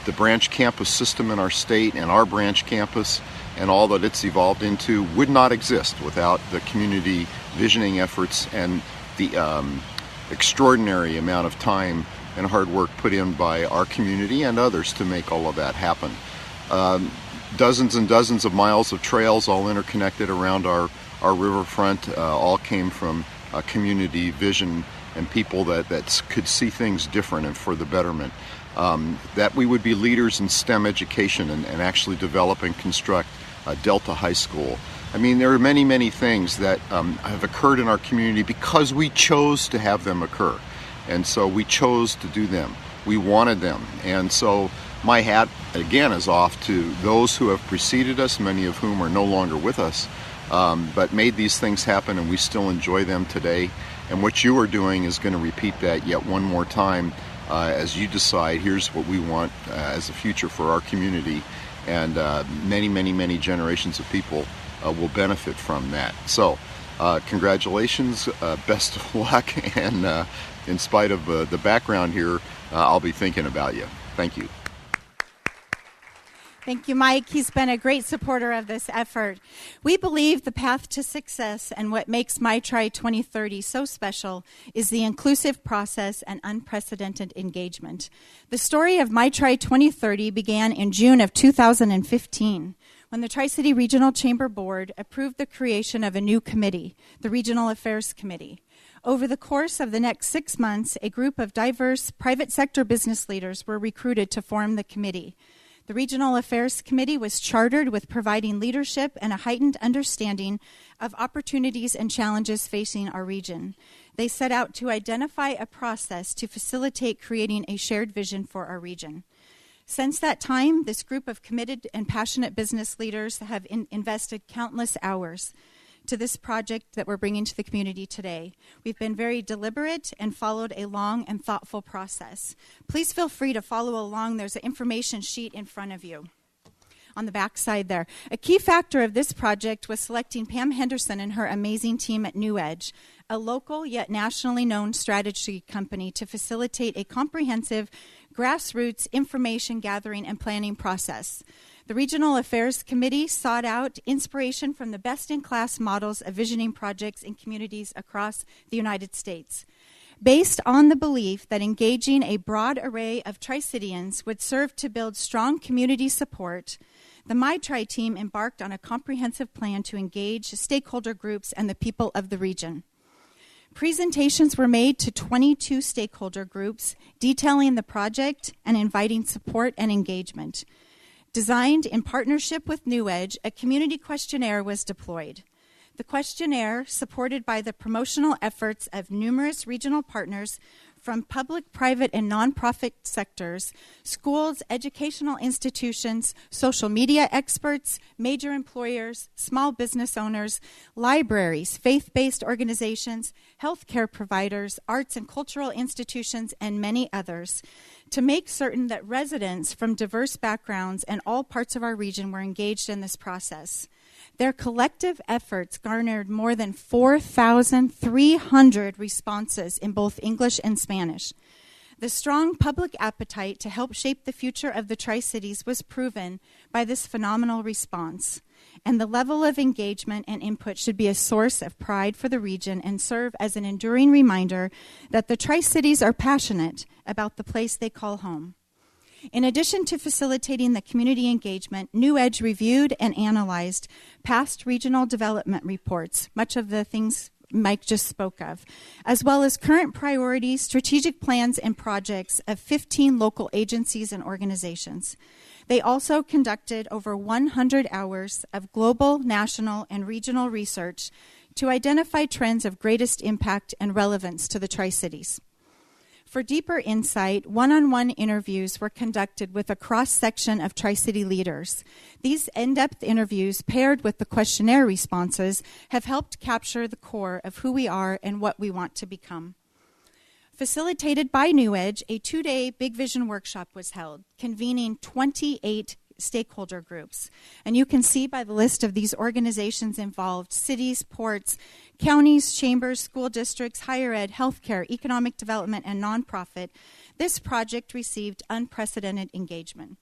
Speaker 6: The branch campus system in our state and our branch campus and all that it's evolved into would not exist without the community visioning efforts and the extraordinary amount of time and hard work put in by our community and others to make all of that happen. Dozens and dozens of miles of trails all interconnected around our riverfront all came from community vision and people that could see things different and for the betterment. That we would be leaders in STEM education and actually develop and construct Delta High School. I mean, there are many, many things that have occurred in our community because we chose to have them occur. And so we chose to do them. We wanted them. And so my hat, again, is off to those who have preceded us, many of whom are no longer with us, but made these things happen, and we still enjoy them today. And what you are doing is going to repeat that yet one more time as you decide, here's what we want as a future for our community. And many, many, many generations of people will benefit from that. So congratulations, best of luck, and in spite of the background here, I'll be thinking about you. Thank you.
Speaker 3: Thank you, Mike. He's been a great supporter of this effort. We believe the path to success and what makes MyTri 2030 so special is the inclusive process and unprecedented engagement. The story of MyTri 2030 began in June of 2015 when the Tri-City Regional Chamber Board approved the creation of a new committee, the Regional Affairs Committee. Over the course of the next 6 months, a group of diverse private sector business leaders were recruited to form the committee. The Regional Affairs Committee was chartered with providing leadership and a heightened understanding of opportunities and challenges facing our region. They set out to identify a process to facilitate creating a shared vision for our region. Since that time, this group of committed and passionate business leaders have invested countless hours to this project that we're bringing to the community today. We've been very deliberate and followed a long and thoughtful process. Please feel free to follow along. There's an information sheet in front of you on the back side there. A key factor of this project was selecting Pam Henderson and her amazing team at New Edge, a local yet nationally known strategy company, to facilitate a comprehensive grassroots information gathering and planning process. The Regional Affairs Committee sought out inspiration from the best-in-class models of visioning projects in communities across the United States. Based on the belief that engaging a broad array of Tri-Citians would serve to build strong community support, the MyTri team embarked on a comprehensive plan to engage stakeholder groups and the people of the region. Presentations were made to 22 stakeholder groups detailing the project and inviting support and engagement. Designed in partnership with New Edge, a community questionnaire was deployed. The questionnaire, supported by the promotional efforts of numerous regional partners from public, private, and nonprofit sectors, schools, educational institutions, social media experts, major employers, small business owners, libraries, faith-based organizations, healthcare providers, arts and cultural institutions, and many others, to make certain that residents from diverse backgrounds and all parts of our region were engaged in this process. Their collective efforts garnered more than 4,300 responses in both English and Spanish. The strong public appetite to help shape the future of the Tri-Cities was proven by this phenomenal response, and the level of engagement and input should be a source of pride for the region and serve as an enduring reminder that the Tri-Cities are passionate about the place they call home. In addition to facilitating the community engagement, New Edge reviewed and analyzed past regional development reports, much of the things Mike just spoke of, as well as current priorities, strategic plans, and projects of 15 local agencies and organizations. They also conducted over 100 hours of global, national, and regional research to identify trends of greatest impact and relevance to the Tri-Cities. For deeper insight, one-on-one interviews were conducted with a cross-section of Tri-City leaders. These in-depth interviews, paired with the questionnaire responses, have helped capture the core of who we are and what we want to become. Facilitated by New Edge, a 2-day Big Vision workshop was held, convening 28 stakeholder groups. And you can see by the list of these organizations involved: cities, ports, counties, chambers, school districts, higher ed, healthcare, economic development, and nonprofit. This project received unprecedented engagement.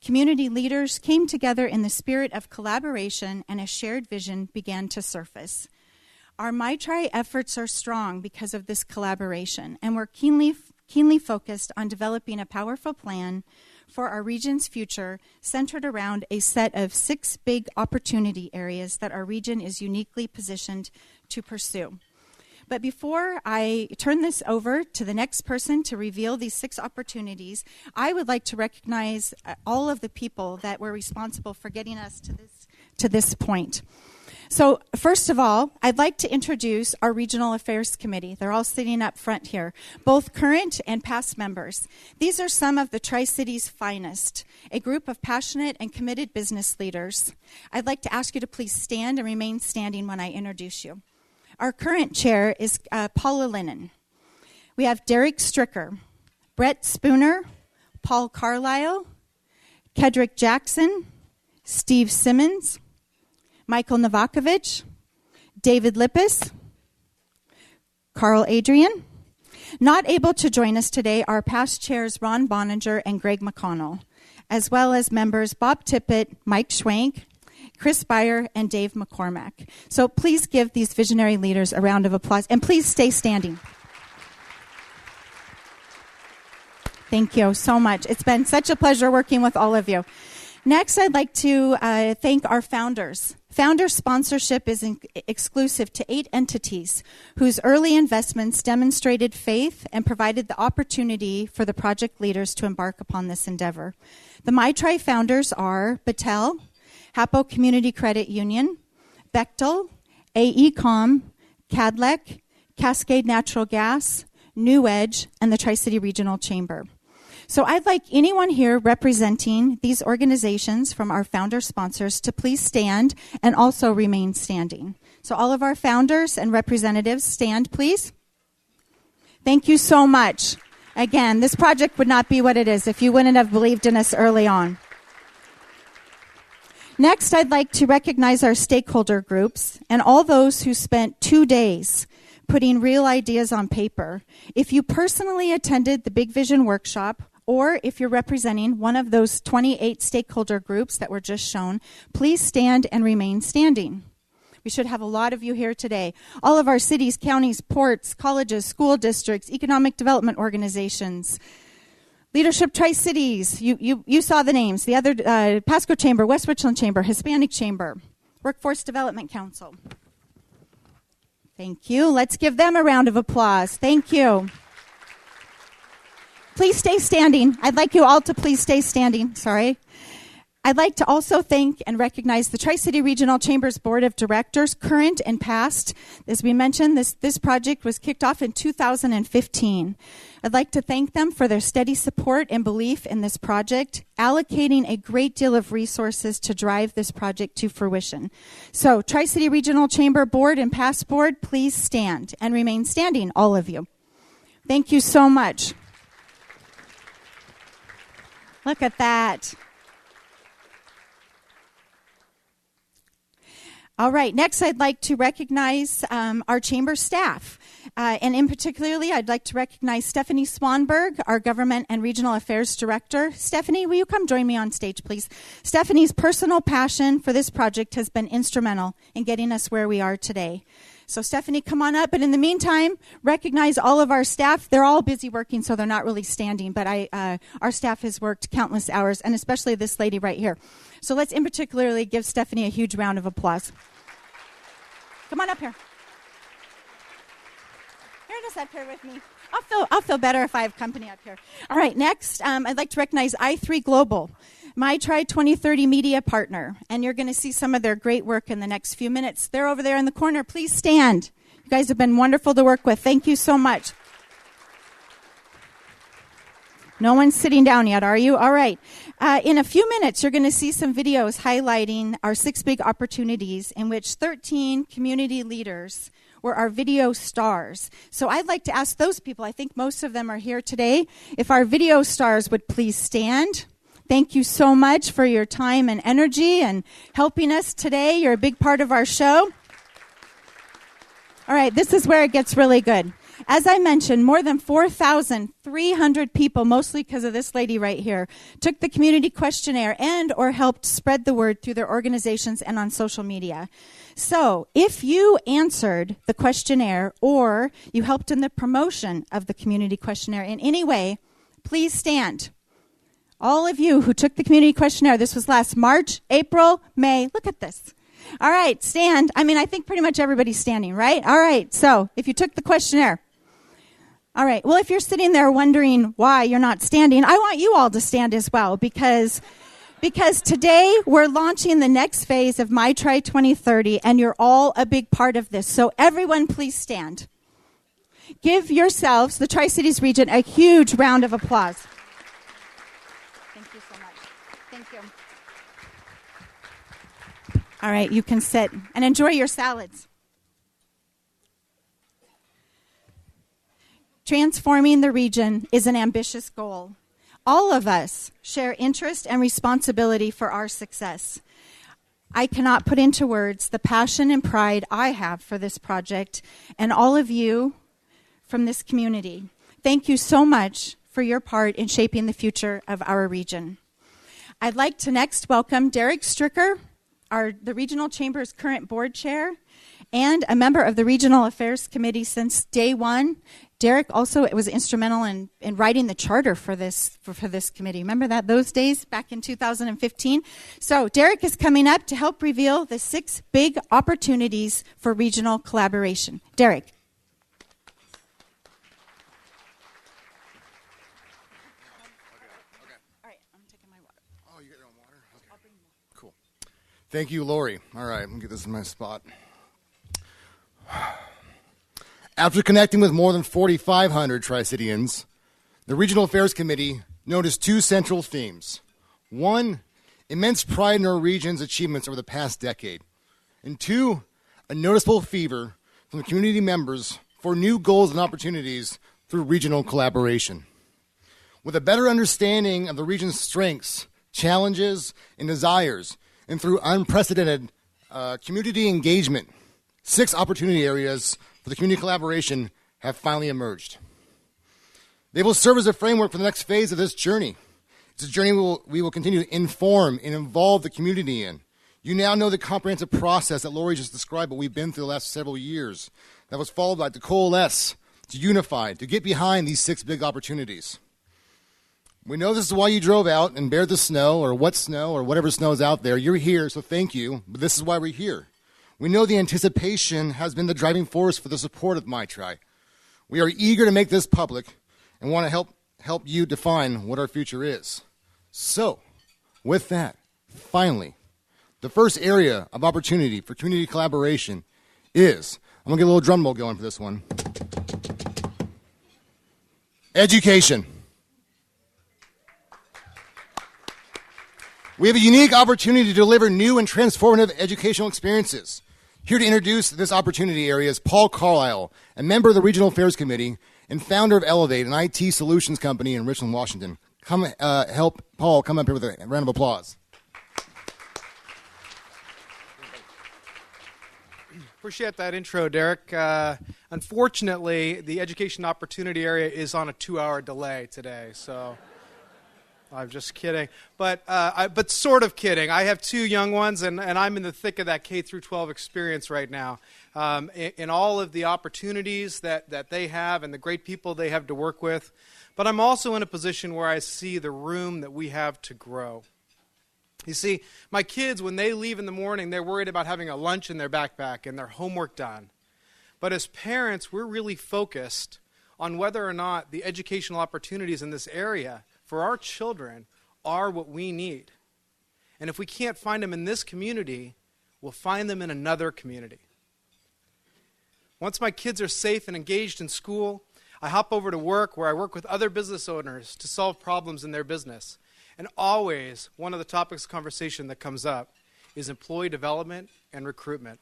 Speaker 3: Community leaders came together in the spirit of collaboration, and a shared vision began to surface. Our MyTri efforts are strong because of this collaboration, and we're keenly focused on developing a powerful plan for our region's future, centered around a set of 6 big opportunity areas that our region is uniquely positioned to pursue. But before I turn this over to the next person to reveal these 6 opportunities, I would like to recognize all of the people that were responsible for getting us to this point. So first of all, I'd like to introduce our Regional Affairs Committee. They're all sitting up front here, both current and past members. These are some of the Tri-City's finest, a group of passionate and committed business leaders. I'd like to ask you to please stand and remain standing when I introduce you. Our current chair is Paula Lennon. We have Derek Stricker, Brett Spooner, Paul Carlisle, Kedrick Jackson, Steve Simmons, Michael Novakovich, David Lippis, Carl Adrian. Not able to join us today are past chairs Ron Boninger and Greg McConnell, as well as members Bob Tippett, Mike Schwank, Chris Beyer, and Dave McCormack. So please give these visionary leaders a round of applause, and please stay standing. Thank you so much. It's been such a pleasure working with all of you. Next, I'd like to thank our founders. Founder sponsorship is exclusive to 8 entities whose early investments demonstrated faith and provided the opportunity for the project leaders to embark upon this endeavor. The MyTri founders are Battelle, Hapo Community Credit Union, Bechtel, AECom, Cadlec, Cascade Natural Gas, New Edge, and the Tri-City Regional Chamber. So I'd like anyone here representing these organizations from our founder sponsors to please stand and also remain standing. So all of our founders and representatives, stand, please. Thank you so much. Again, this project would not be what it is if you wouldn't have believed in us early on. Next, I'd like to recognize our stakeholder groups and all those who spent 2 days putting real ideas on paper. If you personally attended the Big Vision workshop, or if you're representing one of those 28 stakeholder groups that were just shown, please stand and remain standing. We should have a lot of you here today. All of our cities, counties, ports, colleges, school districts, economic development organizations, Leadership Tri-Cities, you saw the names, the other Pasco Chamber, West Richland Chamber, Hispanic Chamber, Workforce Development Council. Thank you. Let's give them a round of applause. Thank you. Please stay standing. I'd like you all to please stay standing. Sorry. I'd like to also thank and recognize the Tri-City Regional Chamber's Board of Directors, current and past. As we mentioned, this project was kicked off in 2015. I'd like to thank them for their steady support and belief in this project, allocating a great deal of resources to drive this project to fruition. So, Tri-City Regional Chamber Board and past board, please stand and remain standing, all of you. Thank you so much. Look at that. All right, next I'd like to recognize our chamber staff. And in particularly, I'd like to recognize Stephanie Swanberg, our Government and Regional Affairs Director. Stephanie, will you come join me on stage, please? Stephanie's personal passion for this project has been instrumental in getting us where we are today. So Stephanie, come on up. But in the meantime, recognize all of our staff. They're all busy working, so they're not really standing. But our staff has worked countless hours, and especially this lady right here. So let's in particularly give Stephanie a huge round of applause. Come on up here. Here, just up here with me. I'll feel better if I have company up here. All right, next, I'd like to recognize i3 Global, MyTri 2030 media partner, and you're going to see some of their great work in the next few minutes. They're over there in the corner. Please stand. You guys have been wonderful to work with. Thank you so much. No one's sitting down yet, are you? All right. In a few minutes, you're going to see some videos highlighting our 6 big opportunities in which 13 community leaders were our video stars. So I'd like to ask those people, I think most of them are here today, if our video stars would please stand. Thank you so much for your time and energy and helping us today. You're a big part of our show. All right, this is where it gets really good. As I mentioned, more than 4,300 people, mostly because of this lady right here, took the community questionnaire and or helped spread the word through their organizations and on social media. So if you answered the questionnaire or you helped in the promotion of the community questionnaire in any way, please stand. All of you who took the community questionnaire, this was last March, April, May. Look at this. All right, stand. I mean, I think pretty much everybody's standing, right? All right, so if you took the questionnaire. All right, well, if you're sitting there wondering why you're not standing, I want you all to stand as well, because Because today we're launching the next phase of My Tri 2030, and you're all a big part of this. So everyone, please stand. Give yourselves, the Tri-Cities region, a huge round of applause. Thank you so much. Thank you. All right, you can sit and enjoy your salads. Transforming the region is an ambitious goal. All of us share interest and responsibility for our success. I cannot put into words the passion and pride I have for this project and all of you from this community. Thank you so much for your part in shaping the future of our region. I'd like to next welcome Derek Stricker, the Regional Chamber's current board chair, and a member of the Regional Affairs Committee since day one. Derek also was instrumental in writing the charter for this committee. Remember those days back in 2015? So Derek is coming up to help reveal the 6 big opportunities for regional collaboration. Derek.
Speaker 4: Thank you, Lori. All right, let me get this in my spot. After connecting with more than 4,500 Tri-Citians, the Regional Affairs Committee noticed 2 central themes. 1, immense pride in our region's achievements over the past decade. And 2, a noticeable fever from the community members for new goals and opportunities through regional collaboration. With a better understanding of the region's strengths, challenges, and desires, and through unprecedented community engagement, 6 opportunity areas for the community collaboration have finally emerged. They will serve as a framework for the next phase of this journey. It's a journey we will continue to inform and involve the community in. You now know the comprehensive process that Lori just described, what we've been through the last several years, that was followed by to coalesce, to unify, to get behind these 6 big opportunities. We know this is why you drove out and bared the snow or whatever snow is out there. You're here, so thank you, but this is why we're here. We know the anticipation has been the driving force for the support of My Tri. We are eager to make this public and want to help you define what our future is. So, with that, finally, the first area of opportunity for community collaboration is, I'm going to get a little drum roll going for this one, education. We have a unique opportunity to deliver new and transformative educational experiences. Here to introduce this opportunity area is Paul Carlisle, a member of the Regional Affairs Committee and founder of Elevate, an IT solutions company in Richland, Washington. Help Paul come up here with a round of applause.
Speaker 7: Appreciate that intro, Derek. Unfortunately, the education opportunity area is on a 2-hour delay today, so I'm just kidding, but sort of kidding. I have 2 young ones, and I'm in the thick of that K-12 experience right now. In all of the opportunities that they have and the great people they have to work with, but I'm also in a position where I see the room that we have to grow. You see, my kids, when they leave in the morning, they're worried about having a lunch in their backpack and their homework done. But as parents, we're really focused on whether or not the educational opportunities in this area for our children are what we need. And if we can't find them in this community, we'll find them in another community. Once my kids are safe and engaged in school, I hop over to work where I work with other business owners to solve problems in their business. And always, one of the topics of conversation that comes up is employee development and recruitment.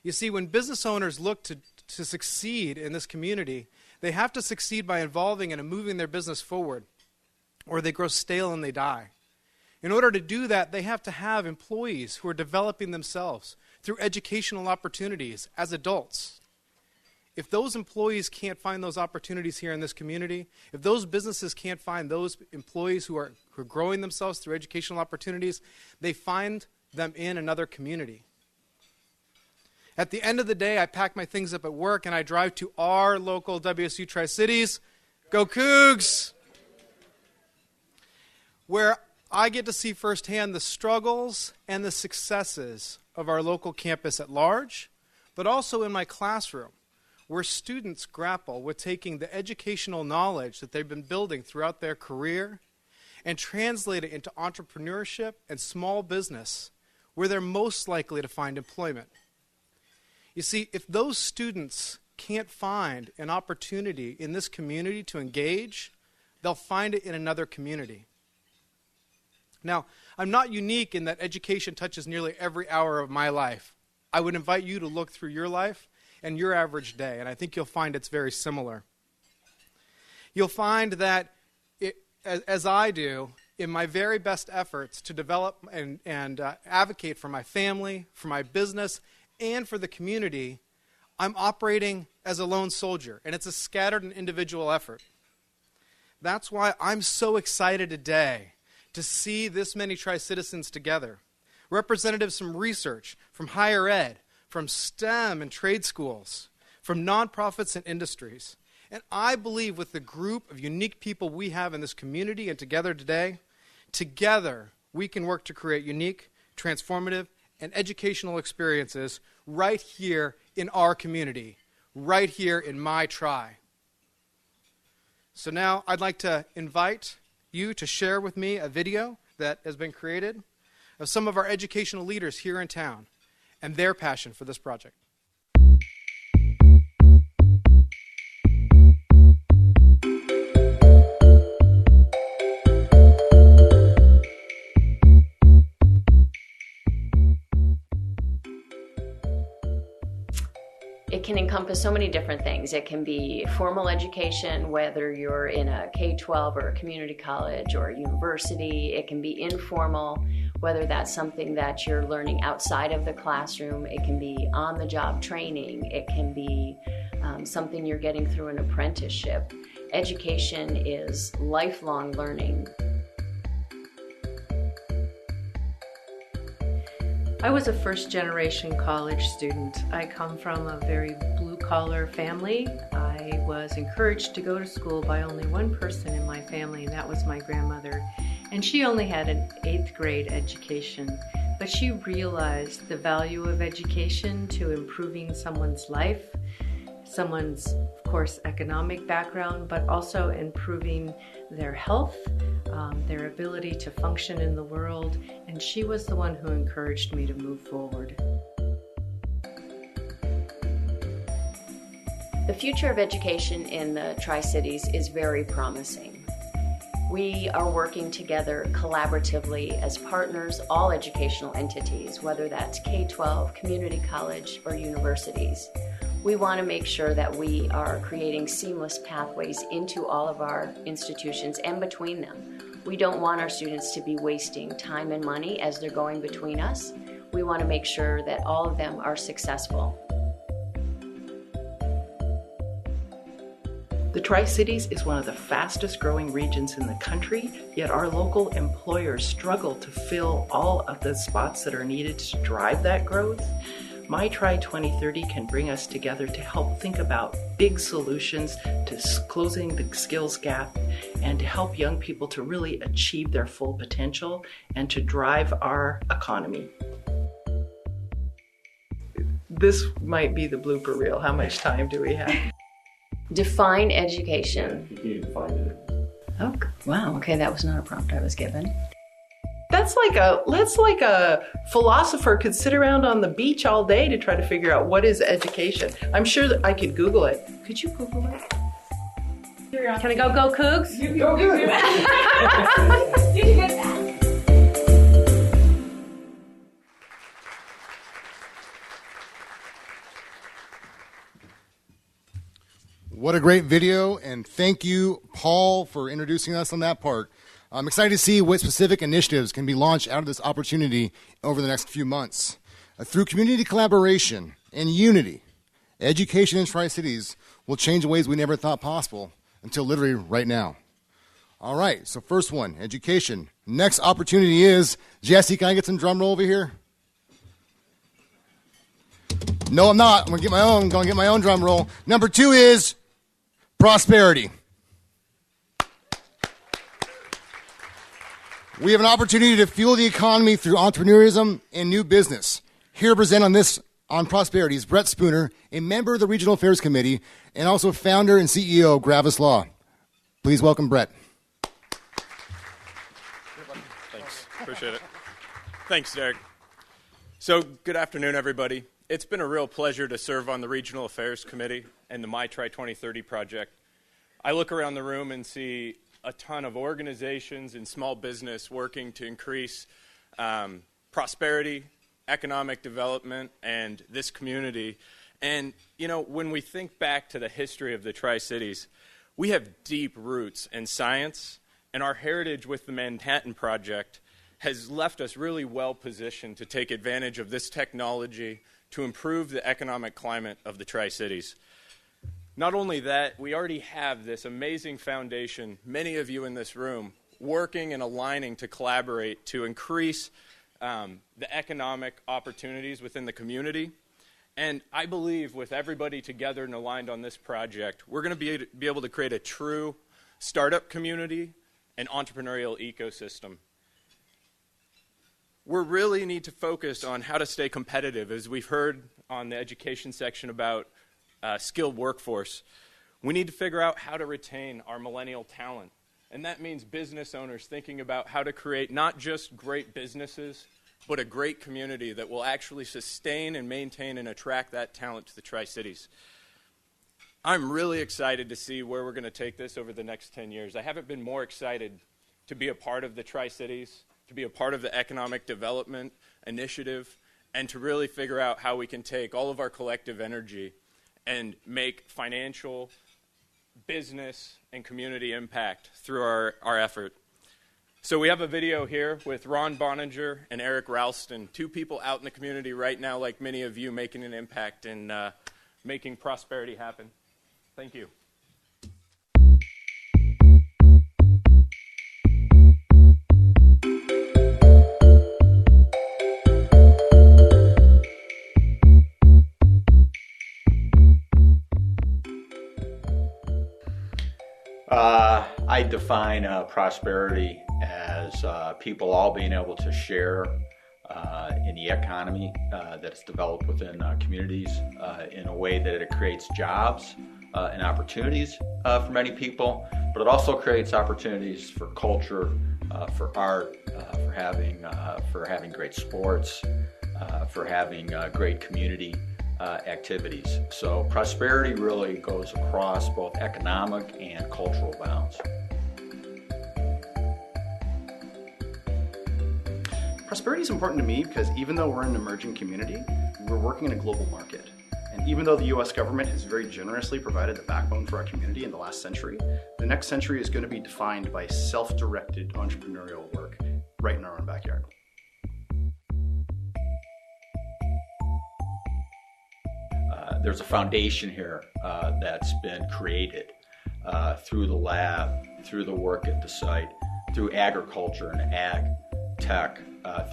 Speaker 7: You see, when business owners look to succeed in this community, they have to succeed by involving and moving their business forward, or they grow stale and they die. In order to do that, they have to have employees who are developing themselves through educational opportunities as adults. If those employees can't find those opportunities here in this community, if those businesses can't find those employees who are growing themselves through educational opportunities, they find them in another community. At the end of the day, I pack my things up at work and I drive to our local WSU Tri-Cities. Go Cougs! Where I get to see firsthand the struggles and the successes of our local campus at large, but also in my classroom, where students grapple with taking the educational knowledge that they've been building throughout their career and translate it into entrepreneurship and small business where they're most likely to find employment. You see, if those students can't find an opportunity in this community to engage, they'll find it in another community. Now, I'm not unique in that education touches nearly every hour of my life. I would invite you to look through your life and your average day, and I think you'll find it's very similar. You'll find that, as I do, in my very best efforts to develop and advocate for my family, for my business, and for the community, I'm operating as a lone soldier, and it's a scattered and individual effort. That's why I'm so excited today to see this many Tri-Citizens together. Representatives from research, from higher ed, from STEM and trade schools, from nonprofits and industries. And I believe with the group of unique people we have in this community and together today, together we can work to create unique, transformative, and educational experiences right here in our community, right here in my tri. So now I'd like to invite you to share with me a video that has been created of some of our educational leaders here in town and their passion for this project.
Speaker 8: It can encompass so many different things. It can be formal education, whether you're in a K-12 or a community college or a university. It can be informal, whether that's something that you're learning outside of the classroom. It can be on-the-job training. It can be something you're getting through an apprenticeship. Education is lifelong learning.
Speaker 9: I was a first-generation college student. I come from a very blue-collar family. I was encouraged to go to school by only one person in my family, and that was my grandmother. And she only had an 8th grade education, but she realized the value of education to improving someone's life, someone's, of course, economic background, but also improving their health, their ability to function in the world, and she was the one who encouraged me to move forward.
Speaker 8: The future of education in the Tri-Cities is very promising. We are working together collaboratively as partners, all educational entities, whether that's K-12, community college, or universities. We want to make sure that we are creating seamless pathways into all of our institutions and between them. We don't want our students to be wasting time and money as they're going between us. We want to make sure that all of them are successful.
Speaker 13: The Tri-Cities is one of the fastest growing regions in the country, yet our local employers struggle to fill all of the spots that are needed to drive that growth. My Tri 2030 can bring us together to help think about big solutions to closing the skills gap and to help young people to really achieve their full potential and to drive our economy. This might be the blooper reel. How much time do we have?
Speaker 8: Define education.
Speaker 13: You can define it.
Speaker 8: Oh, wow. Okay, that was not a prompt I was given.
Speaker 13: That's like a philosopher could sit around on the beach all day to try to figure out what is education. I'm sure that I could Google it. Could you Google it?
Speaker 9: Can I go Cougs?
Speaker 13: You go good.
Speaker 9: Did you get that?
Speaker 4: What a great video, and thank you, Paul, for introducing us on that part. I'm excited to see what specific initiatives can be launched out of this opportunity over the next few months. Through community collaboration and unity, education in Tri-Cities will change in ways we never thought possible until literally right now. All right, so first one, education. Next opportunity is, Jesse, can I get some drum roll over here? No, I'm not. I'm going to get my own drum roll. Number 2 is prosperity. We have an opportunity to fuel the economy through entrepreneurism and new business. Here to present on prosperity is Brett Spooner, a member of the Regional Affairs Committee and also founder and CEO of Gravis Law. Please welcome Brett.
Speaker 11: Appreciate it. Thanks, Derek. So, good afternoon, everybody. It's been a real pleasure to serve on the Regional Affairs Committee and the My Tri 2030 project. I look around the room and see a ton of organizations and small business working to increase prosperity, economic development, and this community. And, you know, when we think back to the history of the Tri-Cities, we have deep roots in science, and our heritage with the Manhattan Project has left us really well positioned to take advantage of this technology to improve the economic climate of the Tri-Cities. Not only that, we already have this amazing foundation, many of you in this room, working and aligning to collaborate to increase the economic opportunities within the community. And I believe with everybody together and aligned on this project, we're going to be able to create a true startup community and entrepreneurial ecosystem. We really need to focus on how to stay competitive, as we've heard on the education section about skilled workforce. We need to figure out how to retain our millennial talent. And that means business owners thinking about how to create not just great businesses, but a great community that will actually sustain and maintain and attract that talent to the Tri-Cities. I'm really excited to see where we're going to take this over the next 10 years. I haven't been more excited to be a part of the Tri-Cities, to be a part of the economic development initiative, and to really figure out how we can take all of our collective energy and make financial, business, and community impact through our effort. So we have a video here with Ron Boninger and Eric Ralston, two people out in the community right now, like many of you, making an impact and making prosperity happen. Thank you.
Speaker 14: I define prosperity as people all being able to share in the economy that's developed within communities in a way that it creates jobs and opportunities for many people, but it also creates opportunities for culture, for art, for having great sports, for having great community activities. So prosperity really goes across both economic and cultural bounds.
Speaker 16: Prosperity is important to me because even though we're an emerging community, we're working in a global market. And even though the US government has very generously provided the backbone for our community in the last century, the next century is going to be defined by self-directed entrepreneurial work right in our own backyard.
Speaker 14: There's a foundation here that's been created through the lab, through the work at the site, through agriculture and ag tech,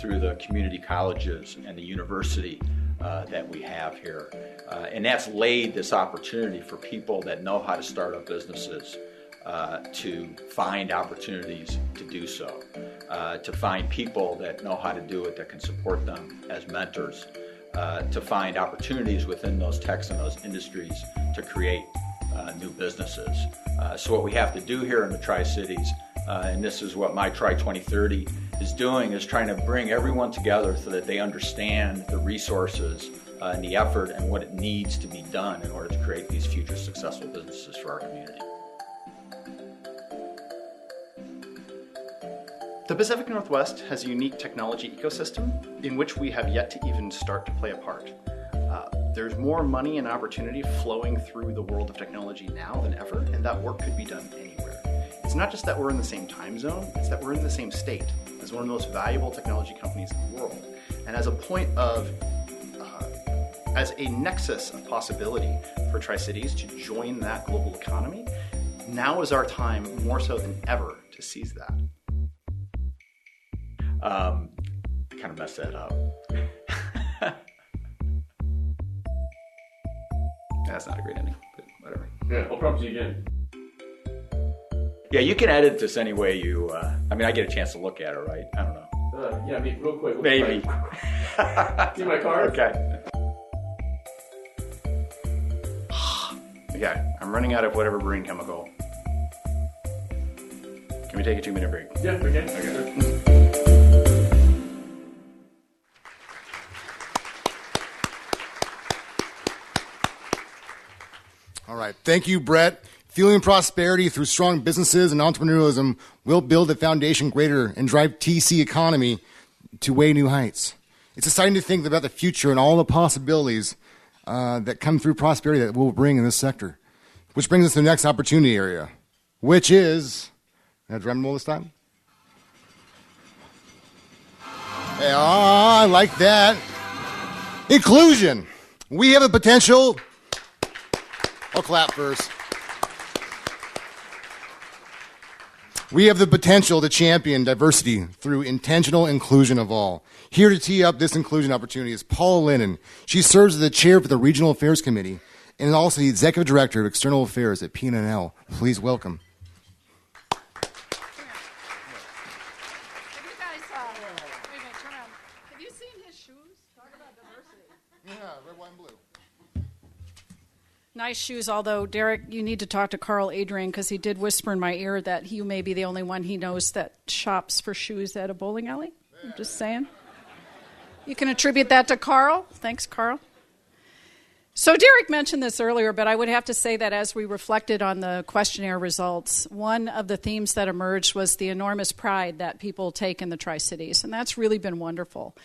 Speaker 14: through the community colleges and the university that we have here. And that's laid this opportunity for people that know how to start up businesses to find opportunities to do so, to find people that know how to do it that can support them as mentors, to find opportunities within those techs and those industries to create new businesses. So what we have to do here in the Tri-Cities, and this is what My Tri 2030 is doing, is trying to bring everyone together so that they understand the resources and the effort and what it needs to be done in order to create these future successful businesses for our community.
Speaker 16: The Pacific Northwest has a unique technology ecosystem in which we have yet to even start to play a part. There's more money and opportunity flowing through the world of technology now than ever, and that work could be done anywhere. It's not just that we're in the same time zone, it's that we're in the same state as one of the most valuable technology companies in the world. And as a point of, as a nexus of possibility for Tri-Cities to join that global economy, now is our time more so than ever to seize that.
Speaker 14: I kind of messed that up.
Speaker 16: That's not a great ending, but whatever.
Speaker 14: Yeah, I'll prompt you again. Yeah, you can edit this any way you, I mean, I get a chance to look at it, right? I don't know.
Speaker 17: Yeah, real quick.
Speaker 14: Maybe.
Speaker 17: See my card?
Speaker 14: Okay.
Speaker 16: Okay, I'm running out of whatever brain chemical. Can we take a 2-minute break?
Speaker 17: Yeah, we can.
Speaker 16: Okay.
Speaker 4: Thank you, Brett. Fueling prosperity through strong businesses and entrepreneurialism will build a foundation greater and drive TC economy to way new heights. It's exciting to think about the future and all the possibilities that come through prosperity that we'll bring in this sector. Which brings us to the next opportunity area, which is, drum roll this time? Hey, I like that. Inclusion. We have the potential. I'll clap first. We have the potential to champion diversity through intentional inclusion of all. Here to tee up this inclusion opportunity is Paula Lennon. She serves as the chair for the Regional Affairs Committee and also the executive director of External Affairs at PNNL. Please welcome.
Speaker 10: Have you seen his shoes? Talk about diversity.
Speaker 4: Yeah, red, white, and blue.
Speaker 10: Nice shoes, although, Derek, you need to talk to Carl Adrian because he did whisper in my ear that you may be the only one he knows that shops for shoes at a bowling alley. I'm just saying. You can attribute that to Carl. Thanks, Carl. So Derek mentioned this earlier, but I would have to say that as we reflected on the questionnaire results, one of the themes that emerged was the enormous pride that people take in the Tri-Cities, and that's really been wonderful.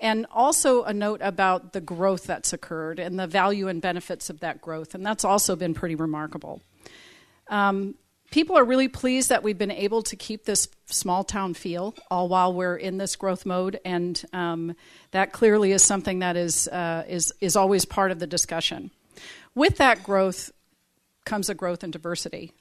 Speaker 10: And also a note about the growth that's occurred and the value and benefits of that growth, and that's also been pretty remarkable. People are really pleased that we've been able to keep this small town feel all while we're in this growth mode, and that clearly is something that is always part of the discussion. With that growth comes a growth in diversity.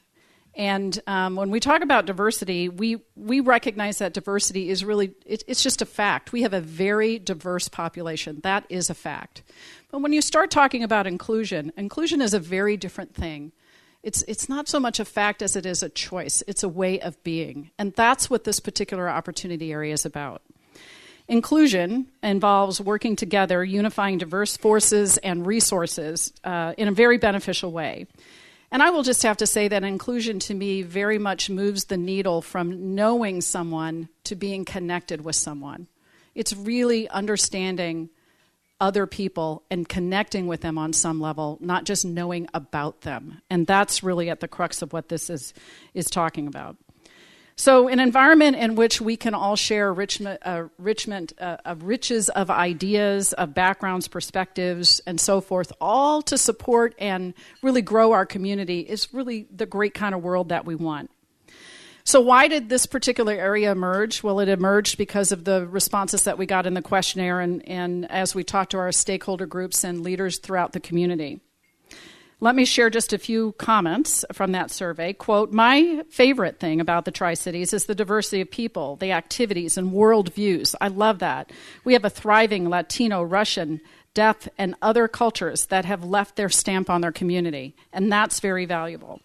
Speaker 10: And when we talk about diversity, we recognize that diversity is really, it's just a fact. We have a very diverse population. That is a fact. But when you start talking about inclusion is a very different thing. It's not so much a fact as it is a choice. It's a way of being. And that's what this particular opportunity area is about. Inclusion involves working together, unifying diverse forces and resources in a very beneficial way. And I will just have to say that inclusion to me very much moves the needle from knowing someone to being connected with someone. It's really understanding other people and connecting with them on some level, not just knowing about them. And that's really at the crux of what this is talking about. So an environment in which we can all share riches of ideas, of backgrounds, perspectives, and so forth, all to support and really grow our community is really the great kind of world that we want. So why did this particular area emerge? Well, it emerged because of the responses that we got in the questionnaire and as we talked to our stakeholder groups and leaders throughout the community. Let me share just a few comments from that survey. Quote, my favorite thing about the Tri-Cities is the diversity of people, the activities, and worldviews. I love that. We have a thriving Latino, Russian, Deaf, and other cultures that have left their stamp on their community, and that's very valuable.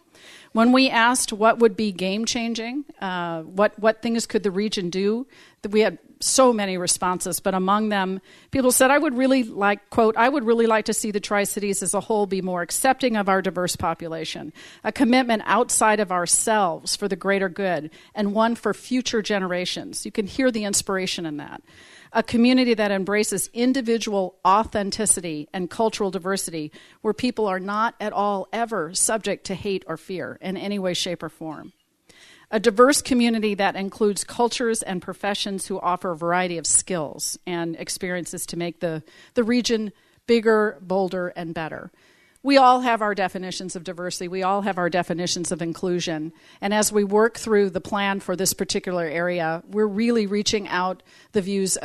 Speaker 10: When we asked what would be game-changing, what things could the region do, we had so many responses, but among them, people said, I would really like, quote, I would really like to see the Tri-Cities as a whole be more accepting of our diverse population, a commitment outside of ourselves for the greater good, and one for future generations. You can hear the inspiration in that. A community that embraces individual authenticity and cultural diversity where people are not at all ever subject to hate or fear in any way, shape, or form. A diverse community that includes cultures and professions who offer a variety of skills and experiences to make the region bigger, bolder, and better. We all have our definitions of diversity. We all have our definitions of inclusion. And as we work through the plan for this particular area, we're really reaching out for the views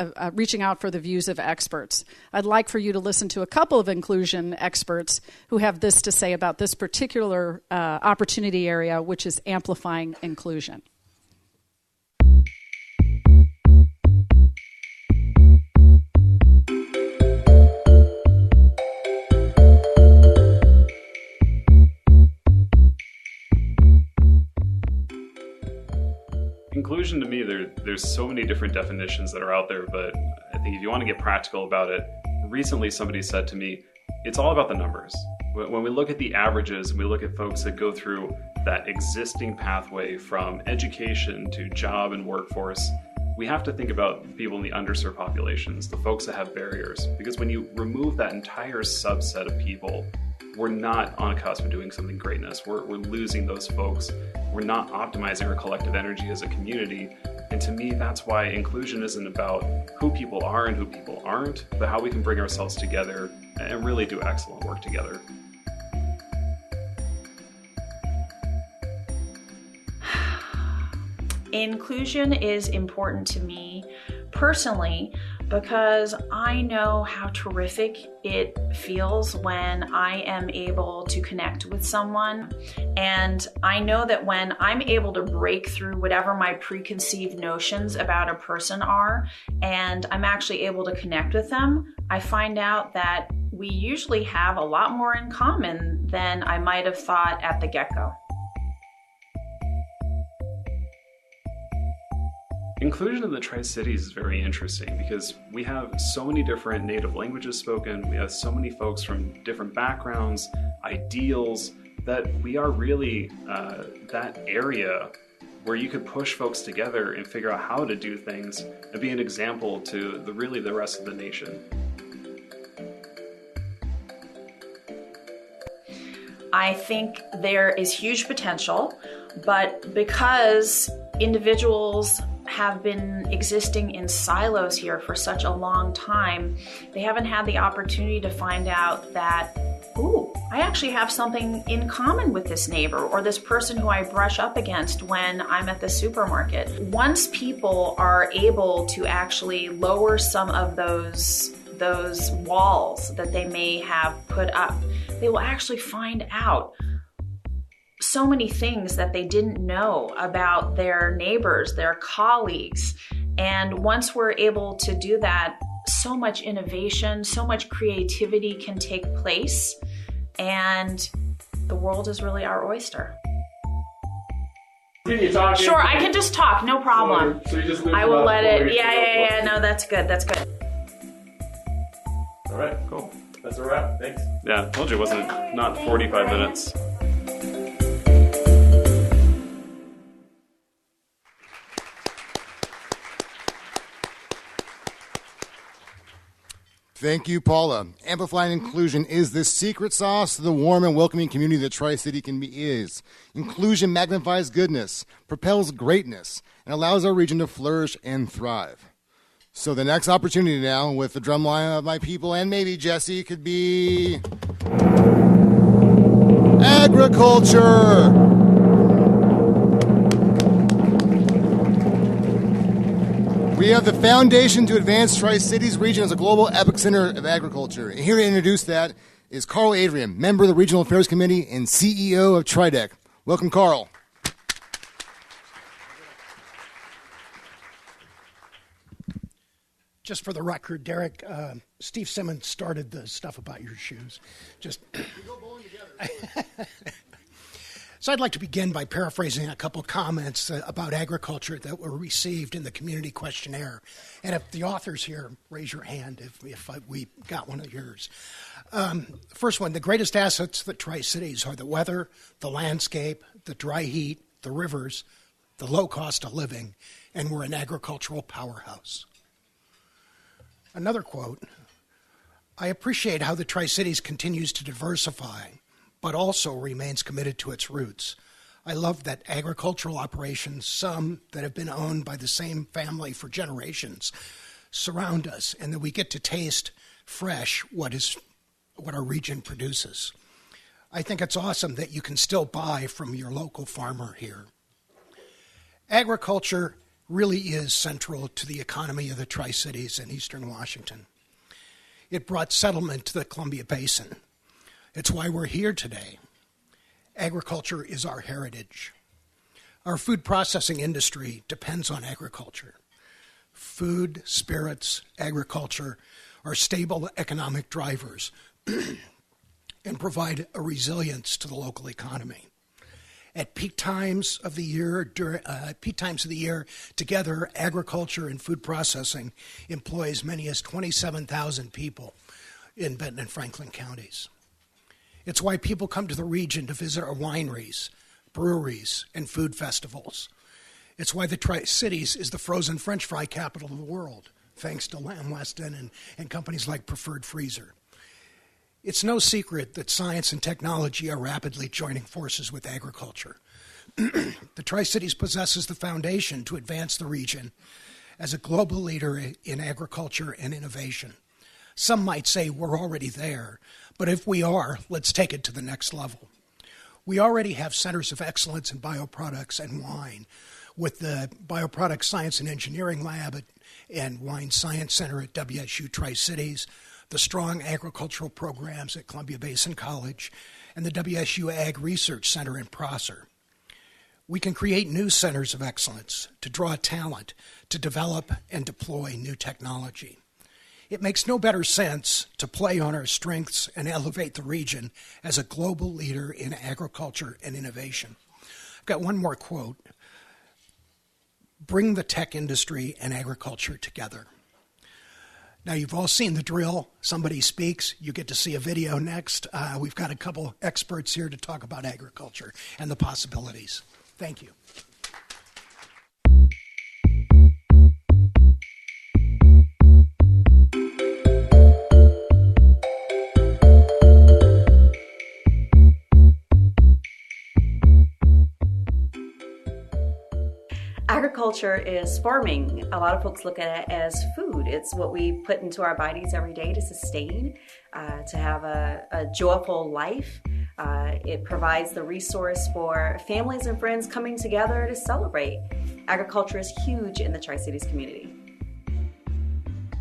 Speaker 10: of experts. I'd like for you to listen to a couple of inclusion experts who have this to say about this particular opportunity area, which is amplifying inclusion.
Speaker 18: Inclusion to me, there's so many different definitions that are out there, but I think if you want to get practical about it, recently somebody said to me, it's all about the numbers. When we look at the averages and we look at folks that go through that existing pathway from education to job and workforce, we have to think about people in the underserved populations, the folks that have barriers, because when you remove that entire subset of people, we're not on a cusp of doing something greatness. We're losing those folks. We're not optimizing our collective energy as a community. And to me, that's why inclusion isn't about who people are and who people aren't, but how we can bring ourselves together and really do excellent work together.
Speaker 2: Inclusion is important to me personally because I know how terrific it feels when I am able to connect with someone. And I know that when I'm able to break through whatever my preconceived notions about a person are, and I'm actually able to connect with them, I find out that we usually have a lot more in common than I might have thought at the get-go.
Speaker 18: Inclusion in the Tri-Cities is very interesting because we have so many different native languages spoken, we have so many folks from different backgrounds, ideals, that we are really that area where you could push folks together and figure out how to do things and be an example to the rest of the nation.
Speaker 2: I think there is huge potential, but because individuals have been existing in silos here for such a long time, they haven't had the opportunity to find out that, ooh, I actually have something in common with this neighbor or this person who I brush up against when I'm at the supermarket. Once people are able to actually lower some of those walls that they may have put up, they will actually find out so many things that they didn't know about their neighbors, their colleagues. And once we're able to do that, so much innovation, so much creativity can take place, and the world is really our oyster.
Speaker 17: Can you talk?
Speaker 2: Sure, I can just talk, no problem.
Speaker 17: So you just
Speaker 2: I will let it, yeah, no, that's good.
Speaker 17: All right, cool. That's a wrap, thanks.
Speaker 18: Yeah, I told you it wasn't not 45 minutes.
Speaker 4: Thank you, Paula. Amplifying inclusion is the secret sauce to the warm and welcoming community that Tri-City is. Inclusion magnifies goodness, propels greatness, and allows our region to flourish and thrive. So the next opportunity now, with the drumline of my people, and maybe Jesse, could be agriculture. We have the foundation to advance Tri-Cities region as a global epicenter of agriculture. And here to introduce that is Carl Adrian, member of the Regional Affairs Committee and CEO of Tridec. Welcome, Carl.
Speaker 19: Just for the record, Derek, Steve Simmons started the stuff about your shoes. Just. We go bowling together. So I'd like to begin by paraphrasing a couple comments about agriculture that were received in the community questionnaire. And if the author's here, raise your hand if we got one of yours. First one, the greatest assets of the Tri-Cities are the weather, the landscape, the dry heat, the rivers, the low cost of living, and we're an agricultural powerhouse. Another quote, I appreciate how the Tri-Cities continues to diversify, but also remains committed to its roots. I love that agricultural operations, some that have been owned by the same family for generations, surround us, and that we get to taste fresh what our region produces. I think it's awesome that you can still buy from your local farmer here. Agriculture really is central to the economy of the Tri-Cities and Eastern Washington. It brought settlement to the Columbia Basin. It's why we're here today. Agriculture is our heritage. Our food processing industry depends on agriculture. Food, spirits, agriculture are stable economic drivers and provide a resilience to the local economy. At peak times of the year, together, agriculture and food processing employs many as 27,000 people in Benton and Franklin counties. It's why people come to the region to visit our wineries, breweries, and food festivals. It's why the Tri-Cities is the frozen French fry capital of the world, thanks to Lamb Weston and companies like Preferred Freezer. It's no secret that science and technology are rapidly joining forces with agriculture. The Tri-Cities possesses the foundation to advance the region as a global leader in agriculture and innovation. Some might say we're already there, but if we are, let's take it to the next level. We already have centers of excellence in bioproducts and wine, with the Bioproduct Science and Engineering Lab and Wine Science Center at WSU Tri-Cities, the strong agricultural programs at Columbia Basin College, and the WSU Ag Research Center in Prosser. We can create new centers of excellence to draw talent, to develop and deploy new technology. It makes no better sense to play on our strengths and elevate the region as a global leader in agriculture and innovation. I've got one more quote. Bring the tech industry and agriculture together. Now, you've all seen the drill. Somebody speaks, you get to see a video next. We've got a couple experts here to talk about agriculture and the possibilities. Thank you.
Speaker 5: Agriculture is farming. A lot of folks look at it as food. It's what we put into our bodies every day to sustain, to have a joyful life. It provides the resource for families and friends coming together to celebrate. Agriculture is huge in the Tri-Cities community.